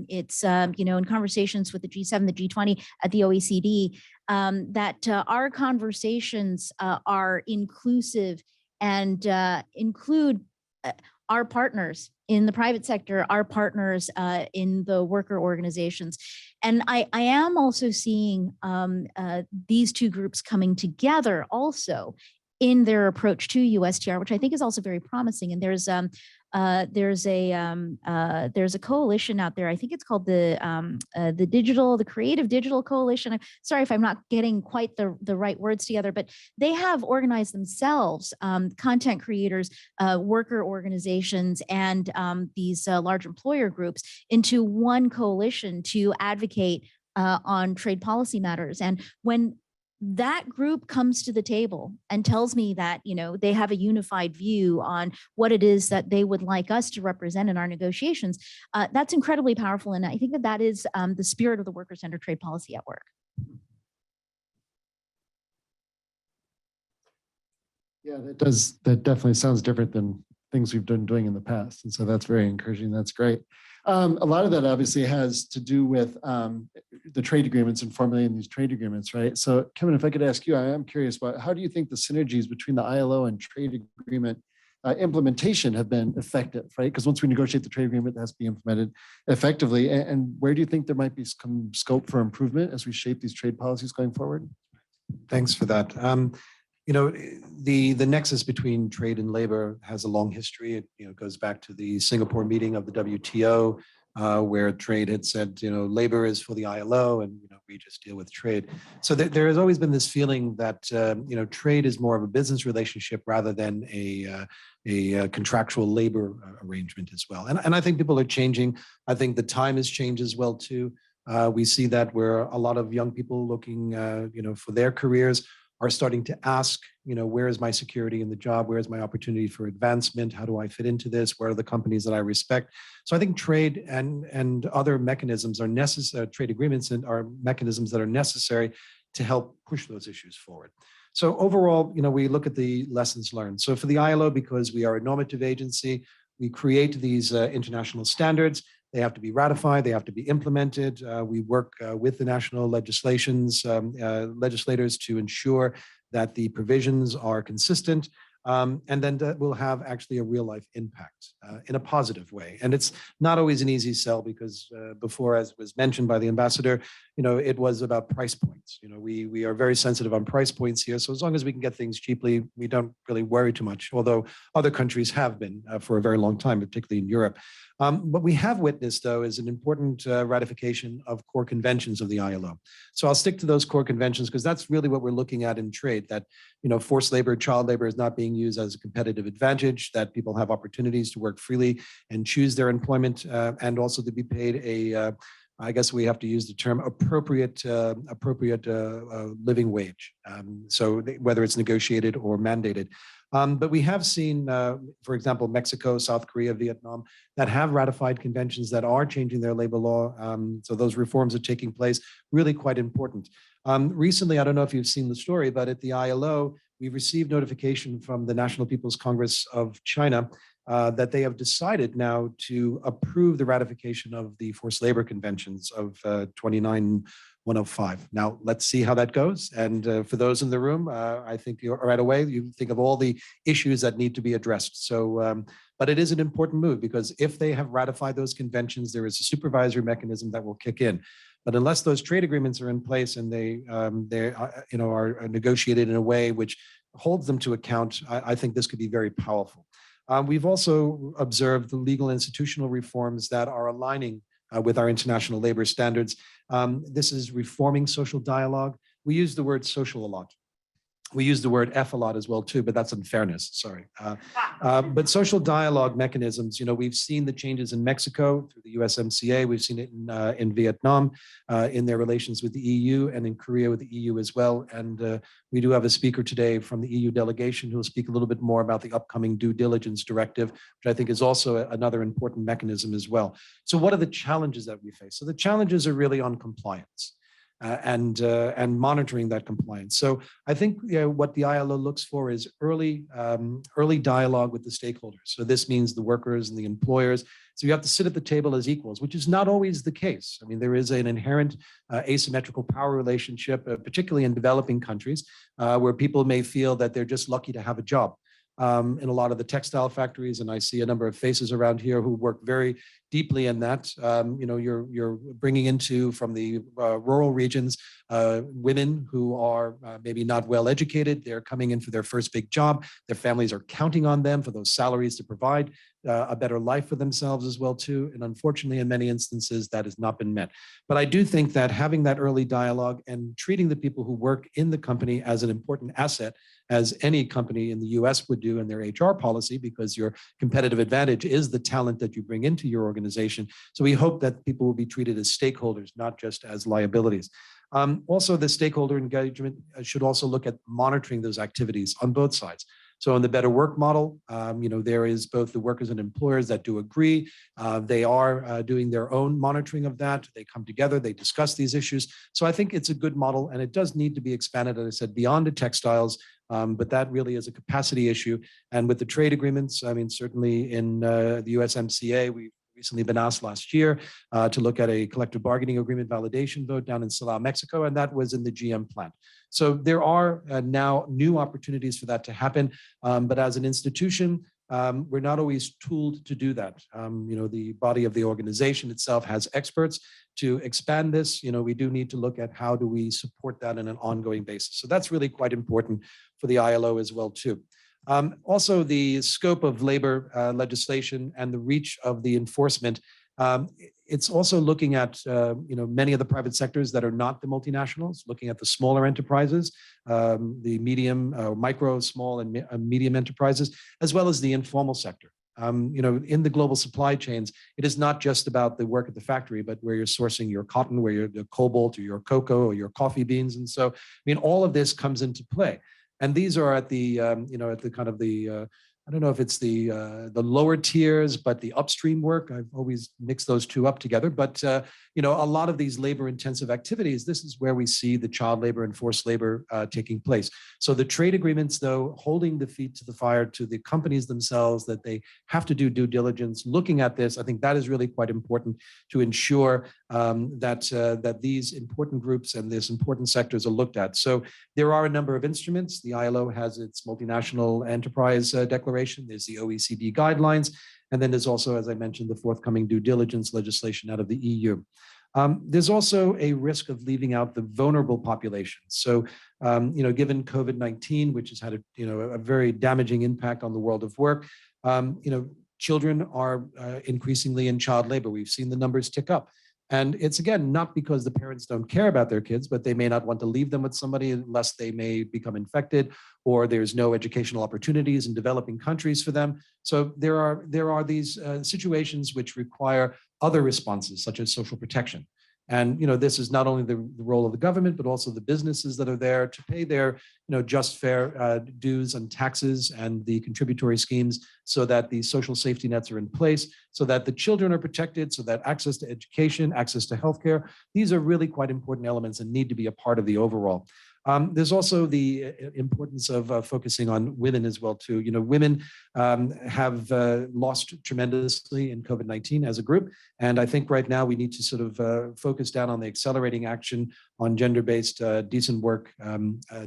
it's, in conversations with the G7, the G20, at the OECD, that our conversations are inclusive and include our partners in the private sector, our partners in the worker organizations. And I am also seeing these two groups coming together also in their approach to USTR, which I think is also very promising. And there's a coalition out there. I think it's called the Creative Digital Coalition. I'm sorry if I'm not getting quite the right words together, but they have organized themselves, content creators, worker organizations, and these large employer groups into one coalition to advocate on trade policy matters. And when that group comes to the table and tells me that, they have a unified view on what it is that they would like us to represent in our negotiations, that's incredibly powerful. And I think that is the spirit of the worker-centered trade policy at work. Yeah, that definitely sounds different than things we've been doing in the past. And so that's very encouraging. That's great. A lot of that obviously has to do with the trade agreements and formulating these trade agreements, right? So Kevin, if I could ask you, I am curious about how do you think the synergies between the ILO and trade agreement implementation have been effective, right? Because once we negotiate the trade agreement, it has to be implemented effectively. And where do you think there might be some scope for improvement as we shape these trade policies going forward? Thanks for that. The nexus between trade and labor has a long history. It goes back to the Singapore meeting of the WTO, where trade had said, labor is for the ILO, and we just deal with trade. So there has always been this feeling that trade is more of a business relationship rather than a contractual labor arrangement as well. And I think people are changing. I think the time has changed as well too. We see that where a lot of young people looking, for their careers are starting to ask, where is my security in the job? Where is my opportunity for advancement? How do I fit into this? Where are the companies that I respect? So I think trade and other mechanisms are necessary, trade agreements and are mechanisms that are necessary to help push those issues forward. So overall, we look at the lessons learned. So for the ILO, because we are a normative agency, we create these international standards. They have to be ratified. They have to be implemented. We work with the national legislators to ensure that the provisions are consistent. And then that will have actually a real life impact in a positive way. And it's not always an easy sell because before, as was mentioned by the ambassador, it was about price points. We are very sensitive on price points here. So as long as we can get things cheaply, we don't really worry too much, although other countries have been for a very long time, particularly in Europe. What we have witnessed, though, is an important ratification of core conventions of the ILO. So I'll stick to those core conventions because that's really what we're looking at in trade, that forced labor, child labor is not being used as a competitive advantage, that people have opportunities to work freely and choose their employment, and also to be paid I guess we have to use the term appropriate living wage. So whether it's negotiated or mandated. But we have seen, for example, Mexico, South Korea, Vietnam, that have ratified conventions that are changing their labor law. So those reforms are taking place, really quite important. Recently, I don't know if you've seen the story, but at the ILO, we received notification from the National People's Congress of China that they have decided now to approve the ratification of the forced labor conventions of 29105. Now, let's see how that goes. And for those in the room, I think right away, you think of all the issues that need to be addressed. So, but it is an important move because if they have ratified those conventions, there is a supervisory mechanism that will kick in. But unless those trade agreements are in place and they are negotiated in a way which holds them to account, I think this could be very powerful. We've also observed the legal institutional reforms that are aligning with our international labor standards. This is reforming social dialogue. We use the word social a lot. We use the word F a lot as well too, but that's unfairness, sorry. But social dialogue mechanisms, we've seen the changes in Mexico through the USMCA. We've seen it in Vietnam, in their relations with the EU, and in Korea with the EU as well. And we do have a speaker today from the EU delegation who will speak a little bit more about the upcoming due diligence directive, which I think is also another important mechanism as well. So what are the challenges that we face? So the challenges are really on compliance. And monitoring that compliance. So I think what the ILO looks for is early dialogue with the stakeholders. So this means the workers and the employers. So you have to sit at the table as equals, which is not always the case. I mean, there is an inherent asymmetrical power relationship, particularly in developing countries, where people may feel that they're just lucky to have a job. In a lot of the textile factories, and I see a number of faces around here who work very deeply in that. You're bringing into from the rural regions women who are maybe not well educated. They're coming in for their first big job. Their families are counting on them for those salaries to provide a better life for themselves as well too. And unfortunately, in many instances, that has not been met. But I do think that having that early dialogue and treating the people who work in the company as an important asset, as any company in the US would do in their HR policy, because your competitive advantage is the talent that you bring into your organization. So we hope that people will be treated as stakeholders, not just as liabilities. Also, the stakeholder engagement should also look at monitoring those activities on both sides. So in the Better Work model, there is both the workers and employers that do agree. They are doing their own monitoring of that. They come together, they discuss these issues. So I think it's a good model, and it does need to be expanded, as I said, beyond the textiles. But that really is a capacity issue. And with the trade agreements, I mean, certainly in the USMCA, we've recently been asked last year to look at a collective bargaining agreement validation vote down in Silao, Mexico, and that was in the GM plant. So there are now new opportunities for that to happen. But as an institution, we're not always tooled to do that. The body of the organization itself has experts to expand this. We do need to look at how do we support that on an ongoing basis. So that's really quite important for the ILO as well too. Also, the scope of labor legislation and the reach of the enforcement. It's also looking at many of the private sectors that are not the multinationals, looking at the smaller enterprises, the medium, micro, small, and medium enterprises, as well as the informal sector. In the global supply chains, it is not just about the work at the factory, but where you're sourcing your cotton, where you're the cobalt or your cocoa or your coffee beans. And so, all of this comes into play. And these are at the, at the kind of the, I don't know if it's the lower tiers, but the upstream work. I've always mixed those two up together. But a lot of these labor-intensive activities, this is where we see the child labor and forced labor taking place. So the trade agreements, though, holding the feet to the fire to the companies themselves that they have to do due diligence, looking at this, I think that is really quite important to ensure that these important groups and these important sectors are looked at. So there are a number of instruments. The ILO has its multinational enterprise declaration. There's the OECD guidelines. And then there's also, as I mentioned, the forthcoming due diligence legislation out of the EU. There's also a risk of leaving out the vulnerable populations. So, given COVID-19, which has had a very damaging impact on the world of work, children are increasingly in child labor. We've seen the numbers tick up. And it's, again, not because the parents don't care about their kids, but they may not want to leave them with somebody unless they may become infected, or there's no educational opportunities in developing countries for them. So there are these situations which require other responses, such as social protection. And this is not only the role of the government, but also the businesses that are there to pay their just fair dues and taxes and the contributory schemes, so that the social safety nets are in place, so that the children are protected, so that access to education, access to healthcare, these are really quite important elements and need to be a part of the overall. There's also the importance of focusing on women as well, too. Women have lost tremendously in COVID-19 as a group. And I think right now we need to sort of focus down on the accelerating action on gender-based decent work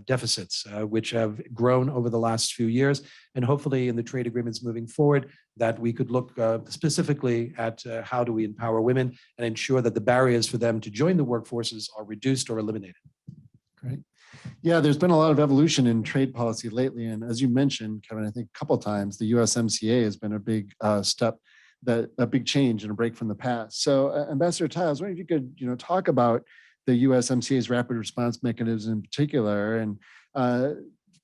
deficits, which have grown over the last few years. And hopefully in the trade agreements moving forward, that we could look specifically at how do we empower women and ensure that the barriers for them to join the workforces are reduced or eliminated. Great. Yeah, there's been a lot of evolution in trade policy lately. And as you mentioned, Kevin, I think a couple of times, the USMCA has been a big step, a big change and a break from the past. So Ambassador Tai, I was wondering if you could talk about the USMCA's rapid response mechanism in particular, and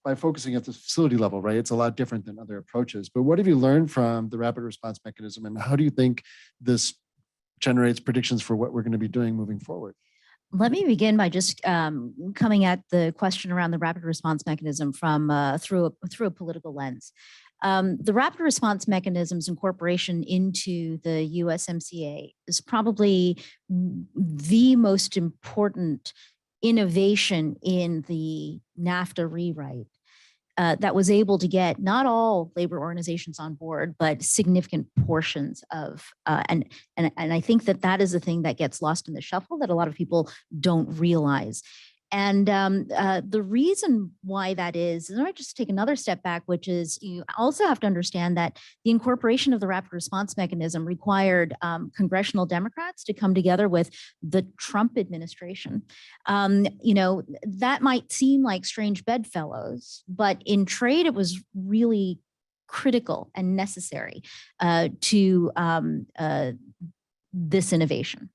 by focusing at the facility level, right? It's a lot different than other approaches. But what have you learned from the rapid response mechanism, and how do you think this generates predictions for what we're going to be doing moving forward? Let me begin by just coming at the question around the rapid response mechanism from through a political lens. The rapid response mechanism's incorporation into the USMCA is probably the most important innovation in the NAFTA rewrite that was able to get not all labor organizations on board, but significant portions of, and I think that is the thing that gets lost in the shuffle that a lot of people don't realize. And the reason why that is, and I just take another step back, which is you also have to understand that the incorporation of the rapid response mechanism required congressional Democrats to come together with the Trump administration. That might seem like strange bedfellows, but in trade, it was really critical and necessary to this innovation.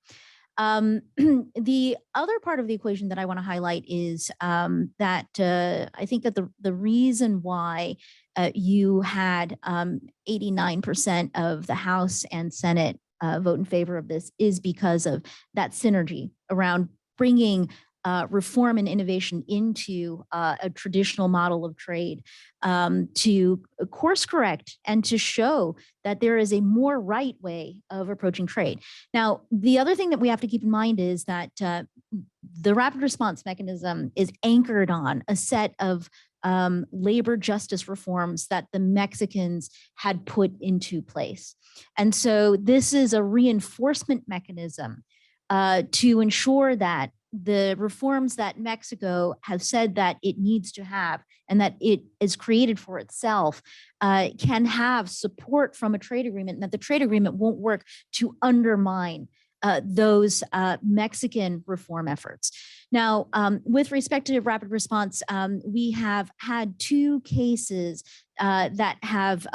The other part of the equation that I want to highlight is that I think that the reason why you had 89% of the House and Senate vote in favor of this is because of that synergy around bringing reform and innovation into a traditional model of trade to course correct and to show that there is a more right way of approaching trade. Now, the other thing that we have to keep in mind is that the rapid response mechanism is anchored on a set of labor justice reforms that the Mexicans had put into place. And so this is a reinforcement mechanism to ensure that the reforms that Mexico has said that it needs to have and that it is created for itself can have support from a trade agreement, and that the trade agreement won't work to undermine those Mexican reform efforts. Now, with respect to rapid response, we have had two cases that have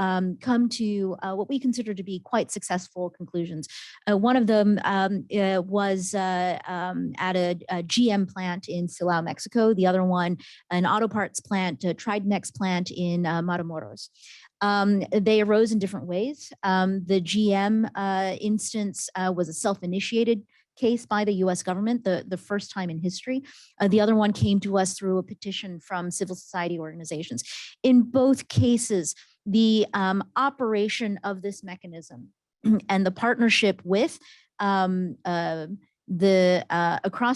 come to what we consider to be quite successful conclusions. One of them was at a GM plant in Silao, Mexico. The other one, an auto parts plant, a Tridenex plant in Matamoros. They arose in different ways. The GM instance was a self-initiated case by the US government, the first time in history. The other one came to us through a petition from civil society organizations. In both cases, the operation of this mechanism and the partnership with across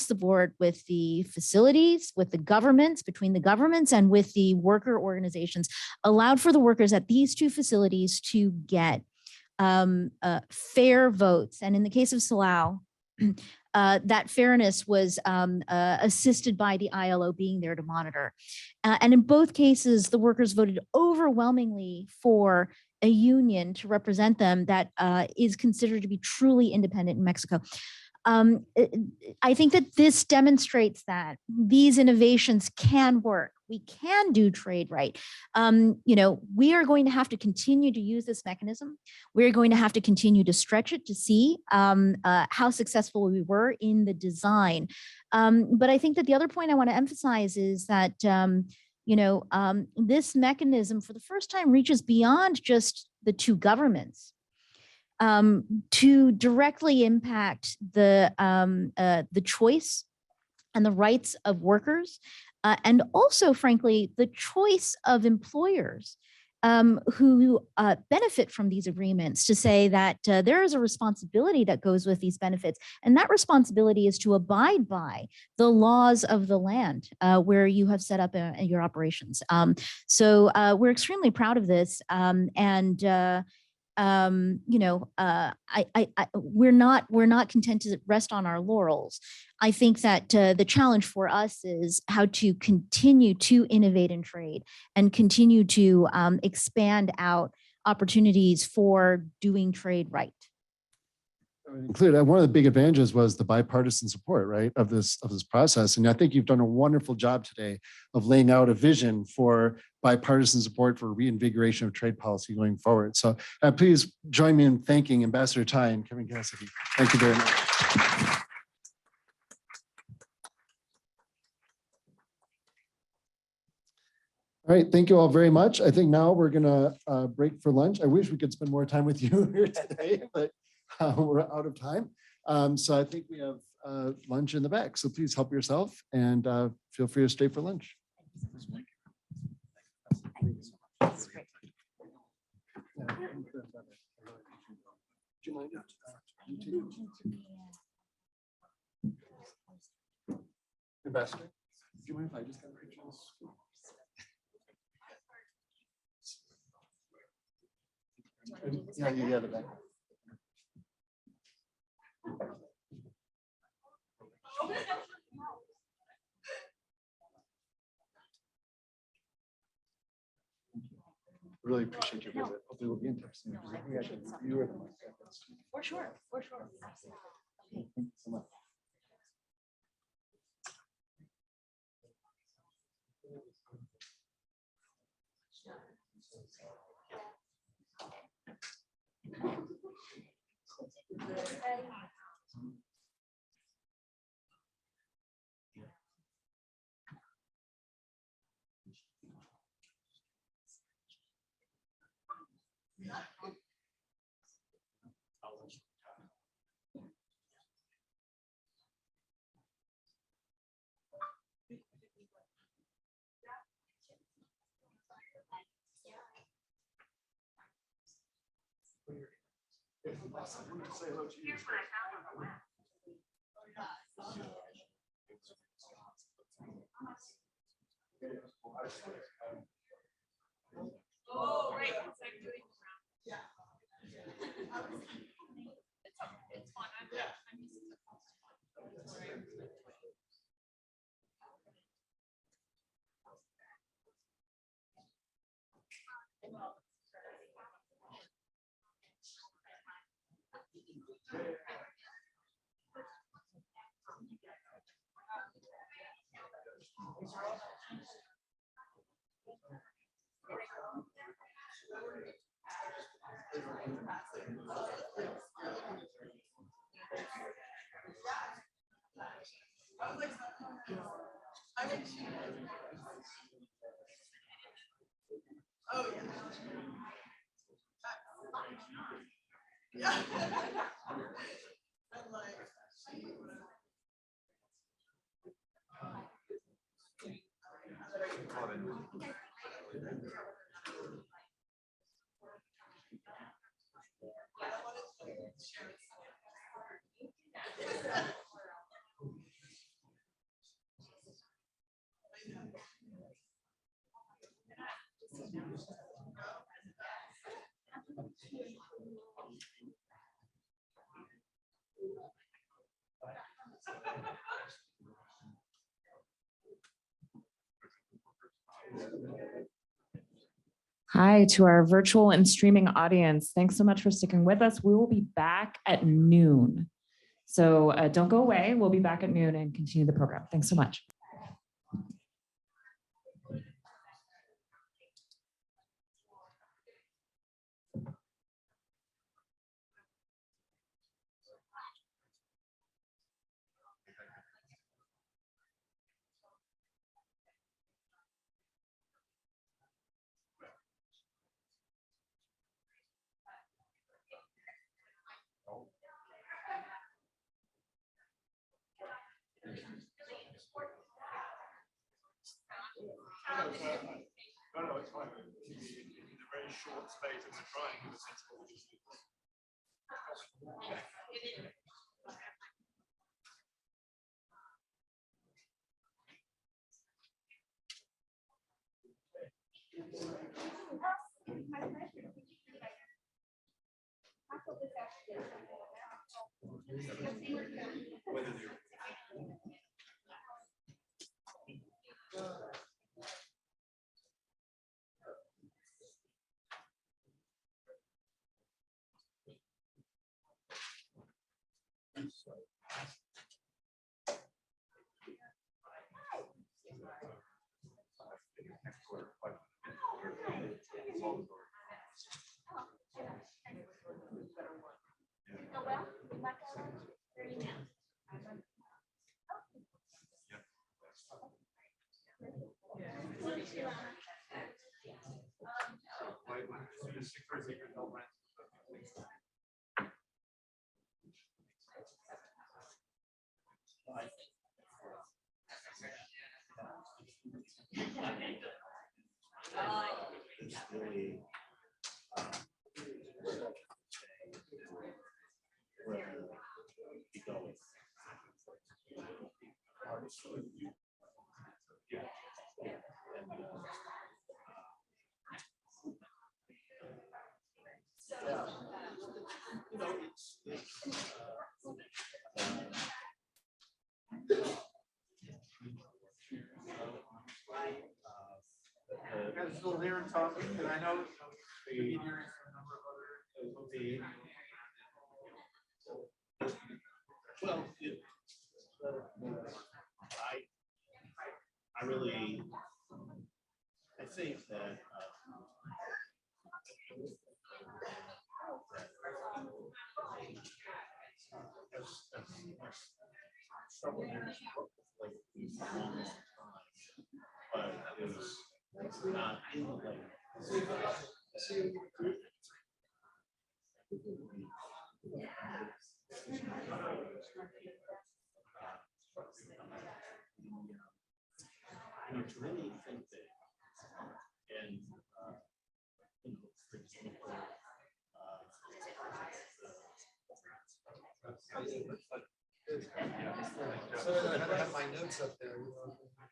the board with the facilities, with the governments, between the governments and with the worker organizations allowed for the workers at these two facilities to get fair votes. And in the case of Salau, that fairness was assisted by the ILO being there to monitor. And in both cases, the workers voted overwhelmingly for a union to represent them that is considered to be truly independent in Mexico. I think that this demonstrates that these innovations can work. We can do trade right. We are going to have to continue to use this mechanism. We're going to have to continue to stretch it to see how successful we were in the design. But I think that the other point I want to emphasize is that this mechanism for the first time reaches beyond just the two governments. To directly impact the choice and the rights of workers, and also, frankly, the choice of employers who benefit from these agreements, to say that there is a responsibility that goes with these benefits. And that responsibility is to abide by the laws of the land where you have set up your operations. So we're extremely proud of this. We're not content to rest on our laurels. I think that the challenge for us is how to continue to innovate in trade and continue to expand out opportunities for doing trade right. Included, one of the big advantages was the bipartisan support, right, of this process. And I think you've done a wonderful job today of laying out a vision for bipartisan support for reinvigoration of trade policy going forward. So please join me in thanking Ambassador Tai and Kevin Cassidy. Thank you very much. All right, thank you all very much. I think now we're gonna break for lunch. I wish we could spend more time with you here today, but we're out of time. So I think we have lunch in the back. So please help yourself and feel free to stay for lunch. Ambassador, do you mind if I just got a picture of this? Yeah, the back. Really appreciate your visit. Hopefully we'll be in touch soon. For sure, for sure. Thank you so much. Oh, right. Yeah. It's fun. I'm used to it. Oh, yeah. Hi to our virtual and streaming audience. Thanks so much for sticking with us. We will be back at noon. So don't go away. We'll be back at noon and continue the program. Thanks so much. No, no, it's fine. In a very short space, and we're trying in a sensible way. You guys still here and talking, and I know the meteors and a number of other well, I really I think that several years like these long time, but it was not to really think that and for example, So I had to have my notes up there.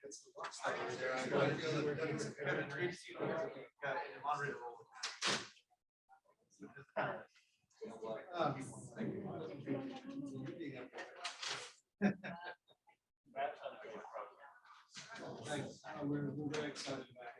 It's the watch that over there. I feel that we're doing some good reads. Thanks. We're very excited about it.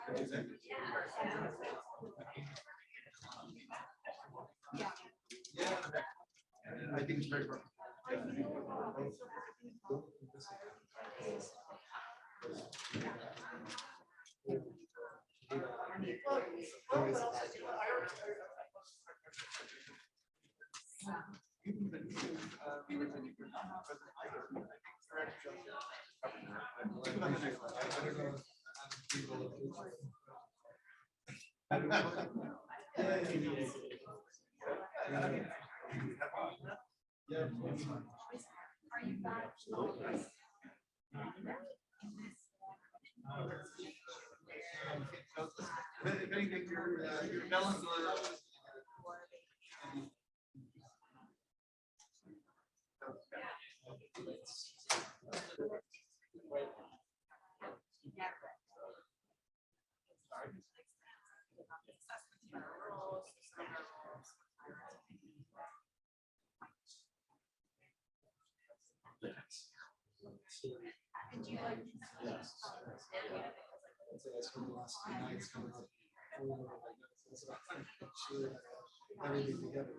I think it's very. Everything together.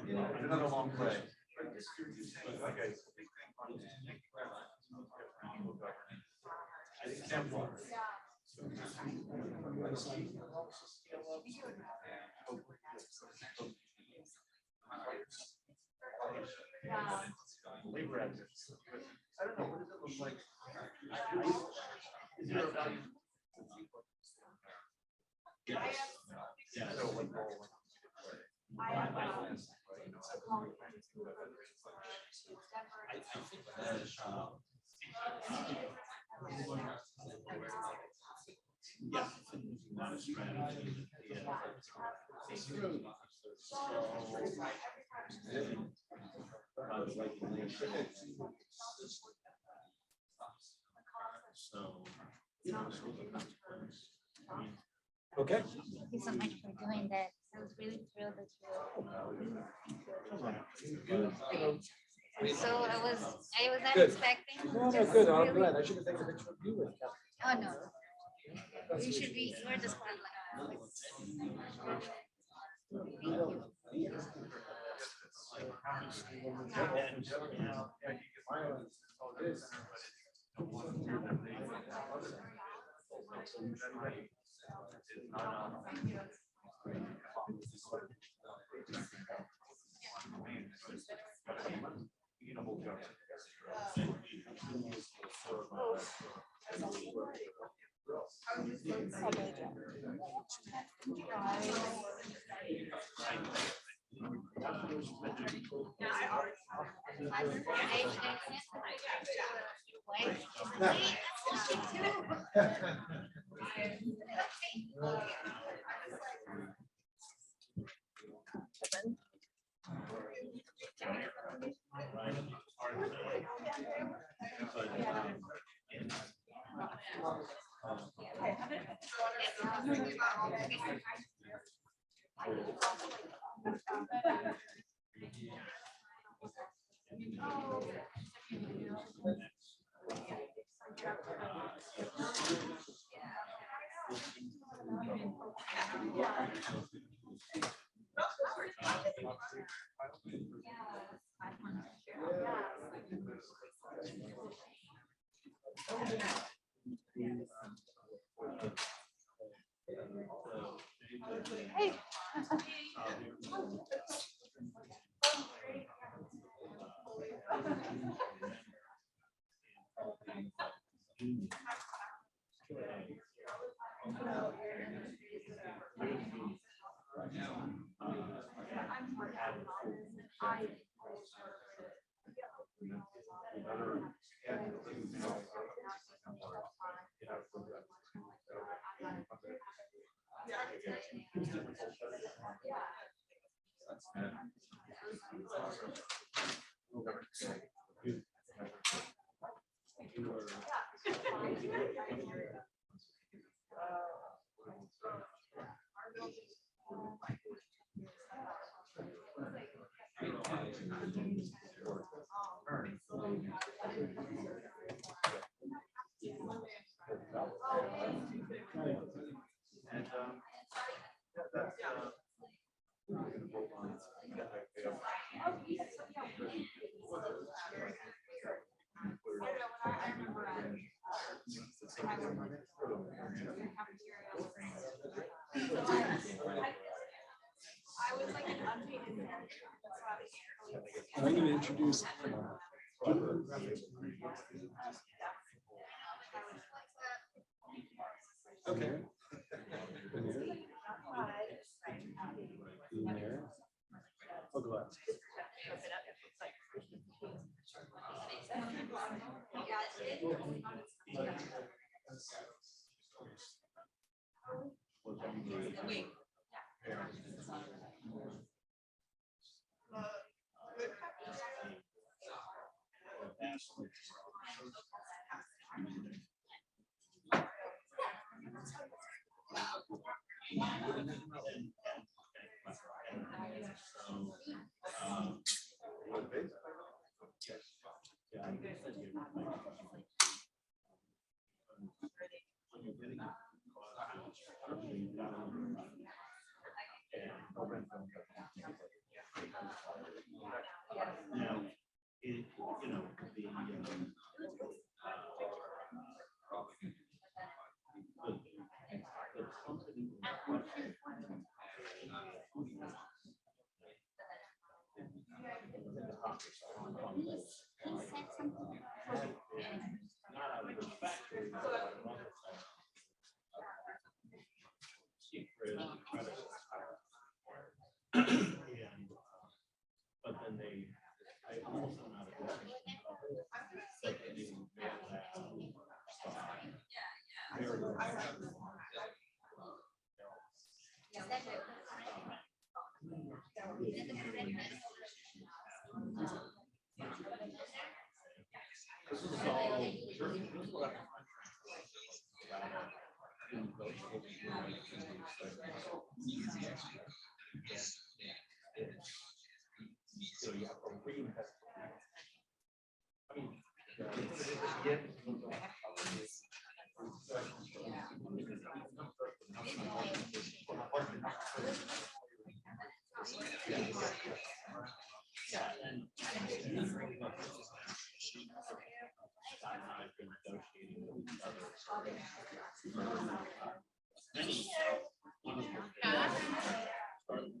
There is another long play. Labor activists. I don't know, what does it look like? Is there a value? Yes. Yeah. So like, Yeah. Not a strategy. Okay. Thank you so much for doing that. I was really thrilled that you. So I was not Good. expecting. No, just good. I'm really- glad. I should have taken a picture of you with Catherine. Oh no. You should be. You're the spotlight. Thank you. I'm going to introduce. Okay. I'll go out.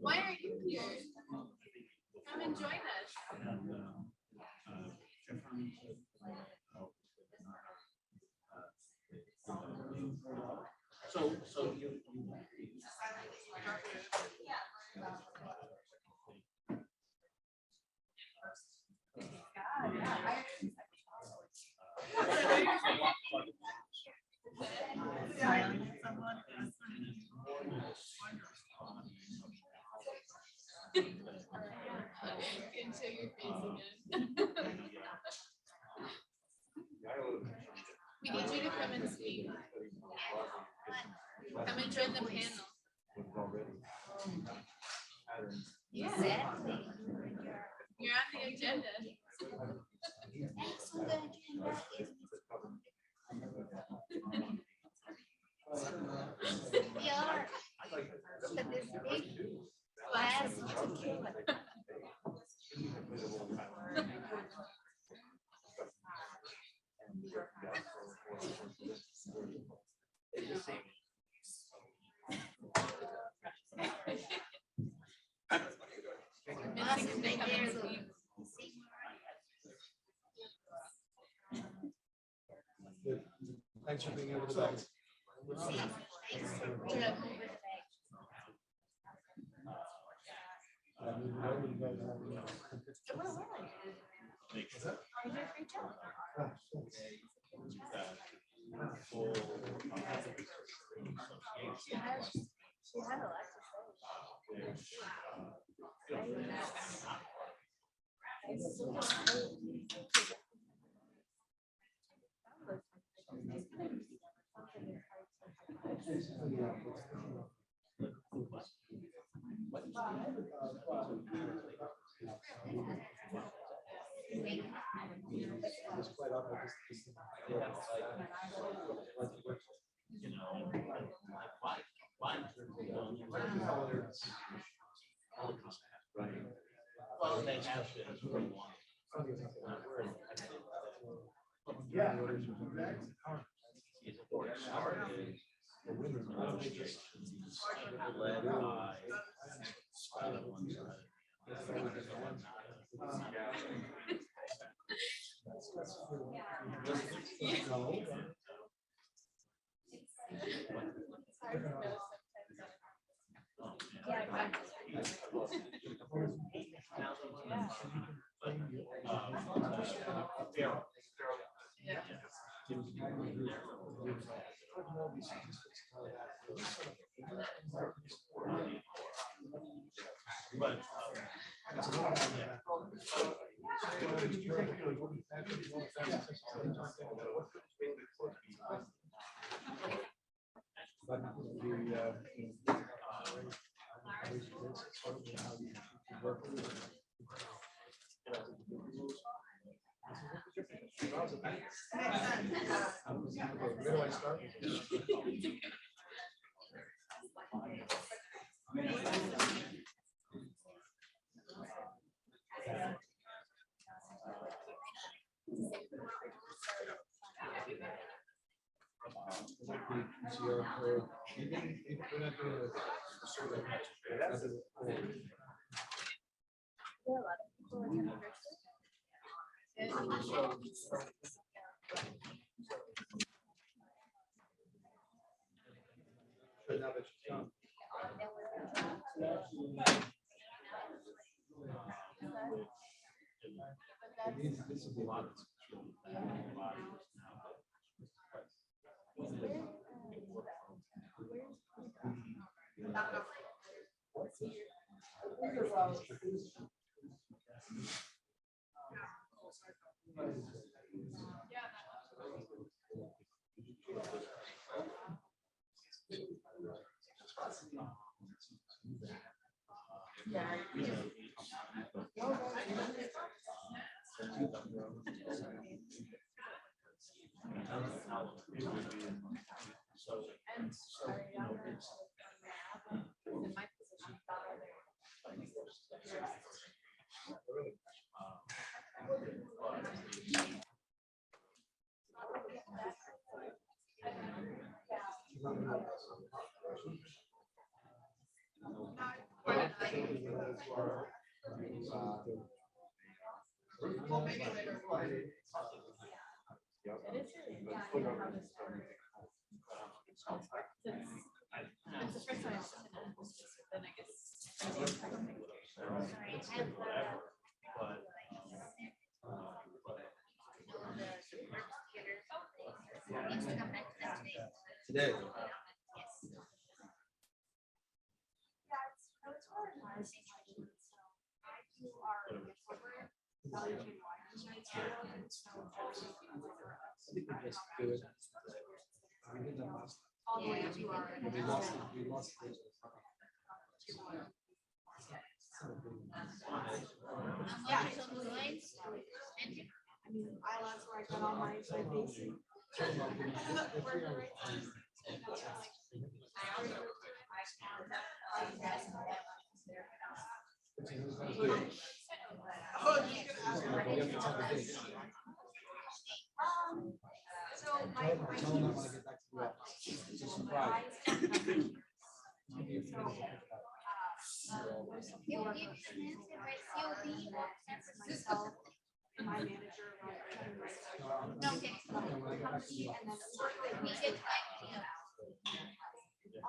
Why are you here? Come and join us. Can show your face again. We need you to come and speak. Come and join the panel. Exactly. You're on the agenda. Next on the agenda is we are to this big class to kill it. Missing the come and speak. Thanks for being able to. Where do I start? Today. Yeah. I mean, that's where I got all my basic. So my my manager, no, okay, company, and then we get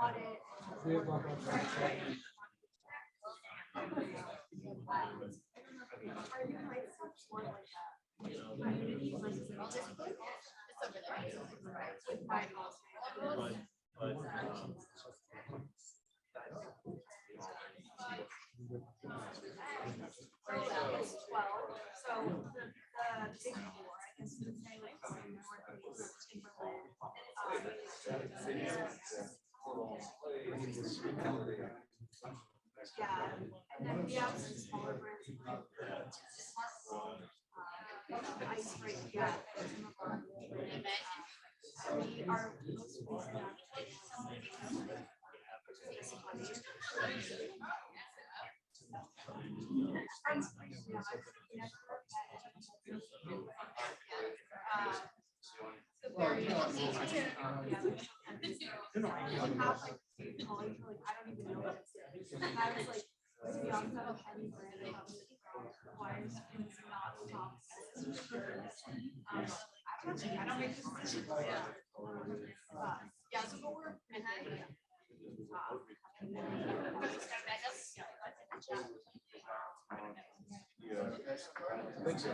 audit. Yeah, and then we have some smaller brands. Ice break, yeah. We are most I don't even know what it's. And I was like, to be honest, I don't have any brand wires and it's not top. I don't make decisions. Yeah, so but we're.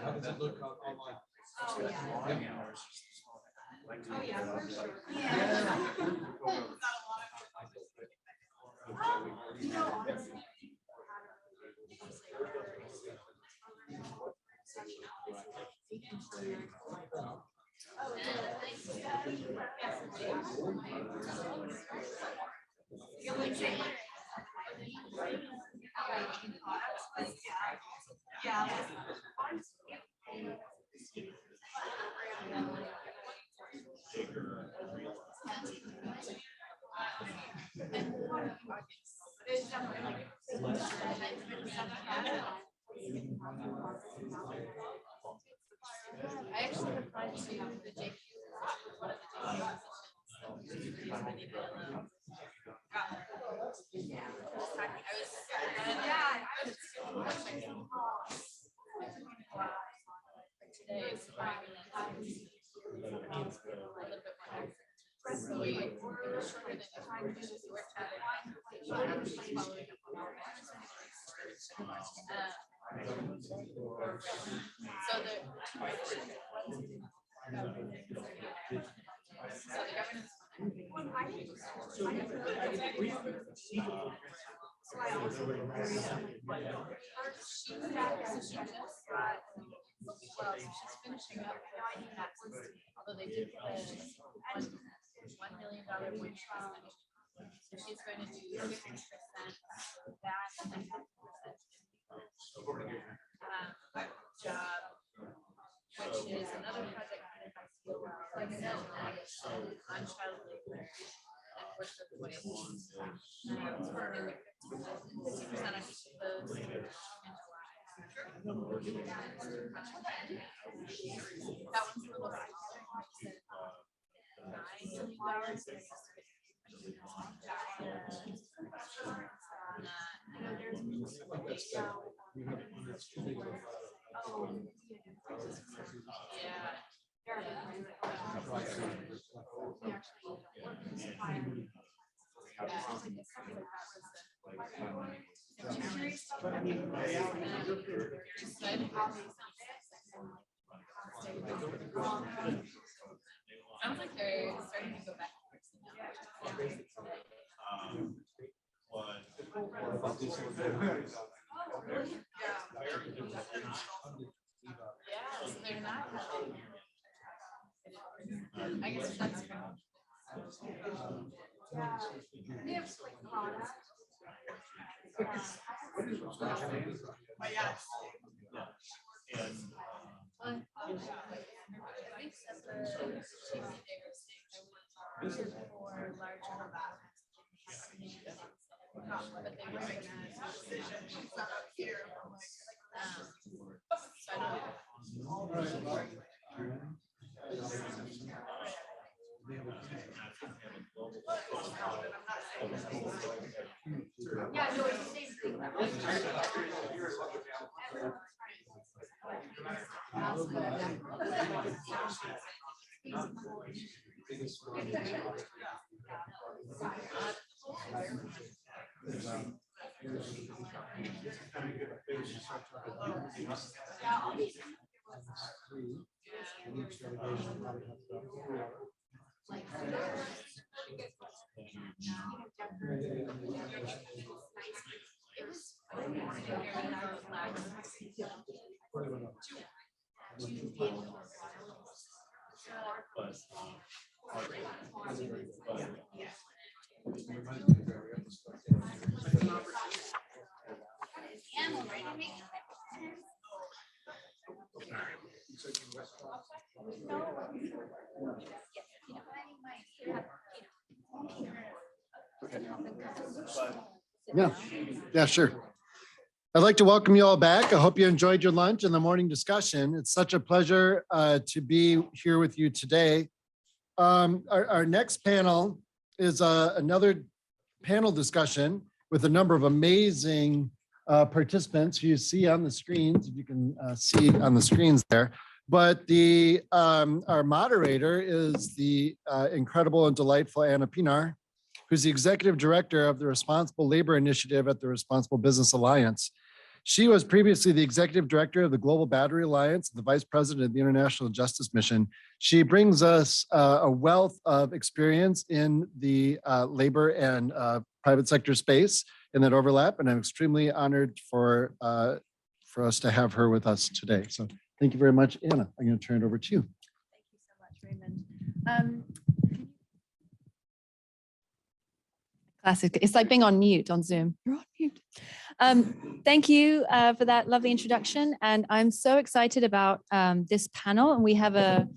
How does it look online? Oh, yeah. Oh, yeah, for sure. You know, honestly. Yeah. I actually applied to the JQ. So Well, so she's finishing up. Although they did put $1 million wage trial. So she's going to do 50% that and then 50% job, which is another project that I feel like I said, on child labor and worship ways. So we're doing 50% on each of those in July. That one's a little sounds like they're starting to go back. Yeah, so they're not. I guess that's good. They have like products. Yeah, no, it's the same thing. Yeah, sure. I'd like to welcome you all back. I hope you enjoyed your lunch and the morning discussion. It's such a pleasure to be here with you today. Our next panel is another panel discussion with a number of amazing participants who you see on the screens, if you can see on the screens there. But our moderator is the incredible and delightful Anna Pinar, who's the executive director of the Responsible Labor Initiative at the Responsible Business Alliance. She was previously the executive director of the Global Battery Alliance, the vice president of the International Justice Mission. She brings us a wealth of experience in the labor and private sector space in that overlap, and I'm extremely honored for us to have her with us today. So thank you very much, Anna. I'm going to turn it over to you. Thank you so much, Raymond. Classic. It's like being on mute on Zoom. You're on mute. Thank you for that lovely introduction. And I'm so excited about this panel. And we have a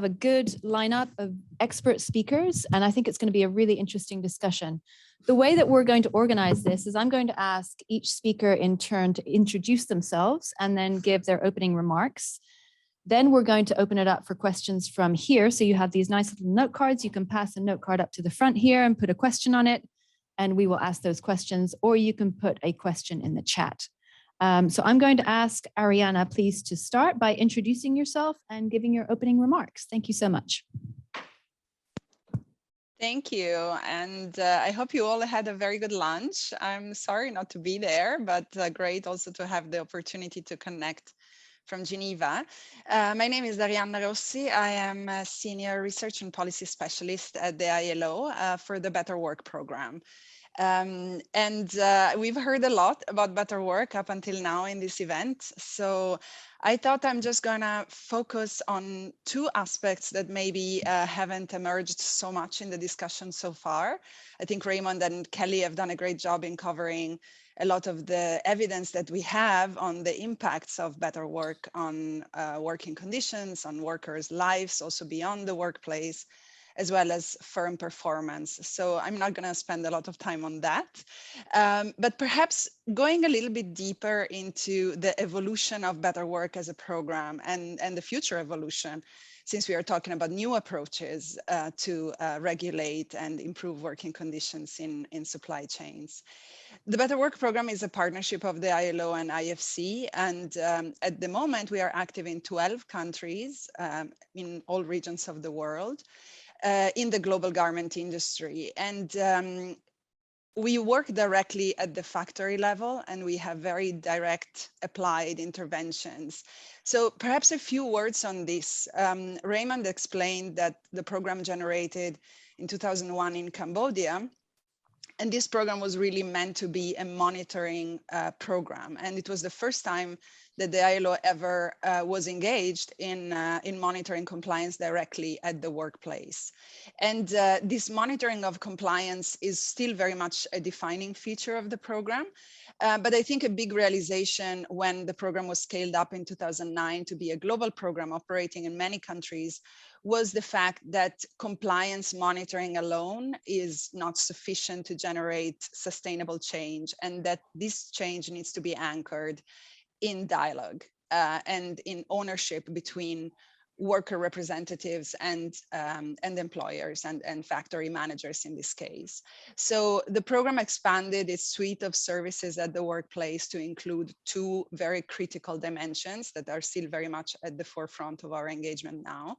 good lineup of expert speakers. And I think it's going to be a really interesting discussion. The way that we're going to organize this is I'm going to ask each speaker in turn to introduce themselves and then give their opening remarks. Then we're going to open it up for questions from here. So you have these nice little note cards. You can pass a note card up to the front here and put a question on it, and we will ask those questions, or you can put a question in the chat. So I'm going to ask Ariana, please, to start by introducing yourself and giving your opening remarks. Thank you so much. Thank you. And I hope you all had a very good lunch. I'm sorry not to be there, but great also to have the opportunity to connect from Geneva. My name is Arianna Rossi. I am a senior research and policy specialist at the ILO for the Better Work program. We've heard a lot about better work up until now in this event. So I thought I'm just gonna focus on two aspects that maybe haven't emerged so much in the discussion so far. I think Raymond and Kelly have done a great job in covering a lot of the evidence that we have on the impacts of better work on working conditions, on workers' lives, also beyond the workplace, as well as firm performance. So I'm not going to spend a lot of time on that, but perhaps going a little bit deeper into the evolution of better work as a program and the future evolution, since we are talking about new approaches to regulate and improve working conditions in supply chains. The Better Work program is a partnership of the ILO and IFC, and at the moment we are active in 12 countries in all regions of the world in the global garment industry. And we work directly at the factory level, and we have very direct applied interventions. So perhaps a few words on this. Raymond explained that the program generated in 2001 in Cambodia. And this program was really meant to be a monitoring program. And it was the first time that the ILO ever was engaged in monitoring compliance directly at the workplace. And this monitoring of compliance is still very much a defining feature of the program. But I think a big realization when the program was scaled up in 2009 to be a global program operating in many countries was the fact that compliance monitoring alone is not sufficient to generate sustainable change, and that this change needs to be anchored in dialogue and in ownership between worker representatives and employers and factory managers in this case. So the program expanded its suite of services at the workplace to include two very critical dimensions that are still very much at the forefront of our engagement now.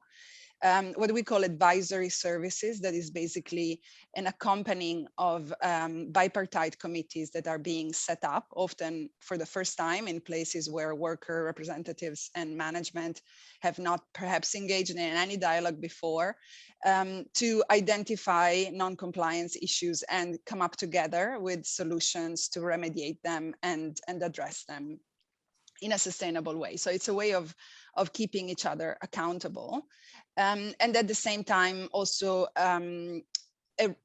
What we call advisory services, that is basically an accompanying of bipartite committees that are being set up, often for the first time in places where worker representatives and management have not perhaps engaged in any dialogue before, to identify non-compliance issues and come up together with solutions to remediate them and address them in a sustainable way. So it's a way of keeping each other accountable. And at the same time, also a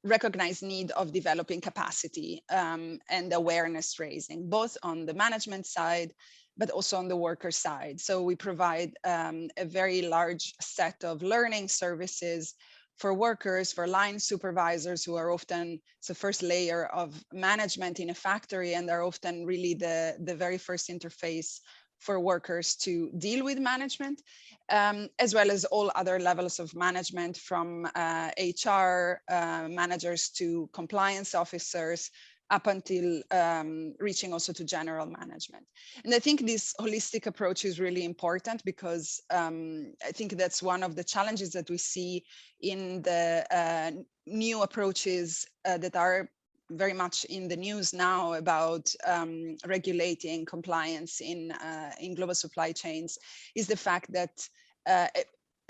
recognized need of developing capacity and awareness raising, both on the management side, but also on the worker side. So we provide a very large set of learning services for workers, for line supervisors who are often the first layer of management in a factory and are often really the very first interface for workers to deal with management, as well as all other levels of management, from HR managers to compliance officers, up until reaching also to general management. And I think this holistic approach is really important because I think that's one of the challenges that we see in the new approaches that are very much in the news now about regulating compliance in global supply chains, is the fact that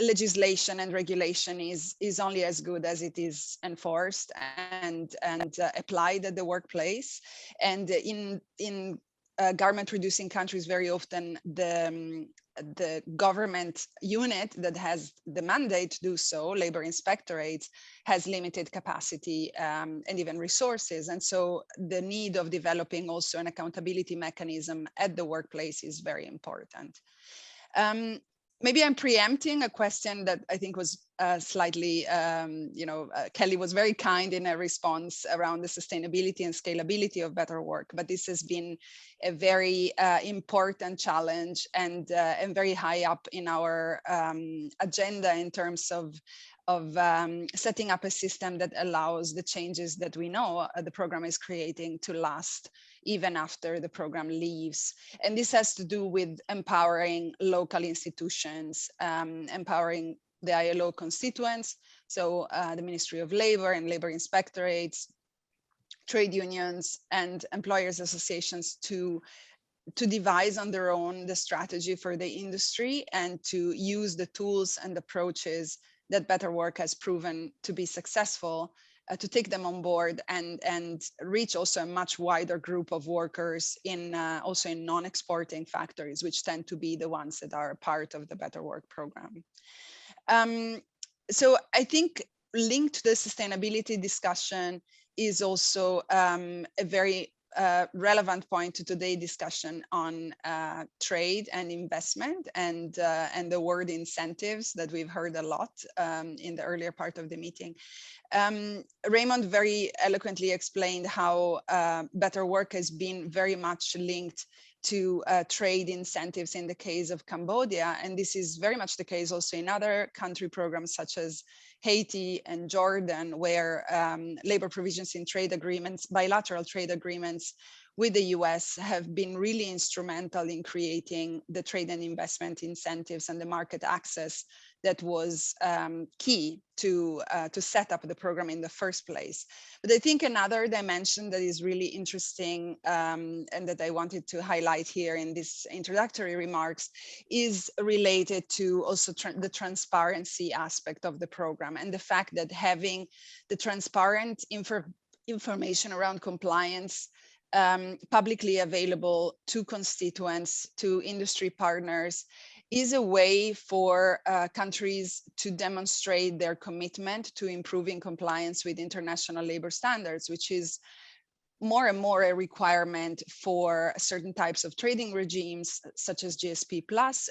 legislation and regulation is only as good as it is enforced and applied at the workplace. And in garment producing countries, very often the government unit that has the mandate to do so, labor inspectorates, has limited capacity and even resources. And so the need of developing also an accountability mechanism at the workplace is very important. Maybe I'm preempting a question that I think was slightly, Kelly was very kind in a response around the sustainability and scalability of better work, but this has been a very important challenge and very high up in our agenda in terms of setting up a system that allows the changes that we know the program is creating to last even after the program leaves. And this has to do with empowering local institutions, empowering the ILO constituents, so the Ministry of Labor and labor inspectorates, trade unions and employers associations to devise on their own the strategy for the industry and to use the tools and approaches that Better Work has proven to be successful to take them on board and reach also a much wider group of workers in also in non-exporting factories, which tend to be the ones that are part of the Better Work program. So I think linked to the sustainability discussion is also a very relevant point to today's discussion on trade and investment and the word incentives that we've heard a lot in the earlier part of the meeting. Raymond very eloquently explained how Better Work has been very much linked to trade incentives in the case of Cambodia. And this is very much the case also in other country programs such as Haiti and Jordan, where labor provisions in trade agreements, bilateral trade agreements with the US have been really instrumental in creating the trade and investment incentives and the market access that was key to set up the program in the first place. But I think another dimension that is really interesting and that I wanted to highlight here in this introductory remarks is related to also the transparency aspect of the program and the fact that having the transparent information around compliance publicly available to constituents, to industry partners, is a way for countries to demonstrate their commitment to improving compliance with international labor standards, which is more and more a requirement for certain types of trading regimes, such as GSP+,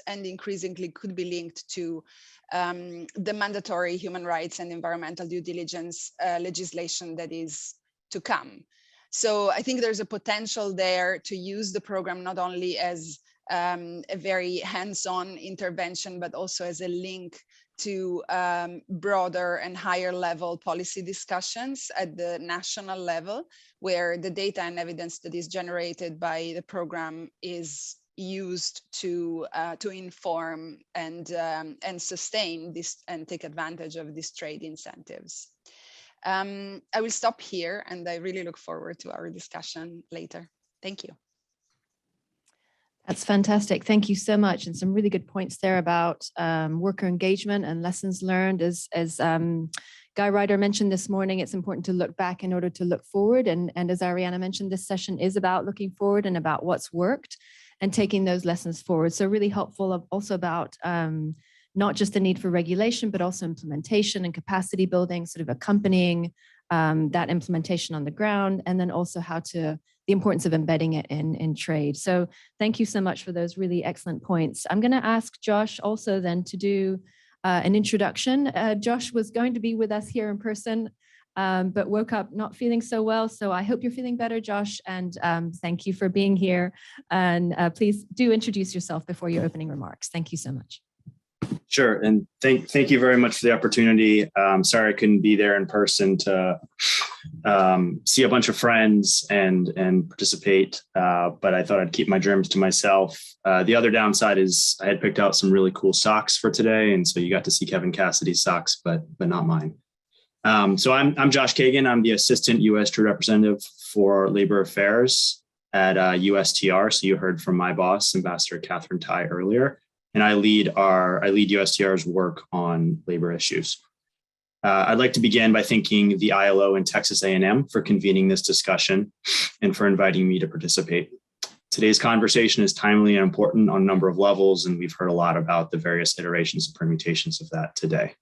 and increasingly could be linked to the mandatory human rights and environmental due diligence legislation that is to come. So I think there's a potential there to use the program not only as a very hands-on intervention, but also as a link to broader and higher level policy discussions at the national level, where the data and evidence that is generated by the program is used to inform and sustain this and take advantage of these trade incentives. I will stop here and I really look forward to our discussion later. Thank you. That's fantastic. Thank you so much. And some really good points there about worker engagement and lessons learned. As Guy Ryder mentioned this morning, it's important to look back in order to look forward. And as Ariana mentioned, this session is about looking forward and about what's worked and taking those lessons forward. So really helpful also about not just the need for regulation, but also implementation and capacity building, sort of accompanying that implementation on the ground, and then also the importance of embedding it in trade. So thank you so much for those really excellent points. I'm going to ask Josh also then to do an introduction. Josh was going to be with us here in person, but woke up not feeling so well. So I hope you're feeling better, Josh, and thank you for being here. And please do introduce yourself before your opening remarks. Thank you so much. Sure, and thank you very much for the opportunity. Sorry I couldn't be there in person to see a bunch of friends and participate, but I thought I'd keep my germs to myself. The other downside is I had picked out some really cool socks for today, and so you got to see Kevin Cassidy's socks, but not mine. So I'm Josh Kagan. I'm the Assistant U.S. Trade Representative for Labor Affairs at USTR. So you heard from my boss, Ambassador Catherine Tai, earlier. And I lead USTR's work on labor issues. I'd like to begin by thanking the ILO and Texas A&M for convening this discussion and for inviting me to participate. Today's conversation is timely and important on a number of levels, and we've heard a lot about the various iterations and permutations of that today.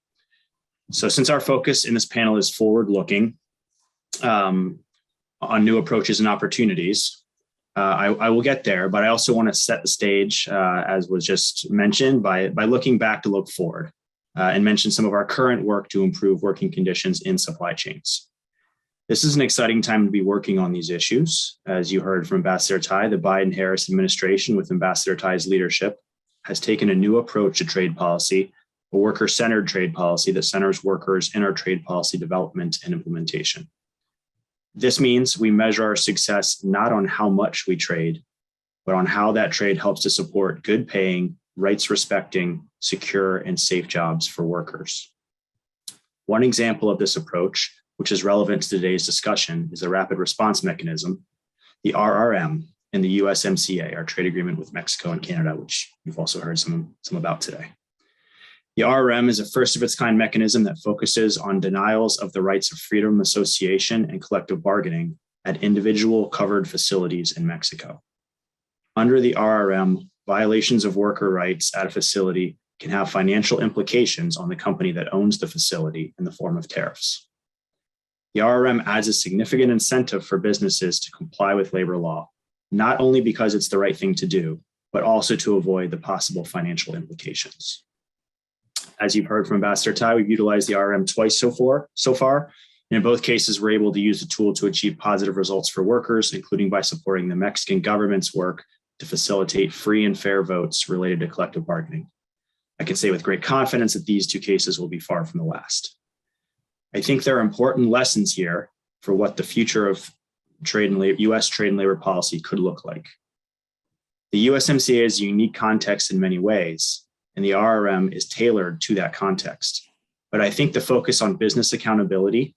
So since our focus in this panel is forward-looking on new approaches and opportunities, I will get there, but I also want to set the stage, as was just mentioned, by looking back to look forward and mention some of our current work to improve working conditions in supply chains. This is an exciting time to be working on these issues. As you heard from Ambassador Tai, the Biden-Harris administration, with Ambassador Tai's leadership, has taken a new approach to trade policy, a worker-centered trade policy that centers workers in our trade policy development and implementation. This means we measure our success not on how much we trade, but on how that trade helps to support good paying, rights respecting, secure, and safe jobs for workers. One example of this approach, which is relevant to today's discussion, is the Rapid Response Mechanism, the RRM, and the USMCA, our trade agreement with Mexico and Canada, which you've also heard some about today. The RRM is a first of its kind mechanism that focuses on denials of the rights of freedom of association and collective bargaining at individual covered facilities in Mexico. Under the RRM, violations of worker rights at a facility can have financial implications on the company that owns the facility in the form of tariffs. The RRM adds a significant incentive for businesses to comply with labor law, not only because it's the right thing to do, but also to avoid the possible financial implications. As you've heard from Ambassador Tai, we've utilized the RRM twice so far. And in both cases, we're able to use the tool to achieve positive results for workers, including by supporting the Mexican government's work to facilitate free and fair votes related to collective bargaining. I can say with great confidence that these two cases will be far from the last. I think there are important lessons here for what the future of US trade and labor policy could look like. The USMCA is a unique context in many ways, and the RRM is tailored to that context. But I think the focus on business accountability,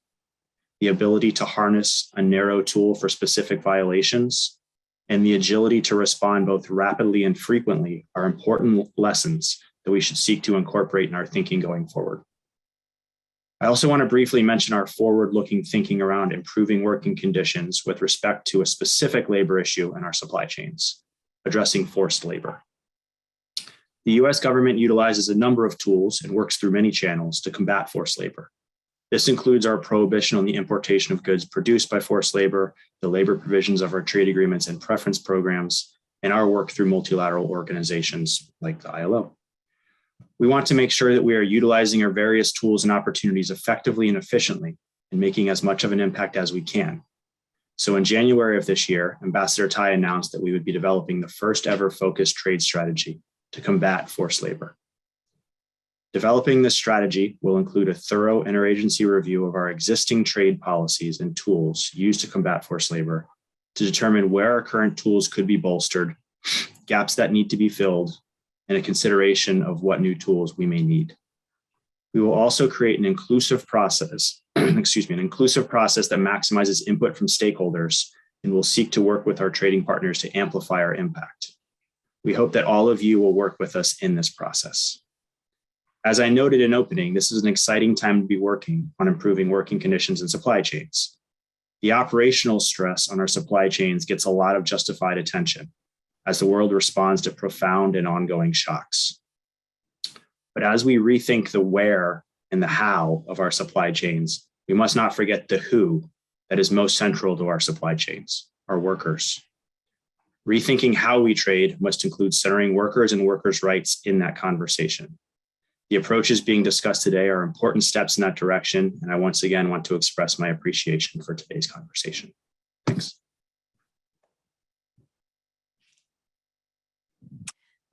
the ability to harness a narrow tool for specific violations, and the agility to respond both rapidly and frequently are important lessons that we should seek to incorporate in our thinking going forward. I also want to briefly mention our forward-looking thinking around improving working conditions with respect to a specific labor issue in our supply chains, addressing forced labor. The US government utilizes a number of tools and works through many channels to combat forced labor. This includes our prohibition on the importation of goods produced by forced labor, the labor provisions of our trade agreements and preference programs, and our work through multilateral organizations like the ILO. We want to make sure that we are utilizing our various tools and opportunities effectively and efficiently and making as much of an impact as we can. So in January of this year, Ambassador Tai announced that we would be developing the first ever focused trade strategy to combat forced labor. Developing this strategy will include a thorough interagency review of our existing trade policies and tools used to combat forced labor to determine where our current tools could be bolstered, gaps that need to be filled, and a consideration of what new tools we may need. We will also create an inclusive process, an inclusive process that maximizes input from stakeholders and will seek to work with our trading partners to amplify our impact. We hope that all of you will work with us in this process. As I noted in opening, this is an exciting time to be working on improving working conditions in supply chains. The operational stress on our supply chains gets a lot of justified attention as the world responds to profound and ongoing shocks. But as we rethink the where and the how of our supply chains, we must not forget the who that is most central to our supply chains, our workers. Rethinking how we trade must include centering workers and workers' rights in that conversation. The approaches being discussed today are important steps in that direction, and I once again want to express my appreciation for today's conversation. Thanks.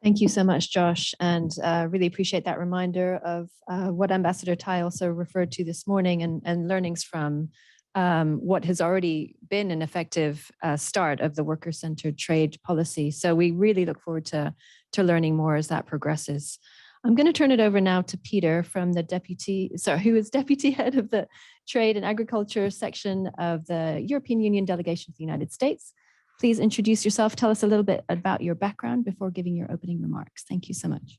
Thank you so much, Josh, and really appreciate that reminder of what Ambassador Tai also referred to this morning and learnings from what has already been an effective start of the worker-centered trade policy. So we really look forward to learning more as that progresses. I'm going to turn it over now to Peter from the who is Deputy Head of the Trade and Agriculture section of the European Union Delegation to the United States. Please introduce yourself. Tell us a little bit about your background before giving your opening remarks. Thank you so much.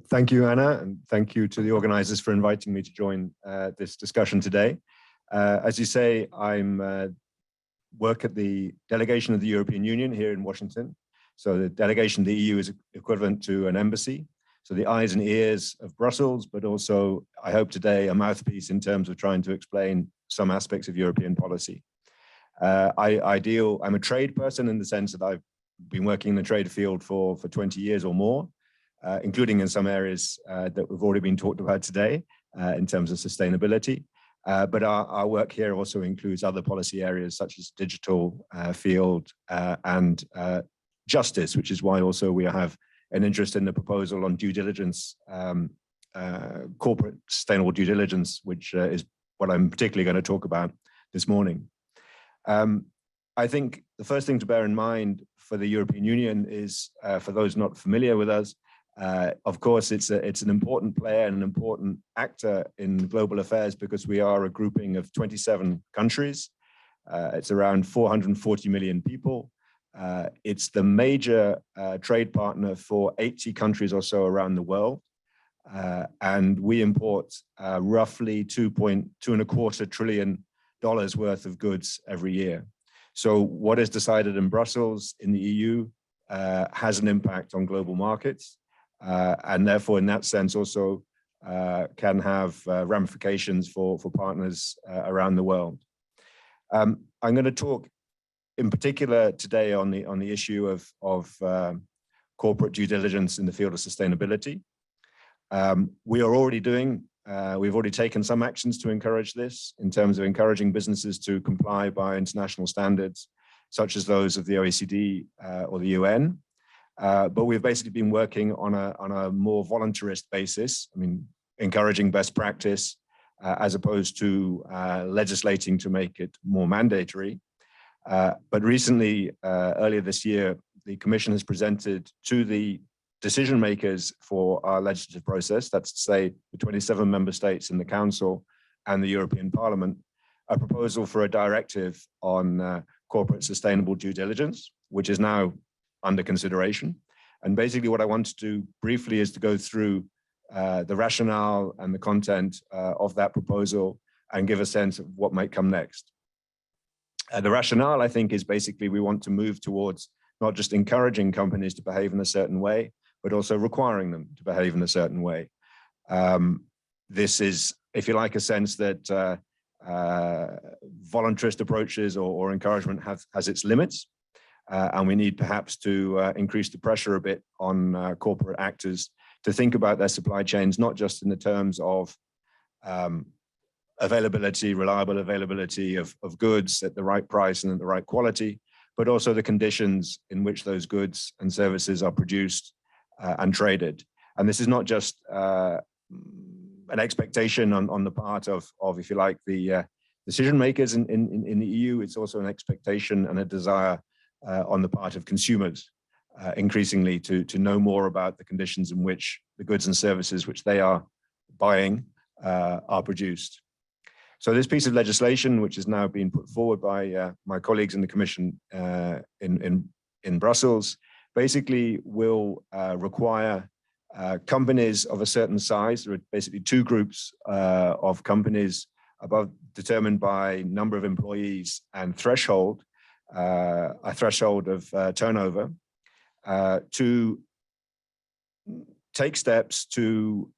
Thank you, Anna, and thank you to the organizers for inviting me to join this discussion today. As you say, I'm work at the delegation of the European Union here in Washington. So the delegation of the EU is equivalent to an embassy. So the eyes and ears of Brussels, but also, I hope today, a mouthpiece in terms of trying to explain some aspects of European policy. I'm a trade person in the sense that I've been working in the trade field for 20 years or more, including in some areas that have already been talked about today in terms of sustainability. But our work here also includes other policy areas such as digital field and justice, which is why also we have an interest in the proposal on due diligence, corporate sustainable due diligence, which is what I'm particularly going to talk about this morning. I think the first thing to bear in mind for the European Union is, for those not familiar with us, of course, it's an important player and an important actor in global affairs because we are a grouping of 27 countries. It's around 440 million people. It's the major trade partner for 80 countries or so around the world. and we import roughly $2.25 trillion worth of goods every year. So what is decided in Brussels, in the EU, has an impact on global markets, and therefore, in that sense, also can have ramifications for partners around the world. I'm going to talk in particular today on the issue of corporate due diligence in the field of sustainability. We've already taken some actions to encourage this in terms of encouraging businesses to comply by international standards, such as those of the OECD or the UN. But we've basically been working on a more voluntarist basis. I mean, encouraging best practice as opposed to legislating to make it more mandatory. But recently, earlier this year, the Commission has presented to the decision makers for our legislative process, that's to say the 27 member states in the Council and the European Parliament, a proposal for a directive on corporate sustainable due diligence, which is now under consideration. And basically what I want to do briefly is to go through the rationale and the content of that proposal and give a sense of what might come next. The rationale, I think, is basically we want to move towards not just encouraging companies to behave in a certain way, but also requiring them to behave in a certain way. This is, if you like, a sense that voluntarist approaches or encouragement has its limits, and we need perhaps to increase the pressure a bit on corporate actors to think about their supply chains, not just in the terms of availability, reliable availability of goods at the right price and at the right quality, but also the conditions in which those goods and services are produced and traded. And this is not just an expectation on the part of, if you like, the decision makers in the EU. It's also an expectation and a desire on the part of consumers, increasingly to know more about the conditions in which the goods and services which they are buying are produced. So this piece of legislation, which is now being put forward by my colleagues in the Commission in Brussels, basically will require companies of a certain size. There are basically two groups of companies determined by number of employees and threshold, a threshold of turnover, to take steps to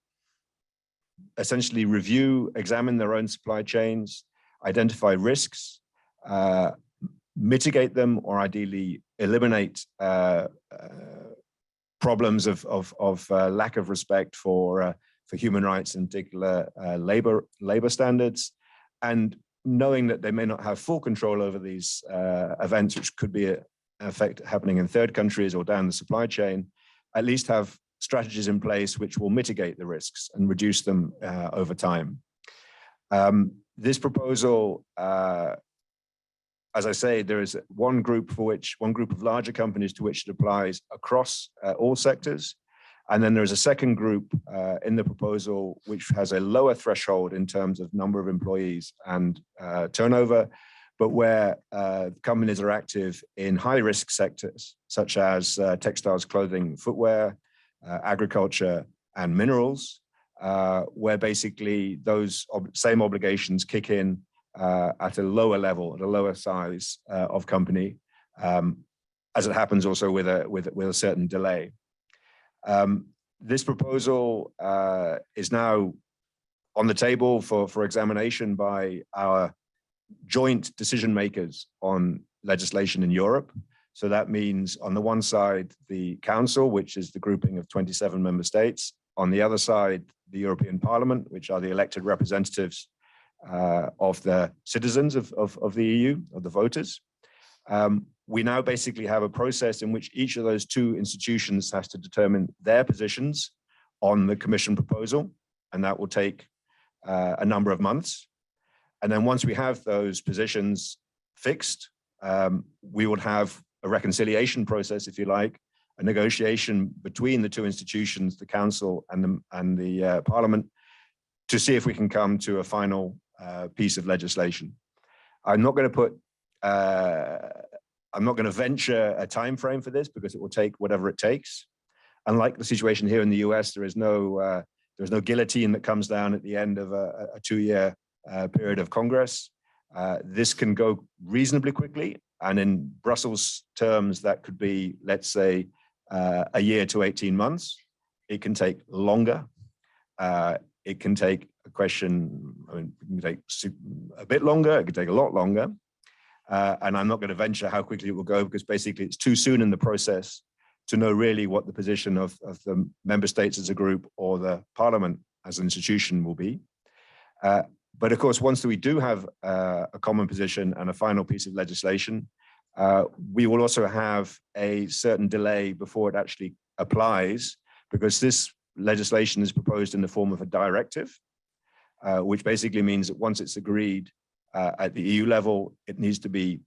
essentially review, examine their own supply chains, identify risks, mitigate them, or ideally eliminate problems of lack of respect for human rights, in particular labor standards, and knowing that they may not have full control over these events, which could be in effect happening in third countries or down the supply chain, at least have strategies in place which will mitigate the risks and reduce them over time. This proposal, as I say, there is one group of larger companies to which it applies across all sectors. And then there's a second group in the proposal which has a lower threshold in terms of number of employees and turnover, but where companies are active in high-risk sectors, such as textiles, clothing, footwear, agriculture, and minerals, where basically those same obligations kick in at a lower level, at a lower size of company, as it happens also with a certain delay. This proposal is now on the table for examination by our joint decision makers on legislation in Europe. So that means on the one side, the Council, which is the grouping of 27 member states. On the other side, the European Parliament, which are the elected representatives of the citizens of the EU, of the voters. We now basically have a process in which each of those two institutions has to determine their positions on the Commission proposal, and that will take a number of months. And then once we have those positions fixed, we would have a reconciliation process, if you like, a negotiation between the two institutions, the Council and the Parliament, to see if we can come to a final piece of legislation. I'm not going to venture a time frame for this because it will take whatever it takes. Unlike the situation here in the US, there is no There's no guillotine that comes down at the end of a 2-year period of Congress. This can go reasonably quickly. And in Brussels terms, that could be, let's say, a year to 18 months. It can take longer. It can take it can take a bit longer. It can take a lot longer. And I'm not going to venture how quickly it will go, because basically it's too soon in the process to know really what the position of the member states as a group or the parliament as an institution will be. But of course, once we do have a common position and a final piece of legislation, we will also have a certain delay before it actually applies, because this legislation is proposed in the form of a directive, which basically means that once it's agreed at the EU level, it needs to be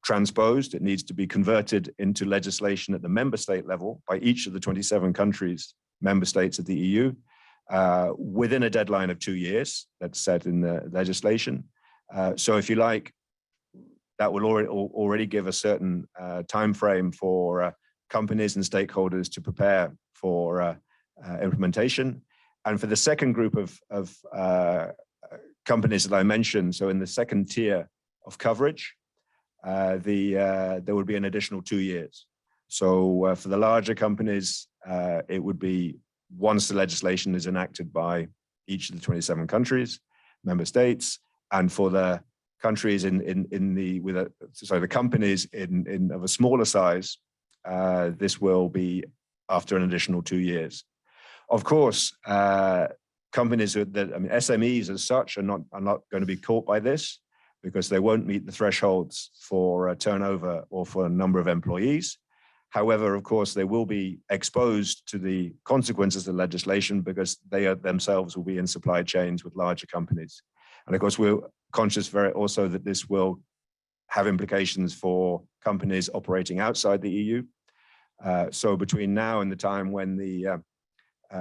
transposed. It needs to be converted into legislation at the member state level by each of the 27 countries, member states of the EU, within a deadline of 2 years that's set in the legislation. So if you like, that will already give a certain time frame for companies and stakeholders to prepare for implementation. And for the second group of companies that I mentioned, so in the second tier of coverage, there would be an additional 2 years. So for the larger companies, it would be once the legislation is enacted by each of the 27 countries, member states, and for the countries the companies of a smaller size, this will be after an additional 2 years. Of course, companies SMEs as such are not going to be caught by this, because they won't meet the thresholds for turnover or for a number of employees. However, of course, they will be exposed to the consequences of the legislation, because they themselves will be in supply chains with larger companies. And of course, we're conscious also that this will have implications for companies operating outside the EU. So between now and the time when the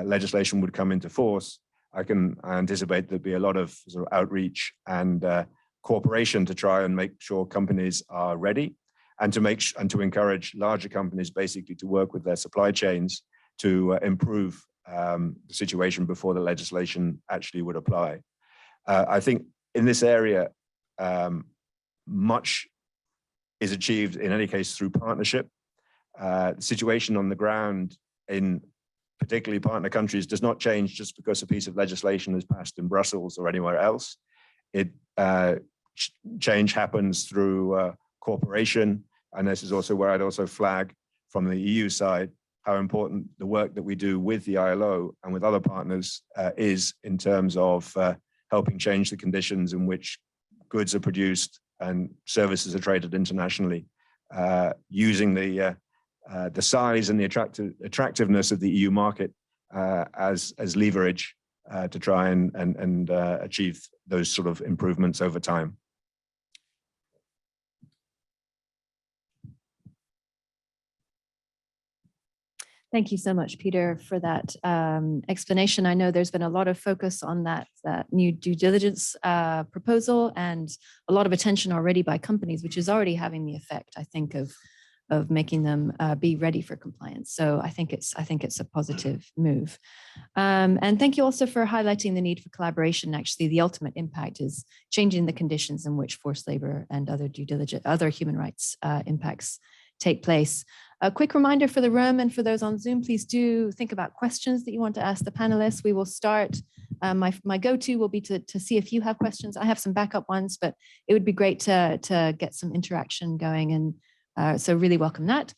legislation would come into force, I anticipate there'll be a lot of sort of outreach and cooperation to try and make sure companies are ready, and to encourage larger companies basically to work with their supply chains to improve the situation before the legislation actually would apply. I think in this area, much is achieved in any case through partnership. The situation on the ground in particularly partner countries does not change just because a piece of legislation is passed in Brussels or anywhere else. Change happens through cooperation, and this is also where I'd also flag from the EU side how important the work that we do with the ILO and with other partners is in terms of helping change the conditions in which goods are produced and services are traded internationally, using the size and the attractiveness of the EU market as leverage to try and achieve those sort of improvements over time. Thank you so much, Peter, for that explanation. I know there's been a lot of focus on that new due diligence proposal, and a lot of attention already by companies, which is already having the effect, I think, of making them be ready for compliance. So I think it's a positive move. And thank you also for highlighting the need for collaboration. Actually, the ultimate impact is changing the conditions in which forced labor and other human rights impacts take place. A quick reminder for the room and for those on Zoom, please do think about questions that you want to ask the panelists. We will start. My go-to will be to see if you have questions. I have some backup ones, but it would be great to get some interaction going, and so really welcome that.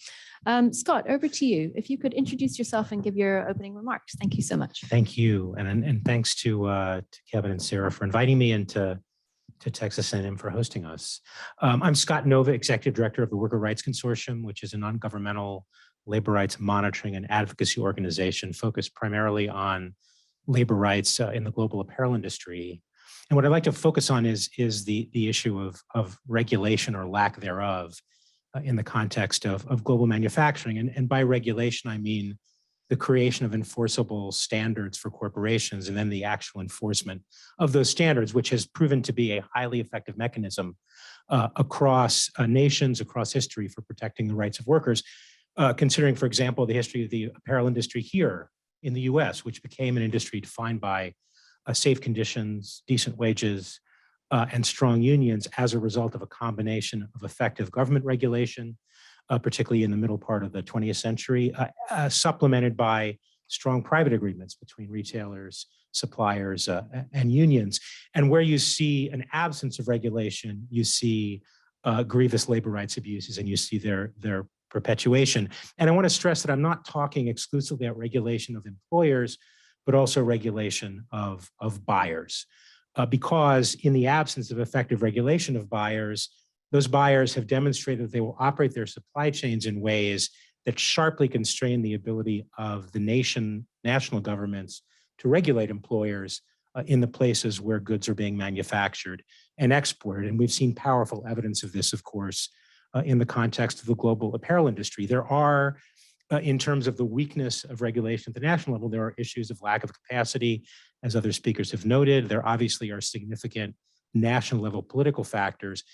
Scott, over to you. If you could introduce yourself and give your opening remarks. Thank you so much. Thank you, and thanks to Kevin and Sarah for inviting me into Texas A&M for hosting us. I'm Scott Nova, Executive Director of the Worker Rights Consortium, which is a non-governmental labor rights monitoring and advocacy organization focused primarily on labor rights in the global apparel industry. And what I'd like to focus on is the issue of regulation or lack thereof in the context of global manufacturing. And by regulation, I mean the creation of enforceable standards for corporations, and then the actual enforcement of those standards, which has proven to be a highly effective mechanism across nations, across history for protecting the rights of workers. Considering, for example, the history of the apparel industry here in the US, which became an industry defined by safe conditions, decent wages, and strong unions as a result of a combination of effective government regulation, particularly in the middle part of the 20th century, supplemented by strong private agreements between retailers, suppliers, and unions. And where you see an absence of regulation, you see grievous labor rights abuses, and you see their perpetuation. And I want to stress that I'm not talking exclusively about regulation of employers, but also regulation of buyers. Because in the absence of effective regulation of buyers, those buyers have demonstrated that they will operate their supply chains in ways that sharply constrain the ability of the national governments to regulate employers in the places where goods are being manufactured and exported. And we've seen powerful evidence of this, of course, in the context of the global apparel industry. There are, in terms of the weakness of regulation at the national level, there are issues of lack of capacity, as other speakers have noted. There obviously are significant national level political factors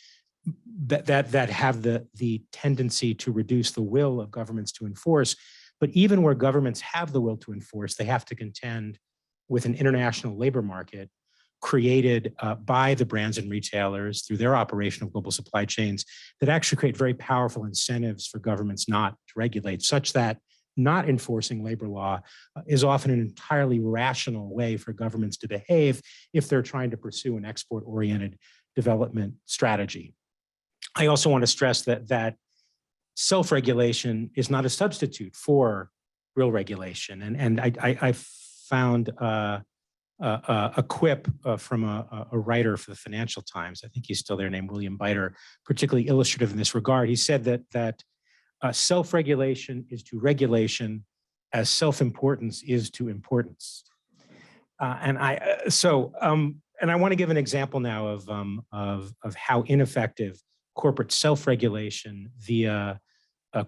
that have the tendency to reduce the will of governments to enforce. But even where governments have the will to enforce, they have to contend with an international labor market created by the brands and retailers through their operation of global supply chains that actually create very powerful incentives for governments not to regulate, such that not enforcing labor law is often an entirely rational way for governments to behave if they're trying to pursue an export-oriented development strategy. I also want to stress that self-regulation is not a substitute for real regulation. And I found a quip from a writer for the Financial Times, I think he's still there, named William Biter, particularly illustrative in this regard. He said that self-regulation is to regulation as self-importance is to importance. And I want to give an example now of how ineffective corporate self-regulation via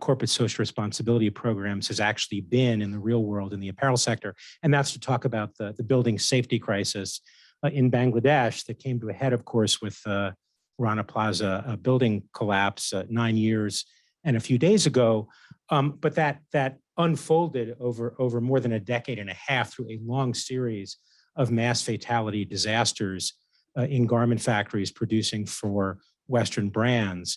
corporate social responsibility programs has actually been in the real world in the apparel sector. And that's to talk about the building safety crisis in Bangladesh that came to a head, of course, with Rana Plaza building collapse 9 years and a few days ago. But that unfolded over more than a decade and a half through a long series of mass fatality disasters in garment factories producing for Western brands.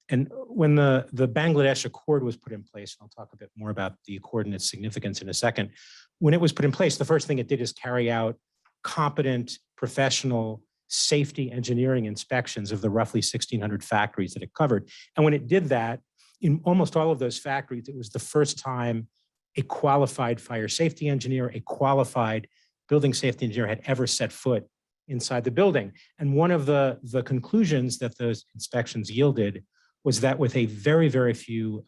And when the Bangladesh Accord was put in place, and I'll talk a bit more about the Accord and its significance in a second, when it was put in place, the first thing it did is carry out competent, professional safety engineering inspections of the roughly 1,600 factories that it covered. And when it did that, in almost all of those factories, it was the first time a qualified fire safety engineer, a qualified building safety engineer had ever set foot inside the building. And one of the conclusions that those inspections yielded was that with a very, very few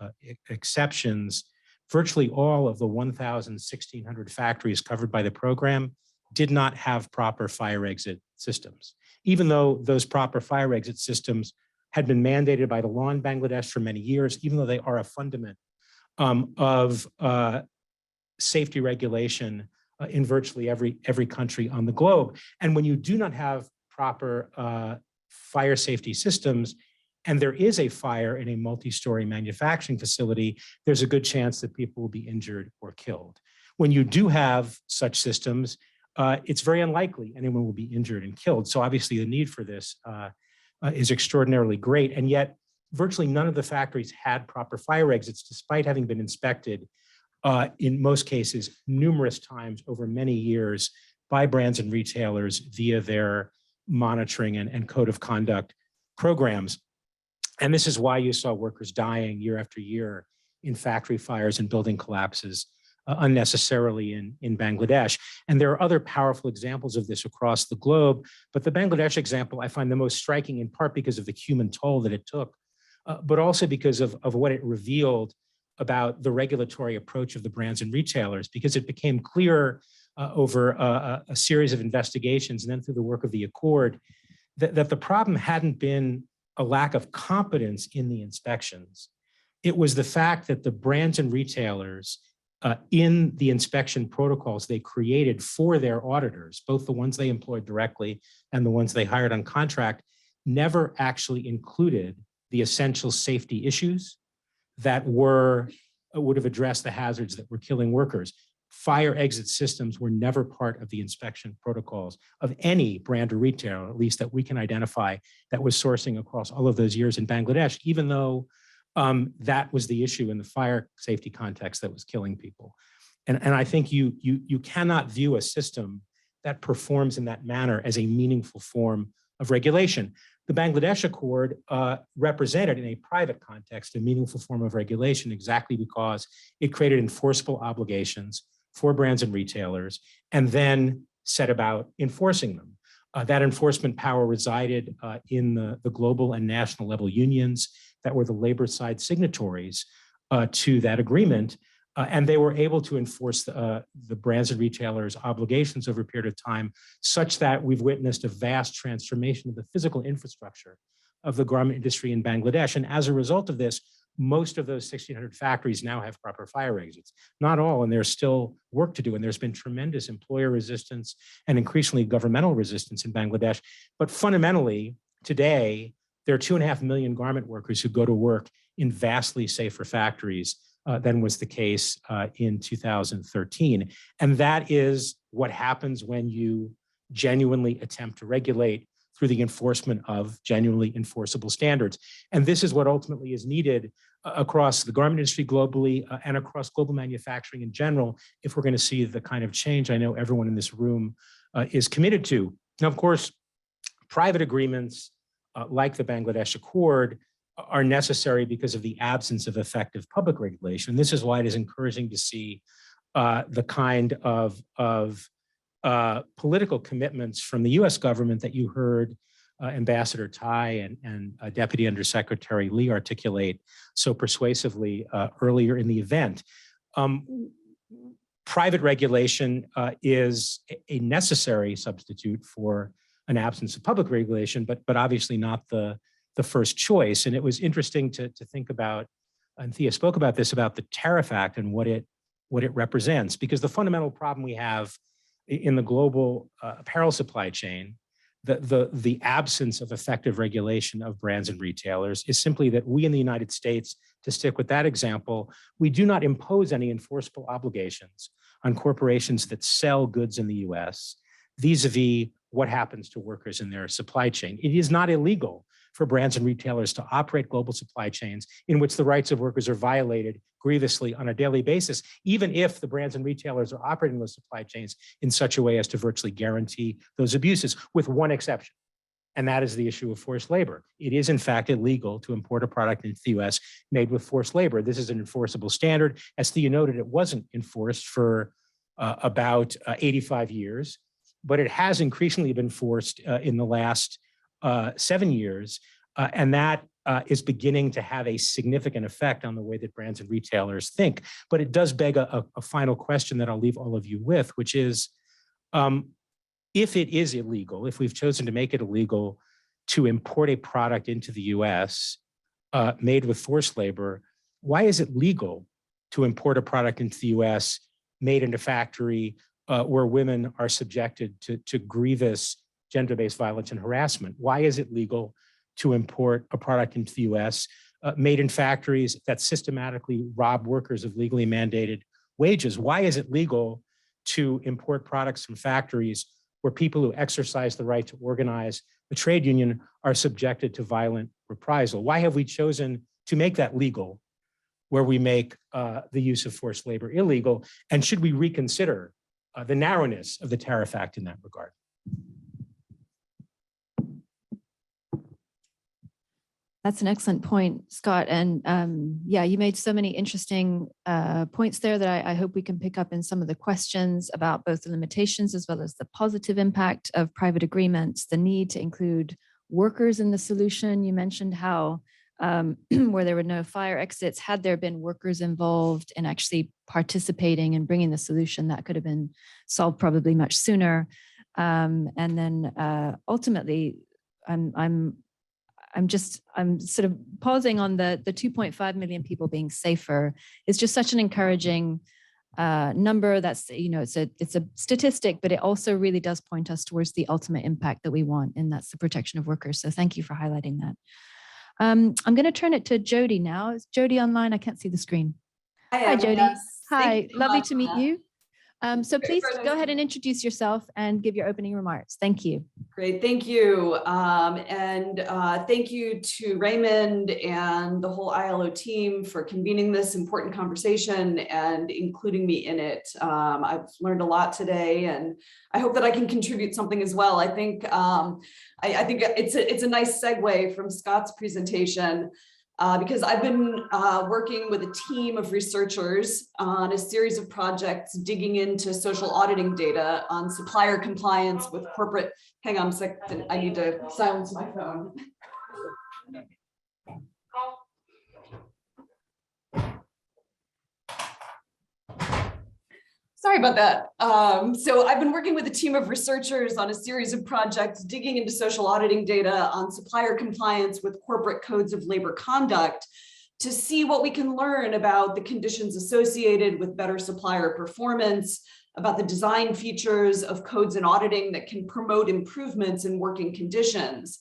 exceptions, virtually all of the 1,600 factories covered by the program did not have proper fire exit systems, even though those proper fire exit systems had been mandated by the law in Bangladesh for many years, even though they are a fundament of safety regulation in virtually every country on the globe. And when you do not have proper fire safety systems, and there is a fire in a multi-story manufacturing facility, there's a good chance that people will be injured or killed. When you do have such systems, it's very unlikely anyone will be injured and killed. So obviously the need for this is extraordinarily great. And yet virtually none of the factories had proper fire exits, despite having been inspected in most cases numerous times over many years by brands and retailers via their monitoring and code of conduct programs. And this is why you saw workers dying year after year in factory fires and building collapses unnecessarily in Bangladesh. And there are other powerful examples of this across the globe, but the Bangladesh example I find the most striking in part because of the human toll that it took, but also because of what it revealed about the regulatory approach of the brands and retailers, because it became clear over a series of investigations and then through the work of the Accord that the problem hadn't been a lack of competence in the inspections. It was the fact that the brands and retailers in the inspection protocols they created for their auditors, both the ones they employed directly and the ones they hired on contract, never actually included the essential safety issues that would have addressed the hazards that were killing workers. fire exit systems were never part of the inspection protocols of any brand or retailer, at least that we can identify, that was sourcing across all of those years in Bangladesh, even though that was the issue in the fire safety context that was killing people. And I think you cannot view a system that performs in that manner as a meaningful form of regulation. The Bangladesh Accord represented in a private context a meaningful form of regulation exactly because it created enforceable obligations for brands and retailers and then set about enforcing them. That enforcement power resided in the global and national level unions that were the labor side signatories to that agreement. And they were able to enforce the brands and retailers' obligations over a period of time, such that we've witnessed a vast transformation of the physical infrastructure of the garment industry in Bangladesh. And as a result of this, most of those 1,600 factories now have proper fire exits. Not all, and there's still work to do. And there's been tremendous employer resistance and increasingly governmental resistance in Bangladesh. But fundamentally, today, there are 2.5 million garment workers who go to work in vastly safer factories than was the case in 2013. And that is what happens when you genuinely attempt to regulate through the enforcement of genuinely enforceable standards. And this is what ultimately is needed across the garment industry globally and across global manufacturing in general, if we're going to see the kind of change I know everyone in this room is committed to. Now, of course, private agreements like the Bangladesh Accord are necessary because of the absence of effective public regulation. This is why it is encouraging to see the kind of political commitments from the US government that you heard Ambassador Tai and Deputy Undersecretary Lee articulate so persuasively earlier in the event. Private regulation is a necessary substitute for an absence of public regulation, but obviously not the first choice. And it was interesting to think about, and Thea spoke about this, about the Tariff Act and what it represents, because the fundamental problem we have in the global apparel supply chain, the absence of effective regulation of brands and retailers, is simply that we in the United States, to stick with that example, we do not impose any enforceable obligations on corporations that sell goods in the US vis-a-vis what happens to workers in their supply chain. It is not illegal for brands and retailers to operate global supply chains in which the rights of workers are violated grievously on a daily basis, even if the brands and retailers are operating those supply chains in such a way as to virtually guarantee those abuses, with one exception. And that is the issue of forced labor. It is, in fact, illegal to import a product into the US made with forced labor. This is an enforceable standard. As Thea noted, it wasn't enforced for about 85 years, but it has increasingly been forced in the last 7 years. And that is beginning to have a significant effect on the way that brands and retailers think. But it does beg a final question that I'll leave all of you with, which is, if it is illegal, if we've chosen to make it illegal to import a product into the US made with forced labor, why is it legal to import a product into the US made in a factory where women are subjected to grievous gender-based violence and harassment? Why is it legal to import a product into the US made in factories that systematically rob workers of legally mandated wages? Why is it legal to import products from factories where people who exercise the right to organize a trade union are subjected to violent reprisal? Why have we chosen to make that legal where we make the use of forced labor illegal? And should we reconsider the narrowness of the Tariff Act in that regard? That's an excellent point, Scott. And yeah, you made so many interesting points there that I hope we can pick up in some of the questions about both the limitations as well as the positive impact of private agreements, the need to include workers in the solution. You mentioned how where there were no fire exits, had there been workers involved in actually participating and bringing the solution, that could have been solved probably much sooner. And then ultimately, I'm sort of pausing on the 2.5 million people being safer. It's just such an encouraging number. That's, it's a statistic, but it also really does point us towards the ultimate impact that we want, and that's the protection of workers. So thank you for highlighting that. I'm going to turn it to Jody now. Is Jody online? I can't see the screen. Hi, Jody. Yes. Hi, lovely to meet you. So please go ahead and introduce yourself and give your opening remarks. Thank you. Great, thank you. Thank you to Raymond and the whole ILO team for convening this important conversation and including me in it. I've learned a lot today, and I hope that I can contribute something as well. I think it's a nice segue from Scott's presentation. Because I've been working with a team of researchers on a series of projects digging into social auditing data on supplier compliance with corporate. Hang on a second, I need to silence my phone. Sorry about that. So I've been working with a team of researchers on a series of projects digging into social auditing data on supplier compliance with corporate codes of labor conduct to see what we can learn about the conditions associated with better supplier performance, about the design features of codes and auditing that can promote improvements in working conditions.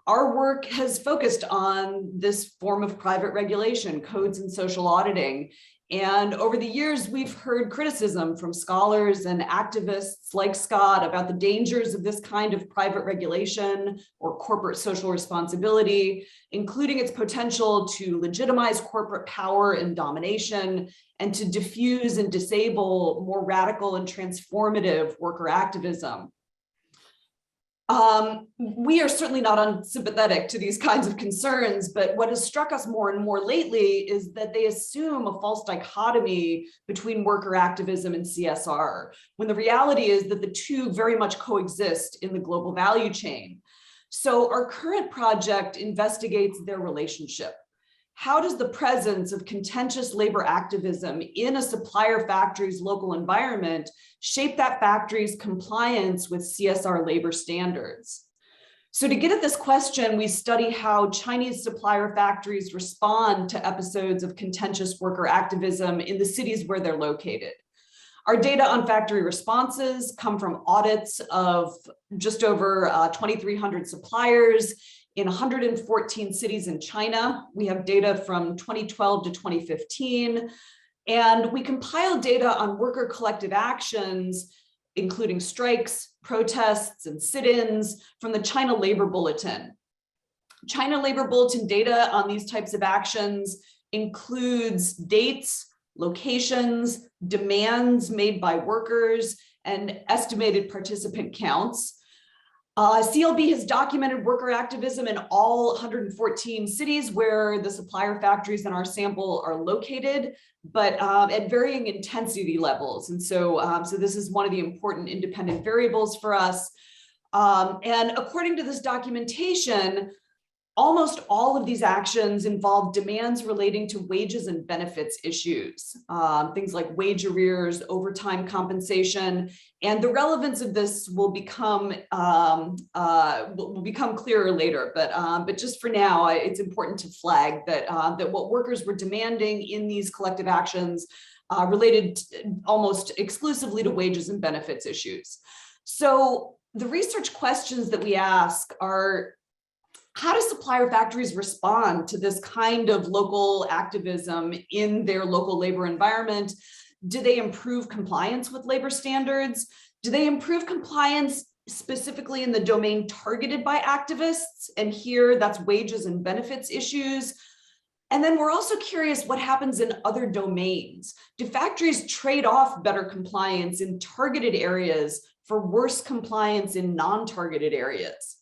Our work has focused on this form of private regulation, codes and social auditing. And over the years, we've heard criticism from scholars and activists like Scott about the dangers of this kind of private regulation or corporate social responsibility, including its potential to legitimize corporate power and domination and to diffuse and disable more radical and transformative worker activism. We are certainly not unsympathetic to these kinds of concerns, but what has struck us more and more lately is that they assume a false dichotomy between worker activism and CSR, when the reality is that the two very much coexist in the global value chain. So our current project investigates their relationship. How does the presence of contentious labor activism in a supplier factory's local environment shape that factory's compliance with CSR labor standards? So to get at this question, we study how Chinese supplier factories respond to episodes of contentious worker activism in the cities where they're located. Our data on factory responses come from audits of just over 2,300 suppliers in 114 cities in China. We have data from 2012 to 2015, and we compiled data on worker collective actions, including strikes, protests, and sit-ins from the China Labor Bulletin. China Labor Bulletin data on these types of actions includes dates, locations, demands made by workers, and estimated participant counts. CLB has documented worker activism in all 114 cities where the supplier factories in our sample are located, but at varying intensity levels. And so this is one of the important independent variables for us. And according to this documentation, almost all of these actions involve demands relating to wages and benefits issues, things like wage arrears, overtime compensation, and the relevance of this will become clearer later. But just for now, it's important to flag that that what workers were demanding in these collective actions related almost exclusively to wages and benefits issues. So the research questions that we ask are, how do supplier factories respond to this kind of local activism in their local labor environment? Do they improve compliance with labor standards? Do they improve compliance specifically in the domain targeted by activists? And here that's wages and benefits issues. And then we're also curious what happens in other domains. Do factories trade off better compliance in targeted areas for worse compliance in non-targeted areas?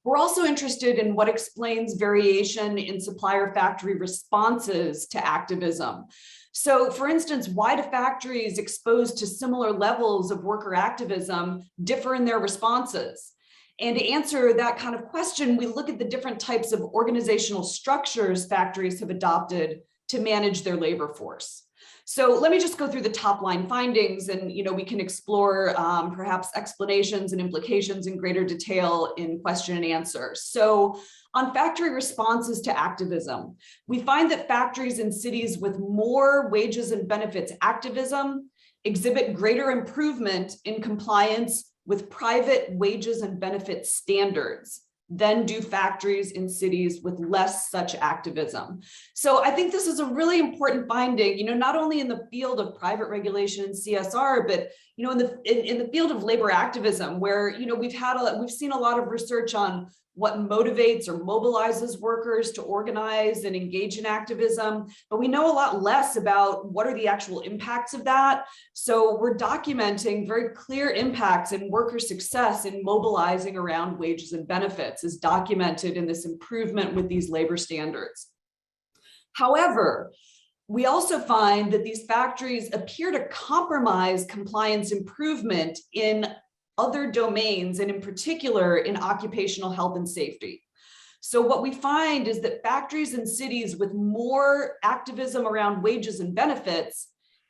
We're also interested in what explains variation in supplier factory responses to activism. So for instance, why do factories exposed to similar levels of worker activism differ in their responses? And to answer that kind of question, we look at the different types of organizational structures factories have adopted to manage their labor force. So let me just go through the top line findings, and we can explore perhaps explanations and implications in greater detail in question and answer. So on factory responses to activism, we find that factories in cities with more wages and benefits activism exhibit greater improvement in compliance with private wages and benefits standards than do factories in cities with less such activism. So I think this is a really important finding, not only in the field of private regulation and CSR, but in the field of labor activism, where we've seen a lot of research on what motivates or mobilizes workers to organize and engage in activism, but we know a lot less about what are the actual impacts of that. So we're documenting very clear impacts in worker success in mobilizing around wages and benefits, as documented in this improvement with these labor standards. However, we also find that these factories appear to compromise compliance improvement in other domains, and in particular in occupational health and safety. So what we find is that factories in cities with more activism around wages and benefits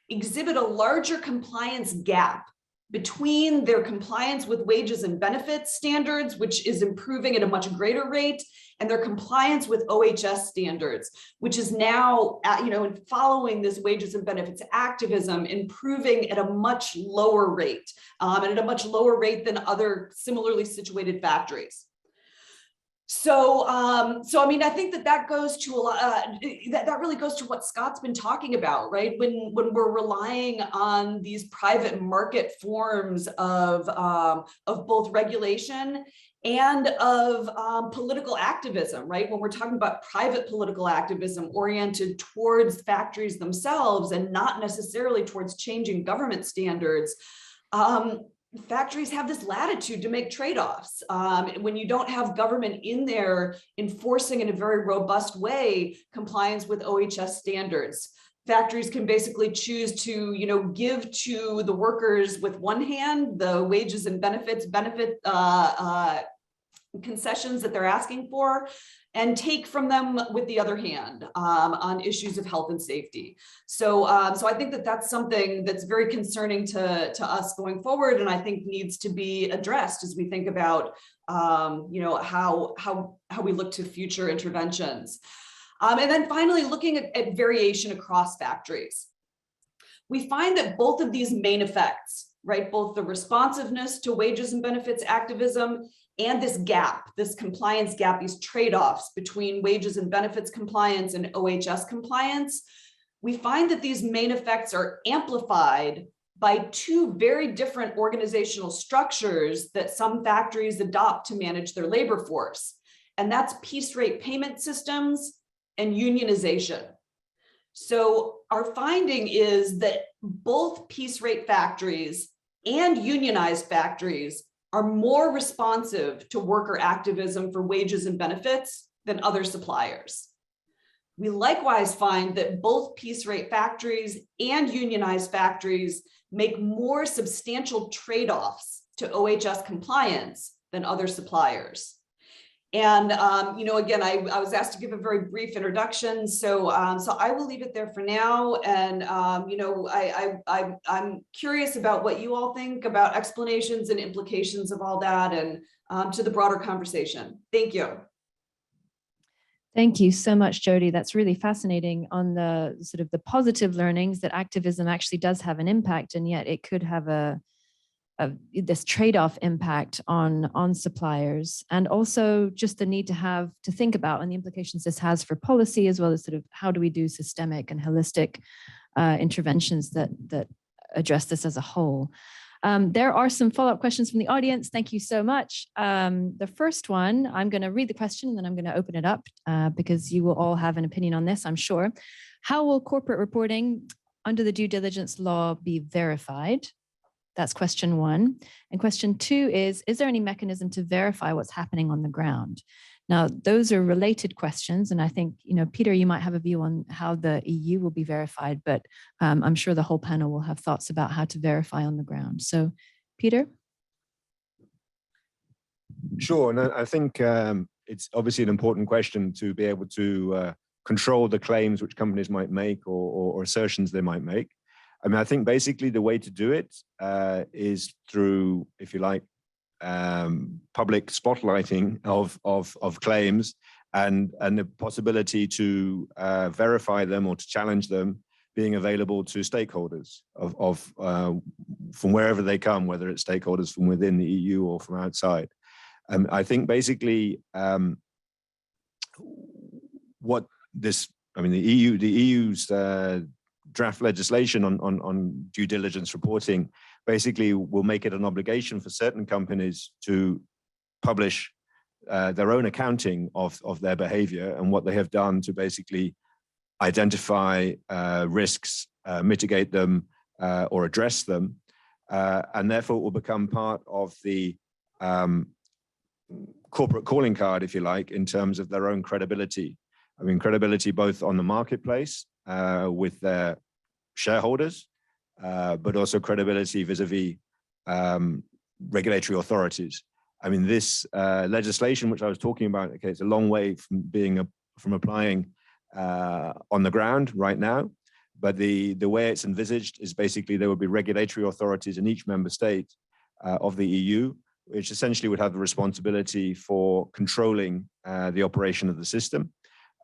exhibit a larger compliance gap between their compliance with wages and benefits standards, which is improving at a much greater rate, and their compliance with OHS standards, which is now, following this wages and benefits activism, improving at a much lower rate, and at a much lower rate than other similarly situated factories. So, I think that goes to a lot. That really goes to what Scott's been talking about, right? When we're relying on these private market forms of both regulation and of political activism, right? When we're talking about private political activism oriented towards factories themselves and not necessarily towards changing government standards. Factories have this latitude to make trade-offs. When you don't have government in there enforcing in a very robust way compliance with OHS standards, factories can basically choose to, give to the workers with one hand the wages and benefit concessions that they're asking for, and take from them with the other hand on issues of health and safety. So I think that that's something that's very concerning to us going forward, and I think needs to be addressed as we think about how we look to future interventions. And then finally, looking at variation across factories. We find that both of these main effects, right, both the responsiveness to wages and benefits activism and this gap, this compliance gap, these trade-offs between wages and benefits compliance and OHS compliance, we find that these main effects are amplified by two very different organizational structures that some factories adopt to manage their labor force. And that's piece rate payment systems and unionization. So our finding is that both piece rate factories and unionized factories are more responsive to worker activism for wages and benefits than other suppliers. We likewise find that both piece rate factories and unionized factories make more substantial trade-offs to OHS compliance than other suppliers. And, again, I was asked to give a very brief introduction, so I will leave it there for now. And, I'm curious about what you all think about explanations and implications of all that, and to the broader conversation. Thank you. Thank you so much, Jody. That's really fascinating on the sort of the positive learnings that activism actually does have an impact, and yet it could have this trade-off impact on suppliers, and also just the need to think about and the implications this has for policy, as well as sort of how do we do systemic and holistic interventions that address this as a whole. There are some follow-up questions from the audience. Thank you so much. The first one, I'm going to read the question and then I'm going to open it up because you will all have an opinion on this, I'm sure. How will corporate reporting under the due diligence law be verified? That's question one. And question two is there any mechanism to verify what's happening on the ground? Now, those are related questions. And I think, Peter, you might have a view on how the EU will be verified, but I'm sure the whole panel will have thoughts about how to verify on the ground. So, Peter? Sure. And I think it's obviously an important question to be able to control the claims which companies might make or assertions they might make. I mean, I think basically the way to do it is through, if you like, public spotlighting of claims and the possibility to verify them or to challenge them being available to stakeholders from wherever they come, whether it's stakeholders from within the EU or from outside. I think basically what this, I mean, the EU's draft legislation on due diligence reporting basically will make it an obligation for certain companies to publish their own accounting of their behavior and what they have done to basically identify risks, mitigate them, or address them. And therefore it will become part of the corporate calling card, if you like, in terms of their own credibility. I mean, credibility both on the marketplace with their shareholders, but also credibility vis-a-vis regulatory authorities. I mean, this legislation, which I was talking about, okay, it's a long way from applying on the ground right now, but the way it's envisaged is basically there will be regulatory authorities in each member state of the EU, which essentially would have the responsibility for controlling the operation of the system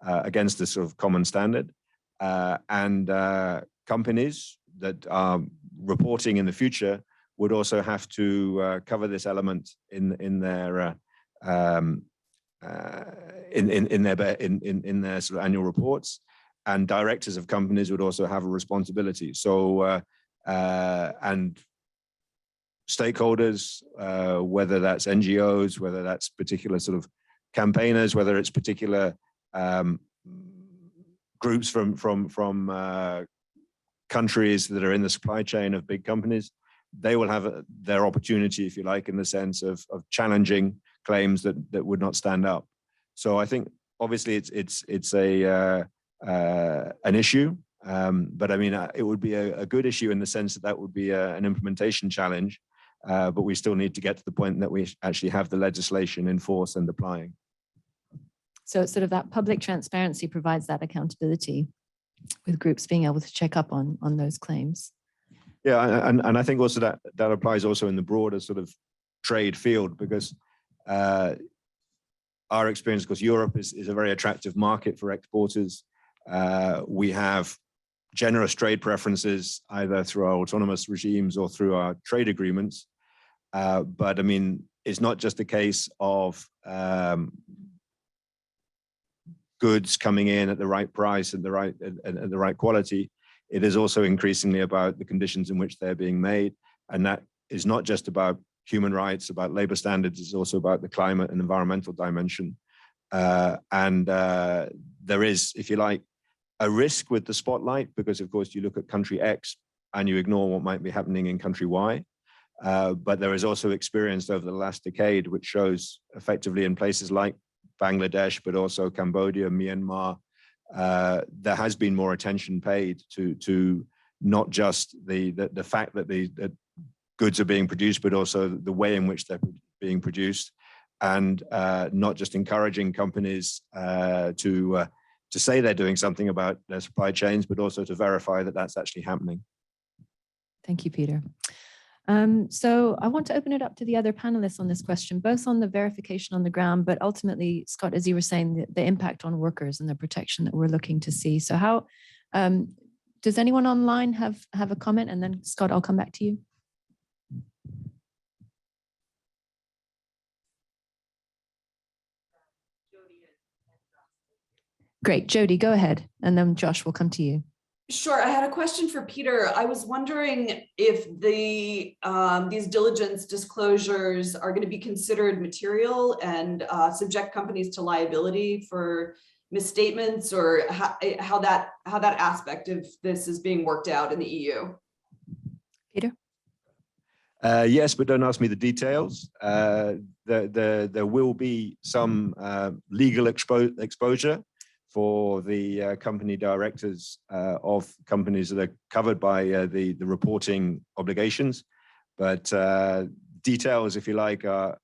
against this sort of common standard. And companies that are reporting in the future would also have to cover this element in their sort of annual reports, and directors of companies would also have a responsibility. So and stakeholders, whether that's NGOs, whether that's particular sort of campaigners, whether it's particular groups from countries that are in the supply chain of big companies, they will have their opportunity, if you like, in the sense of challenging claims that would not stand up. So I think obviously it's an issue, but I mean it would be a good issue in the sense that would be an implementation challenge, but we still need to get to the point that we actually have the legislation in force and applying. So it's sort of that public transparency provides that accountability with groups being able to check up on those claims. Yeah, and I think also that applies also in the broader sort of trade field, because our experience, of course, Europe is a very attractive market for exporters. We have generous trade preferences either through our autonomous regimes or through our trade agreements. But I mean, it's not just a case of goods coming in at the right price and the right quality. It is also increasingly about the conditions in which they're being made. And that is not just about human rights, about labor standards, it's also about the climate and environmental dimension. And there is, if you like, a risk with the spotlight, because of course you look at country X and you ignore what might be happening in country Y. But there is also experience over the last decade, which shows effectively in places like Bangladesh, but also Cambodia, Myanmar, there has been more attention paid to not just the fact that the goods are being produced, but also the way in which they're being produced, and not just encouraging companies to say they're doing something about their supply chains, but also to verify that that's actually happening. Thank you, Peter. So I want to open it up to the other panelists on this question, both on the verification on the ground, but ultimately, Scott, as you were saying, the impact on workers and the protection that we're looking to see. So how, does anyone online have a comment? And then Scott, I'll come back to you. Great, Jody, go ahead. And then Josh, will come to you. Sure. I had a question for Peter. I was wondering if these diligence disclosures are going to be considered material and subject companies to liability for misstatements, or how that aspect of this is being worked out in the EU. Peter? Yes, but don't ask me the details. There will be some legal exposure for the company directors of companies that are covered by the reporting obligations. But details, if you like, are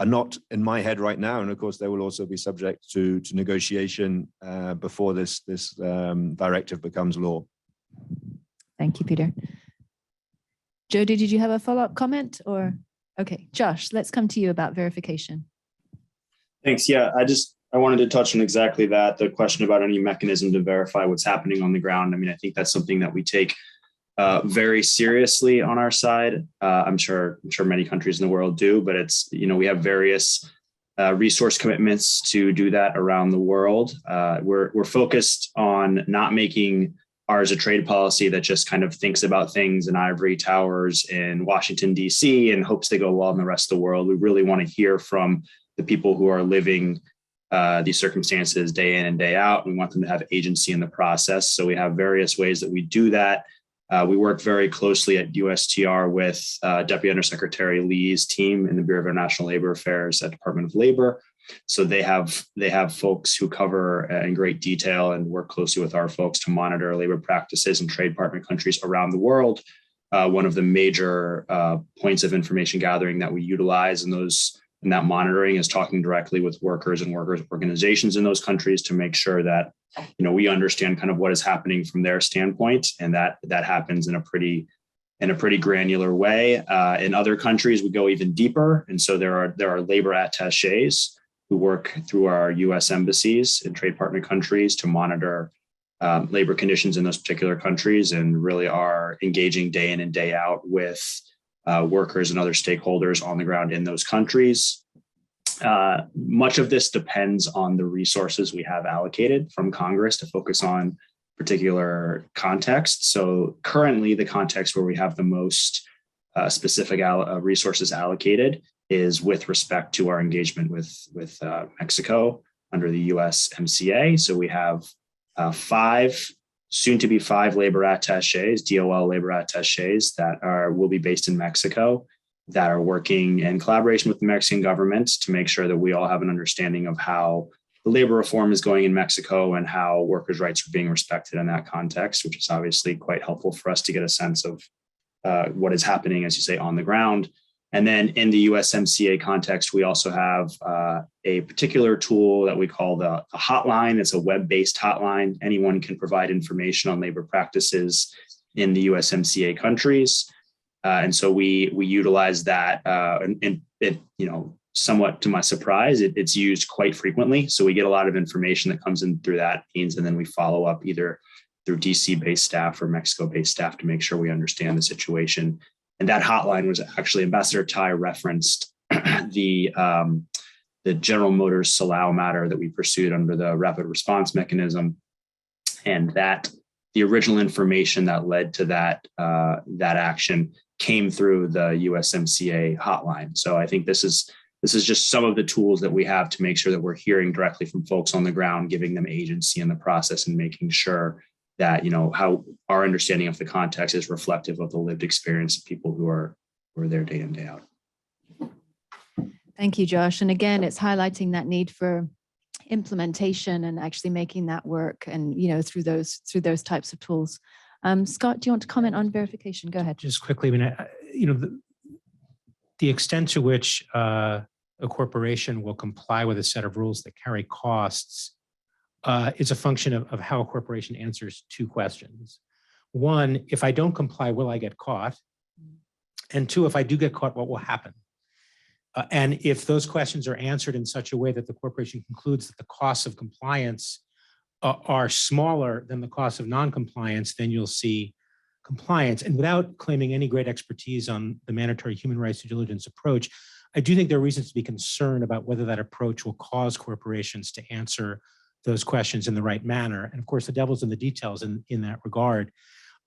not in my head right now. And of course, they will also be subject to negotiation before this directive becomes law. Thank you, Peter. Jody, did you have a follow-up comment or? Okay, Josh, let's come to you about verification. Thanks. Yeah, I wanted to touch on exactly that, the question about any mechanism to verify what's happening on the ground. I mean, I think that's something that we take very seriously on our side. I'm sure many countries in the world do, but it's, we have various resource commitments to do that around the world. We're focused on not making ours a trade policy that just kind of thinks about things in ivory towers in Washington, D.C. and hopes they go well in the rest of the world. We really want to hear from the people who are living these circumstances day in and day out. We want them to have agency in the process. So we have various ways that we do that. We work very closely at USTR with Deputy Undersecretary Lee's team in the Bureau of International Labor Affairs at Department of Labor. So they have folks who cover in great detail and work closely with our folks to monitor labor practices in trade partner countries around the world. One of the major points of information gathering that we utilize in that monitoring is talking directly with workers and workers organizations in those countries to make sure that we understand kind of what is happening from their standpoint, and that happens in a pretty granular way. In other countries, we go even deeper, and so there are labor attachés who work through our U.S. embassies in trade partner countries to monitor labor conditions in those particular countries, and really are engaging day in and day out with workers and other stakeholders on the ground in those countries. Much of this depends on the resources we have allocated from Congress to focus on particular contexts. So currently, the context where we have the most specific resources allocated is with respect to our engagement with Mexico under the USMCA. So we have soon to be five labor attachés, DOL labor attachés that will be based in Mexico, that are working in collaboration with the Mexican government to make sure that we all have an understanding of how the labor reform is going in Mexico and how workers' rights are being respected in that context, which is obviously quite helpful for us to get a sense of what is happening, as you say, on the ground. And then in the USMCA context, we also have a particular tool that we call the hotline. It's a web-based hotline. Anyone can provide information on labor practices in the USMCA countries. And so we utilize that, and it, somewhat to my surprise, it's used quite frequently. So we get a lot of information that comes in through that means, and then we follow up either through DC-based staff or Mexico-based staff to make sure we understand the situation. And that hotline was actually, Ambassador Tai referenced the General Motors Silao matter that we pursued under the rapid response mechanism, and that the original information that led to that action came through the USMCA hotline. So I think this is just some of the tools that we have to make sure that we're hearing directly from folks on the ground, giving them agency in the process, and making sure that how our understanding of the context is reflective of the lived experience of people who are there day in, day out. Thank you, Josh. And again, it's highlighting that need for implementation and actually making that work, and through those types of tools. Scott, do you want to comment on verification? Go ahead. Just quickly, the extent to which a corporation will comply with a set of rules that carry costs is a function of how a corporation answers two questions. One, if I don't comply, will I get caught? And two, if I do get caught, what will happen? And if those questions are answered in such a way that the corporation concludes that the costs of compliance are smaller than the cost of non-compliance, then you'll see compliance. And without claiming any great expertise on the mandatory human rights due diligence approach, I do think there are reasons to be concerned about whether that approach will cause corporations to answer those questions in the right manner. And of course, the devil's in the details in that regard.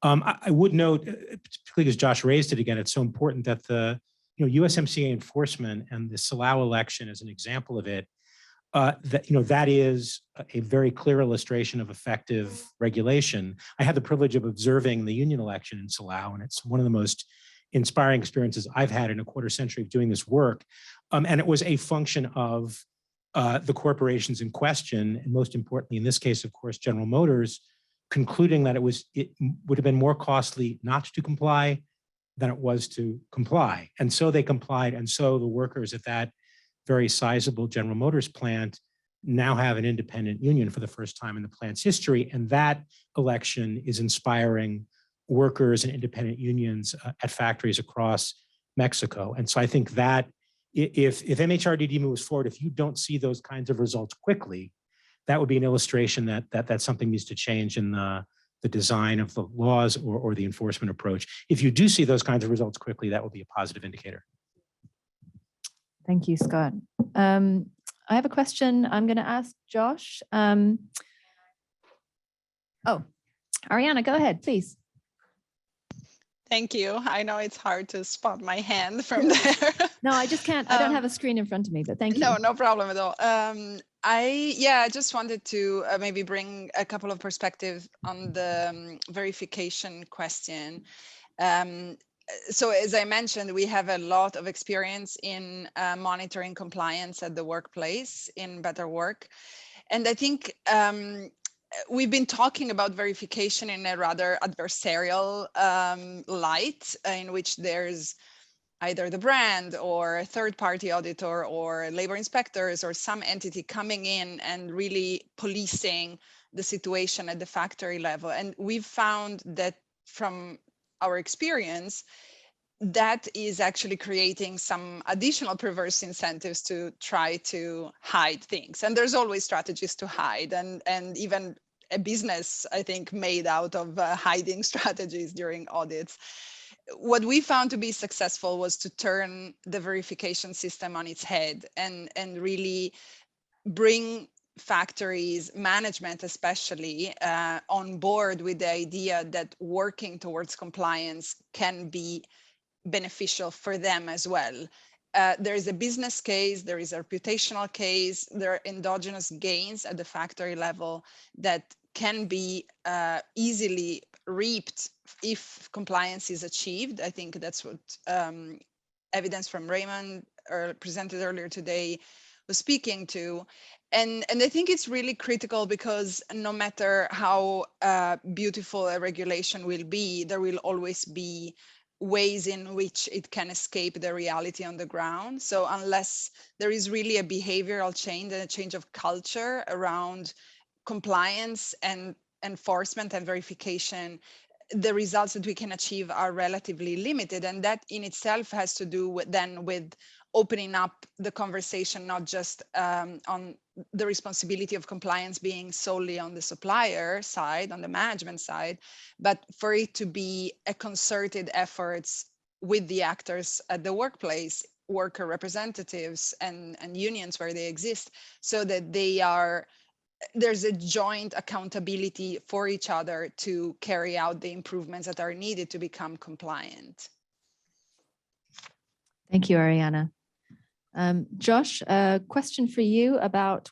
I would note, particularly because Josh raised it again, it's so important that the USMCA enforcement and the Silao election is an example of it. That is a very clear illustration of effective regulation. I had the privilege of observing the union election in Silao, and it's one of the most inspiring experiences I've had in a quarter century of doing this work. And it was a function of the corporations in question, and most importantly, in this case, of course, General Motors, concluding that it would have been more costly not to comply than it was to comply. And so they complied. And so the workers at that very sizable General Motors plant now have an independent union for the first time in the plant's history. And that election is inspiring workers and independent unions at factories across Mexico. And so I think that if MHRDD moves forward, if you don't see those kinds of results quickly, that would be an illustration that something needs to change in the the design of the laws or the enforcement approach. If you do see those kinds of results quickly, that will be a positive indicator. Thank you, Scott. I have a question I'm going to ask Josh. Ariana, go ahead, please. Thank you. I know it's hard to spot my hand from there. No, I just can't. I don't have a screen in front of me, but thank you. No, no problem at all. I just wanted to maybe bring a couple of perspectives on the verification question. So as I mentioned, we have a lot of experience in monitoring compliance at the workplace in Better Work. And I think we've been talking about verification in a rather adversarial light, in which there's either the brand or a third-party auditor or labor inspectors or some entity coming in and really policing the situation at the factory level. And we've found that from our experience, that is actually creating some additional perverse incentives to try to hide things. And there's always strategies to hide, and even a business, I think, made out of hiding strategies during audits. What we found to be successful was to turn the verification system on its head and really bring factories, management especially, on board with the idea that working towards compliance can be beneficial for them as well. There is a business case, there is a reputational case, there are endogenous gains at the factory level that can be easily reaped if compliance is achieved. I think that's what evidence from Raymond presented earlier today was speaking to. And I think it's really critical because no matter how beautiful a regulation will be, there will always be ways in which it can escape the reality on the ground. So unless there is really a behavioral change and a change of culture around compliance and enforcement and verification, the results that we can achieve are relatively limited. And that in itself has to do with opening up the conversation, not just on the responsibility of compliance being solely on the supplier side, on the management side, but for it to be a concerted efforts with the actors at the workplace, worker representatives and unions where they exist, so that there's a joint accountability for each other to carry out the improvements that are needed to become compliant. Thank you, Ariana. Josh, a question for you about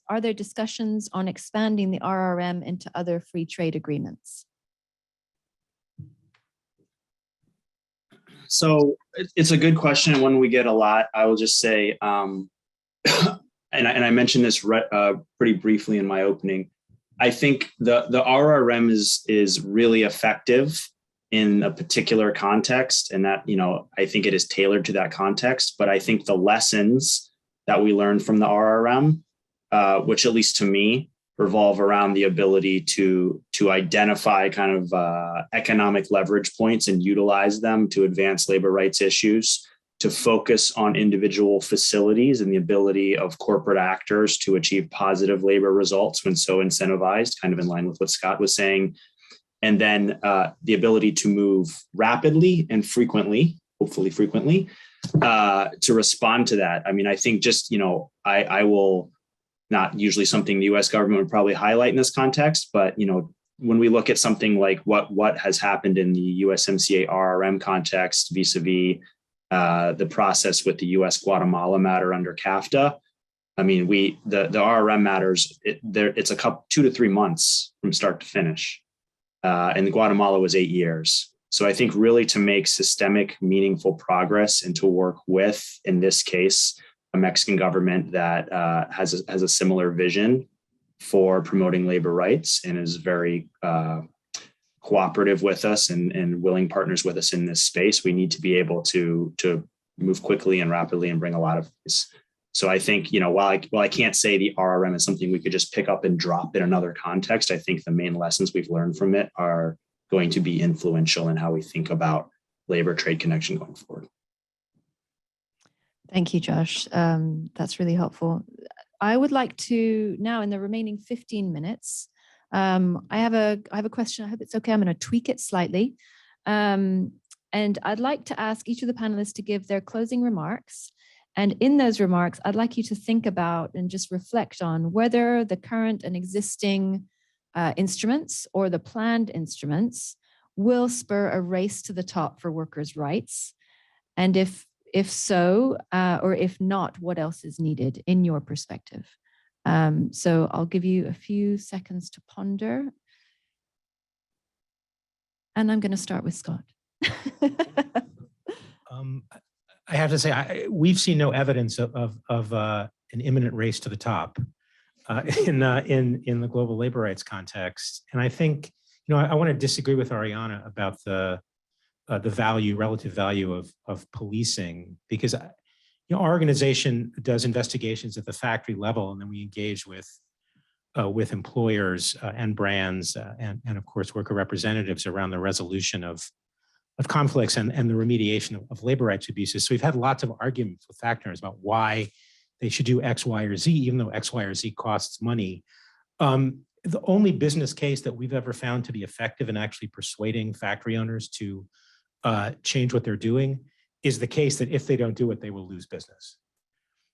are there discussions on expanding the RRM into other free trade agreements? So it's a good question, one we get a lot. I will just say, and I mentioned this pretty briefly in my opening. I think the RRM is really effective in a particular context, and that, I think it is tailored to that context. But I think the lessons that we learned from the RRM, which at least to me, revolve around the ability to identify kind of economic leverage points and utilize them to advance labor rights issues, to focus on individual facilities and the ability of corporate actors to achieve positive labor results when so incentivized, kind of in line with what Scott was saying. And then the ability to move rapidly and frequently, hopefully frequently, to respond to that. I mean, I think just, I will, not usually something the US government would probably highlight in this context, but, when we look at something like what has happened in the USMCA RRM context vis-a-vis the process with the US Guatemala matter under CAFTA, I mean, the RRM matters, it's 2 to 3 months from start to finish. And Guatemala was 8 years. So I think really to make systemic, meaningful progress and to work with, in this case, a Mexican government that has a similar vision for promoting labor rights and is very cooperative with us and willing partners with us in this space, we need to be able to move quickly and rapidly and bring a lot of these. So I think, while I can't say the RRM is something we could just pick up and drop in another context, I think the main lessons we've learned from it are going to be influential in how we think about labor trade connection going forward. Thank you, Josh. That's really helpful. I would like to now, in the remaining 15 minutes, I have a question. I hope it's okay. I'm going to tweak it slightly. And I'd like to ask each of the panelists to give their closing remarks. And in those remarks, I'd like you to think about and just reflect on whether the current and existing instruments or the planned instruments will spur a race to the top for workers' rights. And if so, or if not, what else is needed in your perspective? So I'll give you a few seconds to ponder. And I'm going to start with Scott. I have to say, we've seen no evidence of an imminent race to the top in the global labor rights context. And I think, I want to disagree with Ariana about the relative value of policing, because our organization does investigations at the factory level, and then we engage with employers and brands and of course worker representatives around the resolution of conflicts and the remediation of labor rights abuses. So we've had lots of arguments with factories about why they should do X, Y, or Z, even though X, Y, or Z costs money. The only business case that we've ever found to be effective in actually persuading factory owners to change what they're doing is the case that if they don't do it, they will lose business.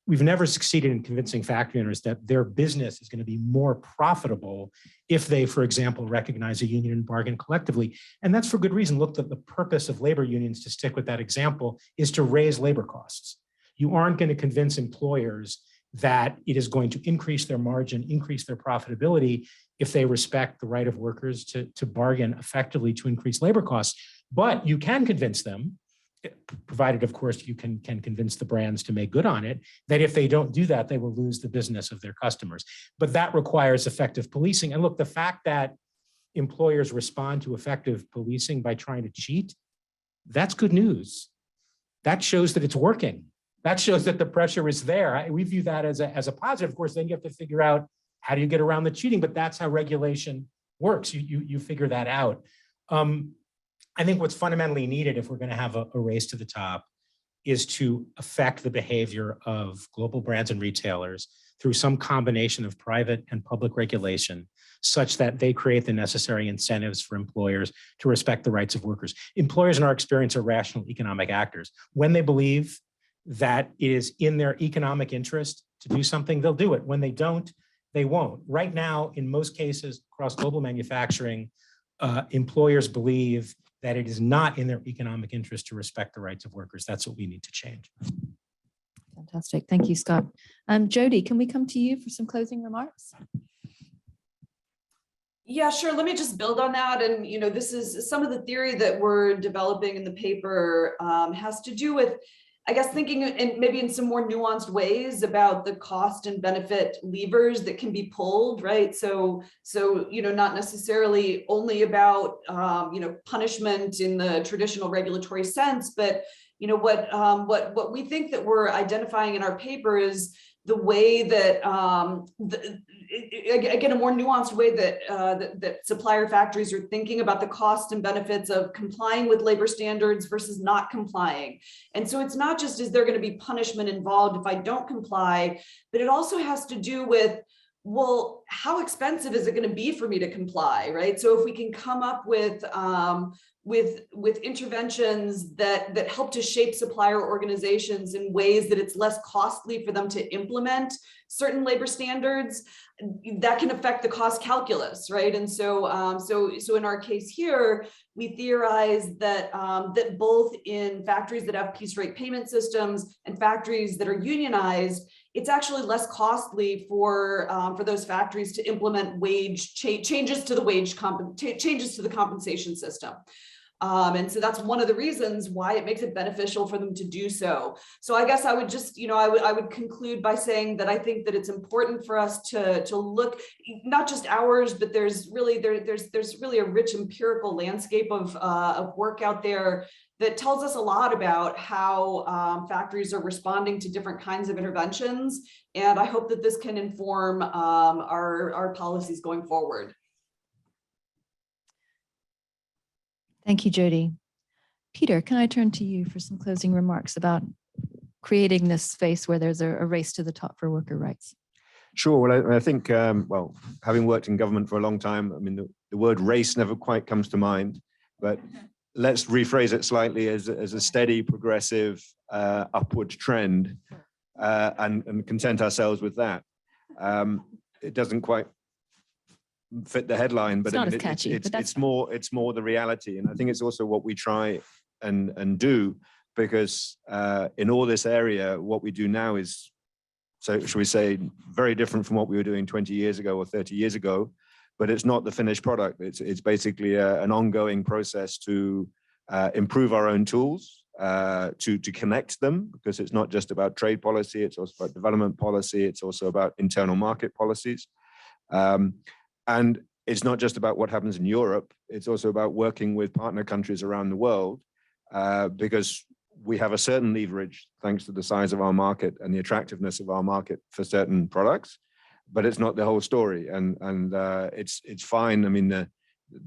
We've never succeeded in convincing factory owners that their business is going to be more profitable if they, for example, recognize a union and bargain collectively. And that's for good reason. Look, the purpose of labor unions, to stick with that example, is to raise labor costs. You aren't going to convince employers that it is going to increase their margin, increase their profitability if they respect the right of workers to bargain effectively to increase labor costs. But you can convince them, provided, of course, you can convince the brands to make good on it, that if they don't do that, they will lose the business of their customers. But that requires effective policing. And look, the fact that employers respond to effective policing by trying to cheat, that's good news. That shows that it's working. That shows that the pressure is there. We view that as a positive. Of course, then you have to figure out how do you get around the cheating, but that's how regulation works. You figure that out. I think what's fundamentally needed if we're going to have a race to the top is to affect the behavior of global brands and retailers through some combination of private and public regulation, such that they create the necessary incentives for employers to respect the rights of workers. Employers, in our experience, are rational economic actors. When they believe that it is in their economic interest to do something, they'll do it. When they don't, they won't. Right now, in most cases across global manufacturing, employers believe that it is not in their economic interest to respect the rights of workers. That's what we need to change. Fantastic. Thank you, Scott. Jody, can we come to you for some closing remarks? Yeah, sure. Let me just build on that. And, this is some of the theory that we're developing in the paper has to do with, I guess, thinking maybe in some more nuanced ways about the cost and benefit levers that can be pulled, right? So not necessarily only about, punishment in the traditional regulatory sense, but, what we think that we're identifying in our paper is the way that, again, a more nuanced way that supplier factories are thinking about the cost and benefits of complying with labor standards versus not complying. And so it's not just, is there going to be punishment involved if I don't comply, but it also has to do with, well, how expensive is it going to be for me to comply, right? So if we can come up with interventions that help to shape supplier organizations in ways that it's less costly for them to implement certain labor standards, that can affect the cost calculus, right? And so in our case here, we theorize that that both in factories that have piece rate payment systems and factories that are unionized, it's actually less costly for those factories to implement changes to the compensation system. And so that's one of the reasons why it makes it beneficial for them to do so. So I guess I would just, I would conclude by saying that I think that it's important for us to look, not just ours, but there's really a rich empirical landscape of work out there that tells us a lot about how factories are responding to different kinds of interventions. And I hope that this can inform our policies going forward. Thank you, Jody. Peter, can I turn to you for some closing remarks about creating this space where there's a race to the top for worker rights? Sure. Well, I think, well, having worked in government for a long time, I mean, the word race never quite comes to mind, but let's rephrase it slightly as a steady, progressive, upward trend, and content ourselves with that. It doesn't quite fit the headline, but It's not I mean, as catchy, but that's it's more the reality. And I think it's also what we try and do, because in all this area, what we do now is, so should we say, very different from what we were doing 20 years ago or 30 years ago, but it's not the finished product. It's basically an ongoing process to improve our own tools, to connect them, because it's not just about trade policy, it's also about development policy, it's also about internal market policies. And it's not just about what happens in Europe, it's also about working with partner countries around the world, because we have a certain leverage thanks to the size of our market and the attractiveness of our market for certain products, but it's not the whole story. And it's fine. I mean,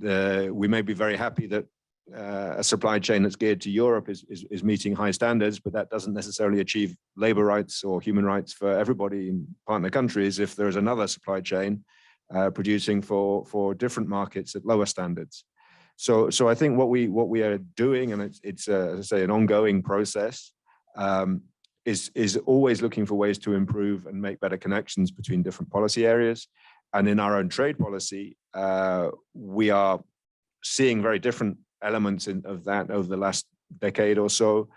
we may be very happy that a supply chain that's geared to Europe is meeting high standards, but that doesn't necessarily achieve labor rights or human rights for everybody in partner countries if there is another supply chain producing for different markets at lower standards. So I think what we are doing, and it's as I say, an ongoing process, is always looking for ways to improve and make better connections between different policy areas. And in our own trade policy, we are seeing very different elements of that over the last decade or so,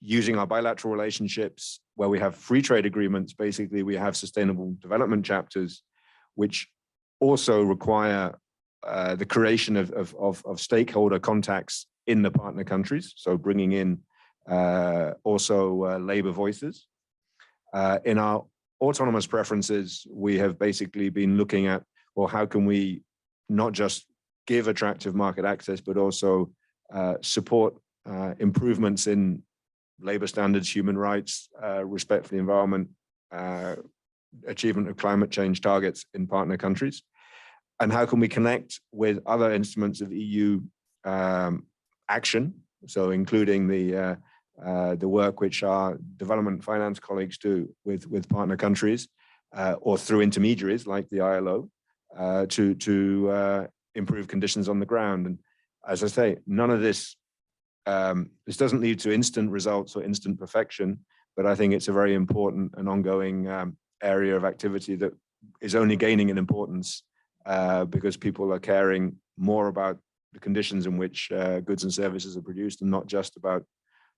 using our bilateral relationships where we have free trade agreements. Basically, we have sustainable development chapters, which also require the creation of stakeholder contacts in the partner countries. So bringing in also labor voices. In our autonomous preferences, we have basically been looking at, well, how can we not just give attractive market access, but also support improvements in labor standards, human rights, respect for the environment, achievement of climate change targets in partner countries. And how can we connect with other instruments of EU action? So including the work which our development finance colleagues do with partner countries, or through intermediaries like the ILO, to improve conditions on the ground. And as I say, none of this doesn't lead to instant results or instant perfection, but I think it's a very important and ongoing area of activity that is only gaining in importance because people are caring more about the conditions in which goods and services are produced, and not just about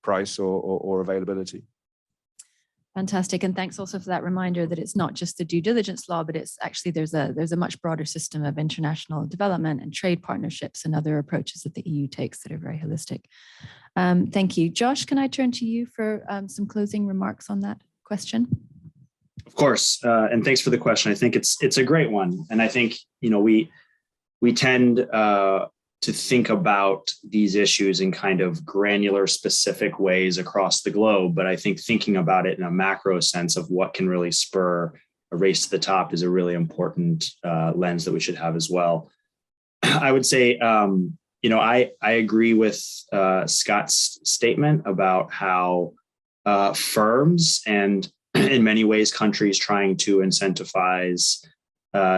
price or availability. Fantastic. And thanks also for that reminder that it's not just the due diligence law, but it's actually there's a much broader system of international development and trade partnerships and other approaches that the EU takes that are very holistic. Thank you. Josh, can I turn to you for some closing remarks on that question? Of course, and thanks for the question. I think it's a great one, and I think we tend to think about these issues in kind of granular, specific ways across the globe. But I think thinking about it in a macro sense of what can really spur a race to the top is a really important lens that we should have as well. I would say, I agree with Scott's statement about how firms and in many ways countries trying to incentivize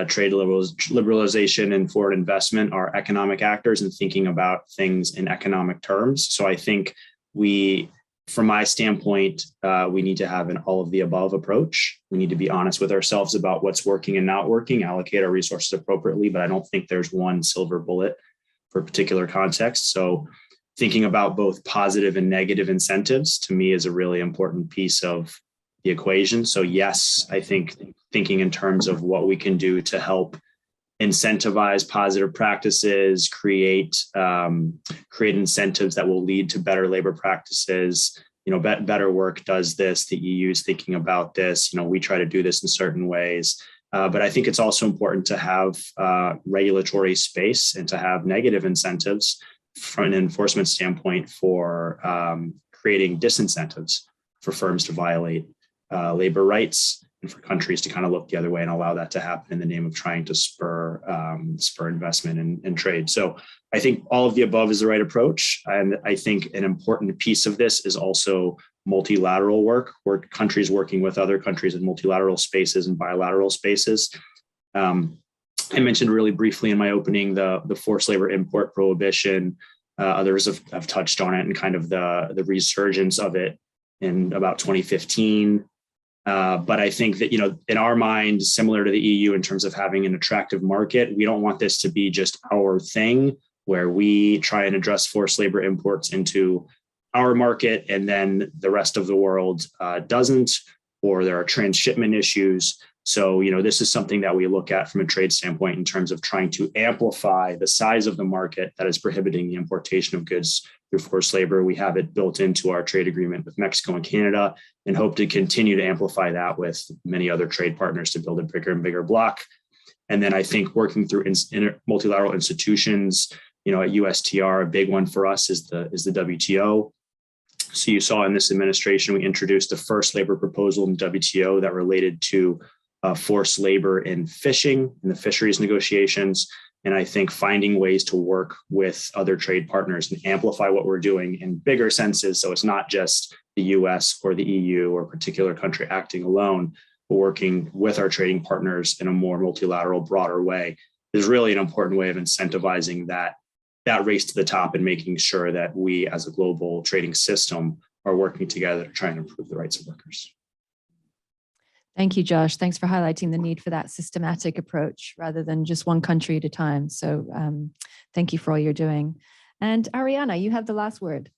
trade liberalization and foreign investment are economic actors and thinking about things in economic terms. So I think from my standpoint, we need to have an all of the above approach. We need to be honest with ourselves about what's working and not working, allocate our resources appropriately, but I don't think there's one silver bullet for a particular context. So thinking about both positive and negative incentives to me is a really important piece of the equation. So yes, I think thinking in terms of what we can do to help incentivize positive practices, create incentives that will lead to better labor practices. Better Work does this. The EU is thinking about this. We try to do this in certain ways. But I think it's also important to have regulatory space and to have negative incentives from an enforcement standpoint for creating disincentives for firms to violate labor rights, and for countries to kind of look the other way and allow that to happen in the name of trying to spur investment and trade. So I think all of the above is the right approach. And I think an important piece of this is also multilateral work, where countries working with other countries in multilateral spaces and bilateral spaces. I mentioned really briefly in my opening the forced labor import prohibition. Others have touched on it and kind of the resurgence of it in about 2015. But I think that, in our mind, similar to the EU in terms of having an attractive market, we don't want this to be just our thing where we try and address forced labor imports into our market and then the rest of the world doesn't, or there are transshipment issues. So, this is something that we look at from a trade standpoint in terms of trying to amplify the size of the market that is prohibiting the importation of goods through forced labor. We have it built into our trade agreement with Mexico and Canada and hope to continue to amplify that with many other trade partners to build a bigger and bigger block. And then I think working through multilateral institutions, at USTR, a big one for us is the WTO. So you saw in this administration, we introduced the first labor proposal in WTO that related to forced labor in fishing, in the fisheries negotiations. And I think finding ways to work with other trade partners and amplify what we're doing in bigger senses. So it's not just the US or the EU or a particular country acting alone, but working with our trading partners in a more multilateral, broader way is really an important way of incentivizing that race to the top and making sure that we as a global trading system are working together to try and improve the rights of workers. Thank you, Josh. Thanks for highlighting the need for that systematic approach rather than just one country at a time. So thank you for all you're doing. And Ariana, you have the last word.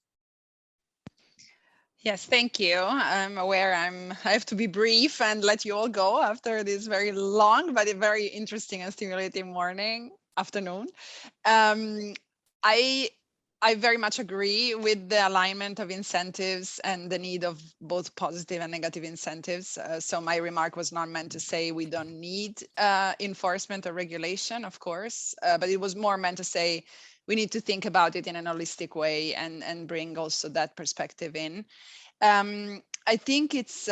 Yes, thank you. I'm aware I have to be brief and let you all go after this very long, but a very interesting and stimulating afternoon. I very much agree with the alignment of incentives and the need of both positive and negative incentives. So my remark was not meant to say we don't need enforcement or regulation, of course, but it was more meant to say we need to think about it in an holistic way and bring also that perspective in. I think it's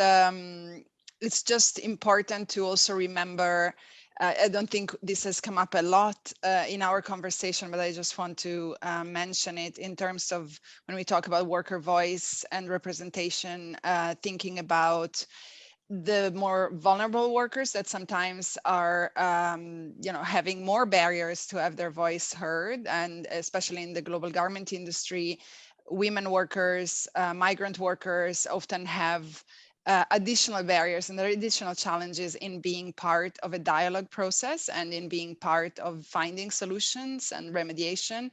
just important to also remember. I don't think this has come up a lot in our conversation, but I just want to mention it in terms of when we talk about worker voice and representation, thinking about the more vulnerable workers that sometimes are, having more barriers to have their voice heard, and especially in the global garment industry, women workers, migrant workers often have additional barriers and there are additional challenges in being part of a dialogue process and in being part of finding solutions and remediation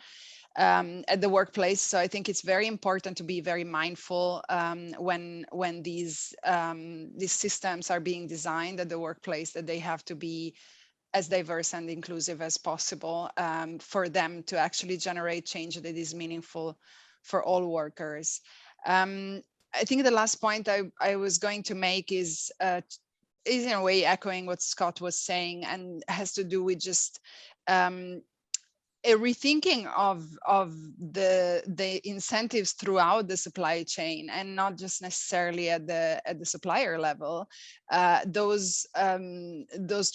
at the workplace. So I think it's very important to be very mindful when these systems are being designed at the workplace, that they have to be as diverse and inclusive as possible for them to actually generate change that is meaningful for all workers. I think the last point I was going to make is in a way echoing what Scott was saying, and has to do with just a rethinking of the incentives throughout the supply chain, and not just necessarily at the supplier level. Those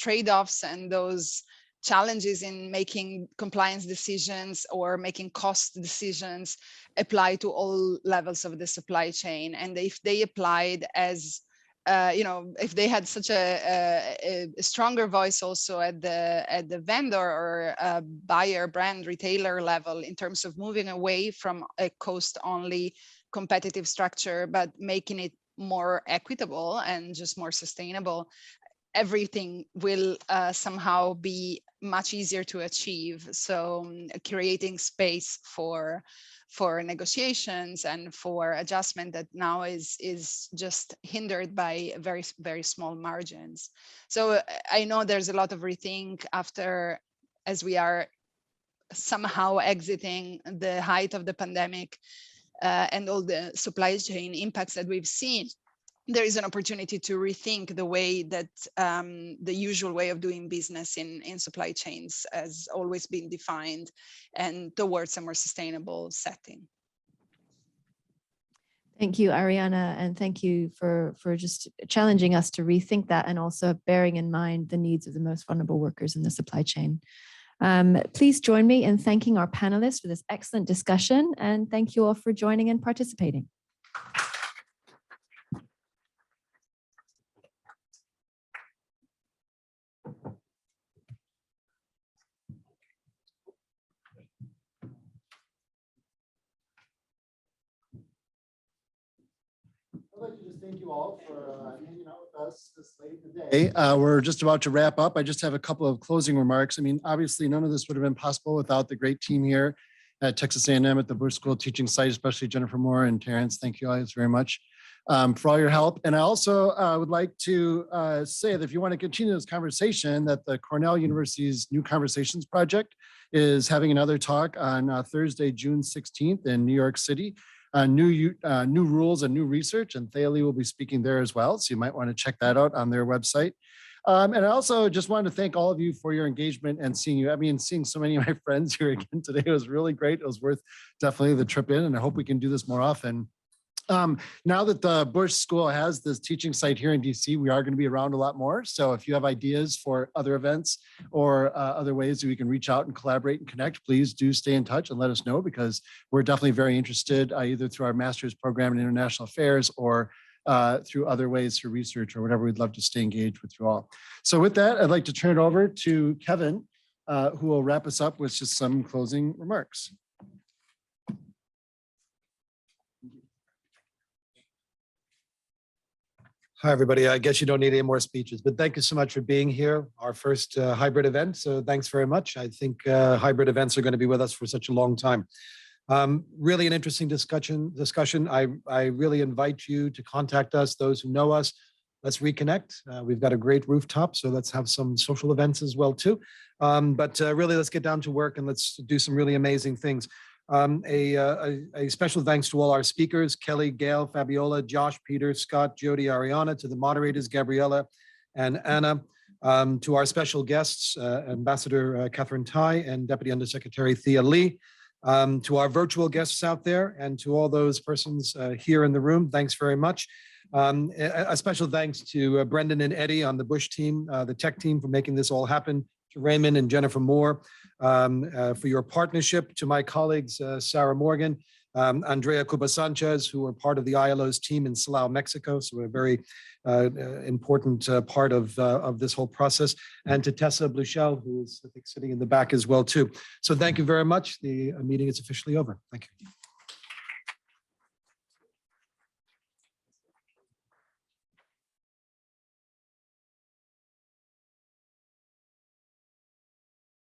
trade-offs and those challenges in making compliance decisions or making cost decisions apply to all levels of the supply chain. And if they applied as, if they had such a stronger voice also at the vendor or buyer, brand, retailer level in terms of moving away from a cost-only competitive structure, but making it more equitable and just more sustainable, everything will somehow be much easier to achieve. So creating space for negotiations and for adjustment that now is just hindered by very, very small margins. So I know there's a lot of rethink after, as we are somehow exiting the height of the pandemic and all the supply chain impacts that we've seen. There is an opportunity to rethink the way that the usual way of doing business in supply chains has always been defined, and towards a more sustainable setting. Thank you, Ariana, and thank you for just challenging us to rethink that, and also bearing in mind the needs of the most vulnerable workers in the supply chain. Please join me in thanking our panelists for this excellent discussion, and thank you all for joining and participating. like to just thank you all for hanging out with us this late in the day. We're just about to wrap up. I just have a couple of closing remarks. I mean, obviously, none of this would have been possible without the great team here at Texas A&M at the Bush School teaching site, especially Jennifer Moore and Terrence. Thank you guys very much for all your help. And I also would like to say that if you want to continue this conversation, that the Cornell University's New Conversations Project is having another talk on Thursday, June 16th in New York City. New rules and new research, and Thea Lee will be speaking there as well. So you might want to check that out on their website. And I also just wanted to thank all of you for your engagement and seeing you. I mean, seeing so many of my friends here again today was really great. It was worth definitely the trip in, and I hope we can do this more often. Now that the Bush School has this teaching site here in DC, we are going to be around a lot more. So if you have ideas for other events or other ways that we can reach out and collaborate and connect, please do stay in touch and let us know, because we're definitely very interested either through our master's program in international affairs or through other ways through research or whatever. We'd love to stay engaged with you all. So with that, I'd like to turn it over to Kevin, who will wrap us up with just some closing remarks. Hi, everybody. I guess you don't need any more speeches, but thank you so much for being here. Our first hybrid event. So thanks very much. I think hybrid events are going to be with us for such a long time. Really an interesting discussion. I really invite you to contact us, those who know us. Let's reconnect. We've got a great rooftop, so let's have some social events as well too. But really, let's get down to work and let's do some really amazing things. A special thanks to all our speakers, Kelly, Gail, Fabiola, Josh, Peter, Scott, Jody, Ariana, to the moderators, Gabriella and Anna, to our special guests, Ambassador Catherine Tai and Deputy Undersecretary Thea Lee, to our virtual guests out there, and to all those persons here in the room, thanks very much. A special thanks to Brendan and Eddie on the Bush team, the tech team, for making this all happen, to Raymond and Jennifer Moore for your partnership, to my colleagues, Sarah Morgan, Andrea Cuba Sanchez, who are part of the ILO's team in Silao, Mexico, so a very important part of this whole process, and to Tessa Bluchel, who is, I think, sitting in the back as well too. So thank you very much. The meeting is officially over. Thank you.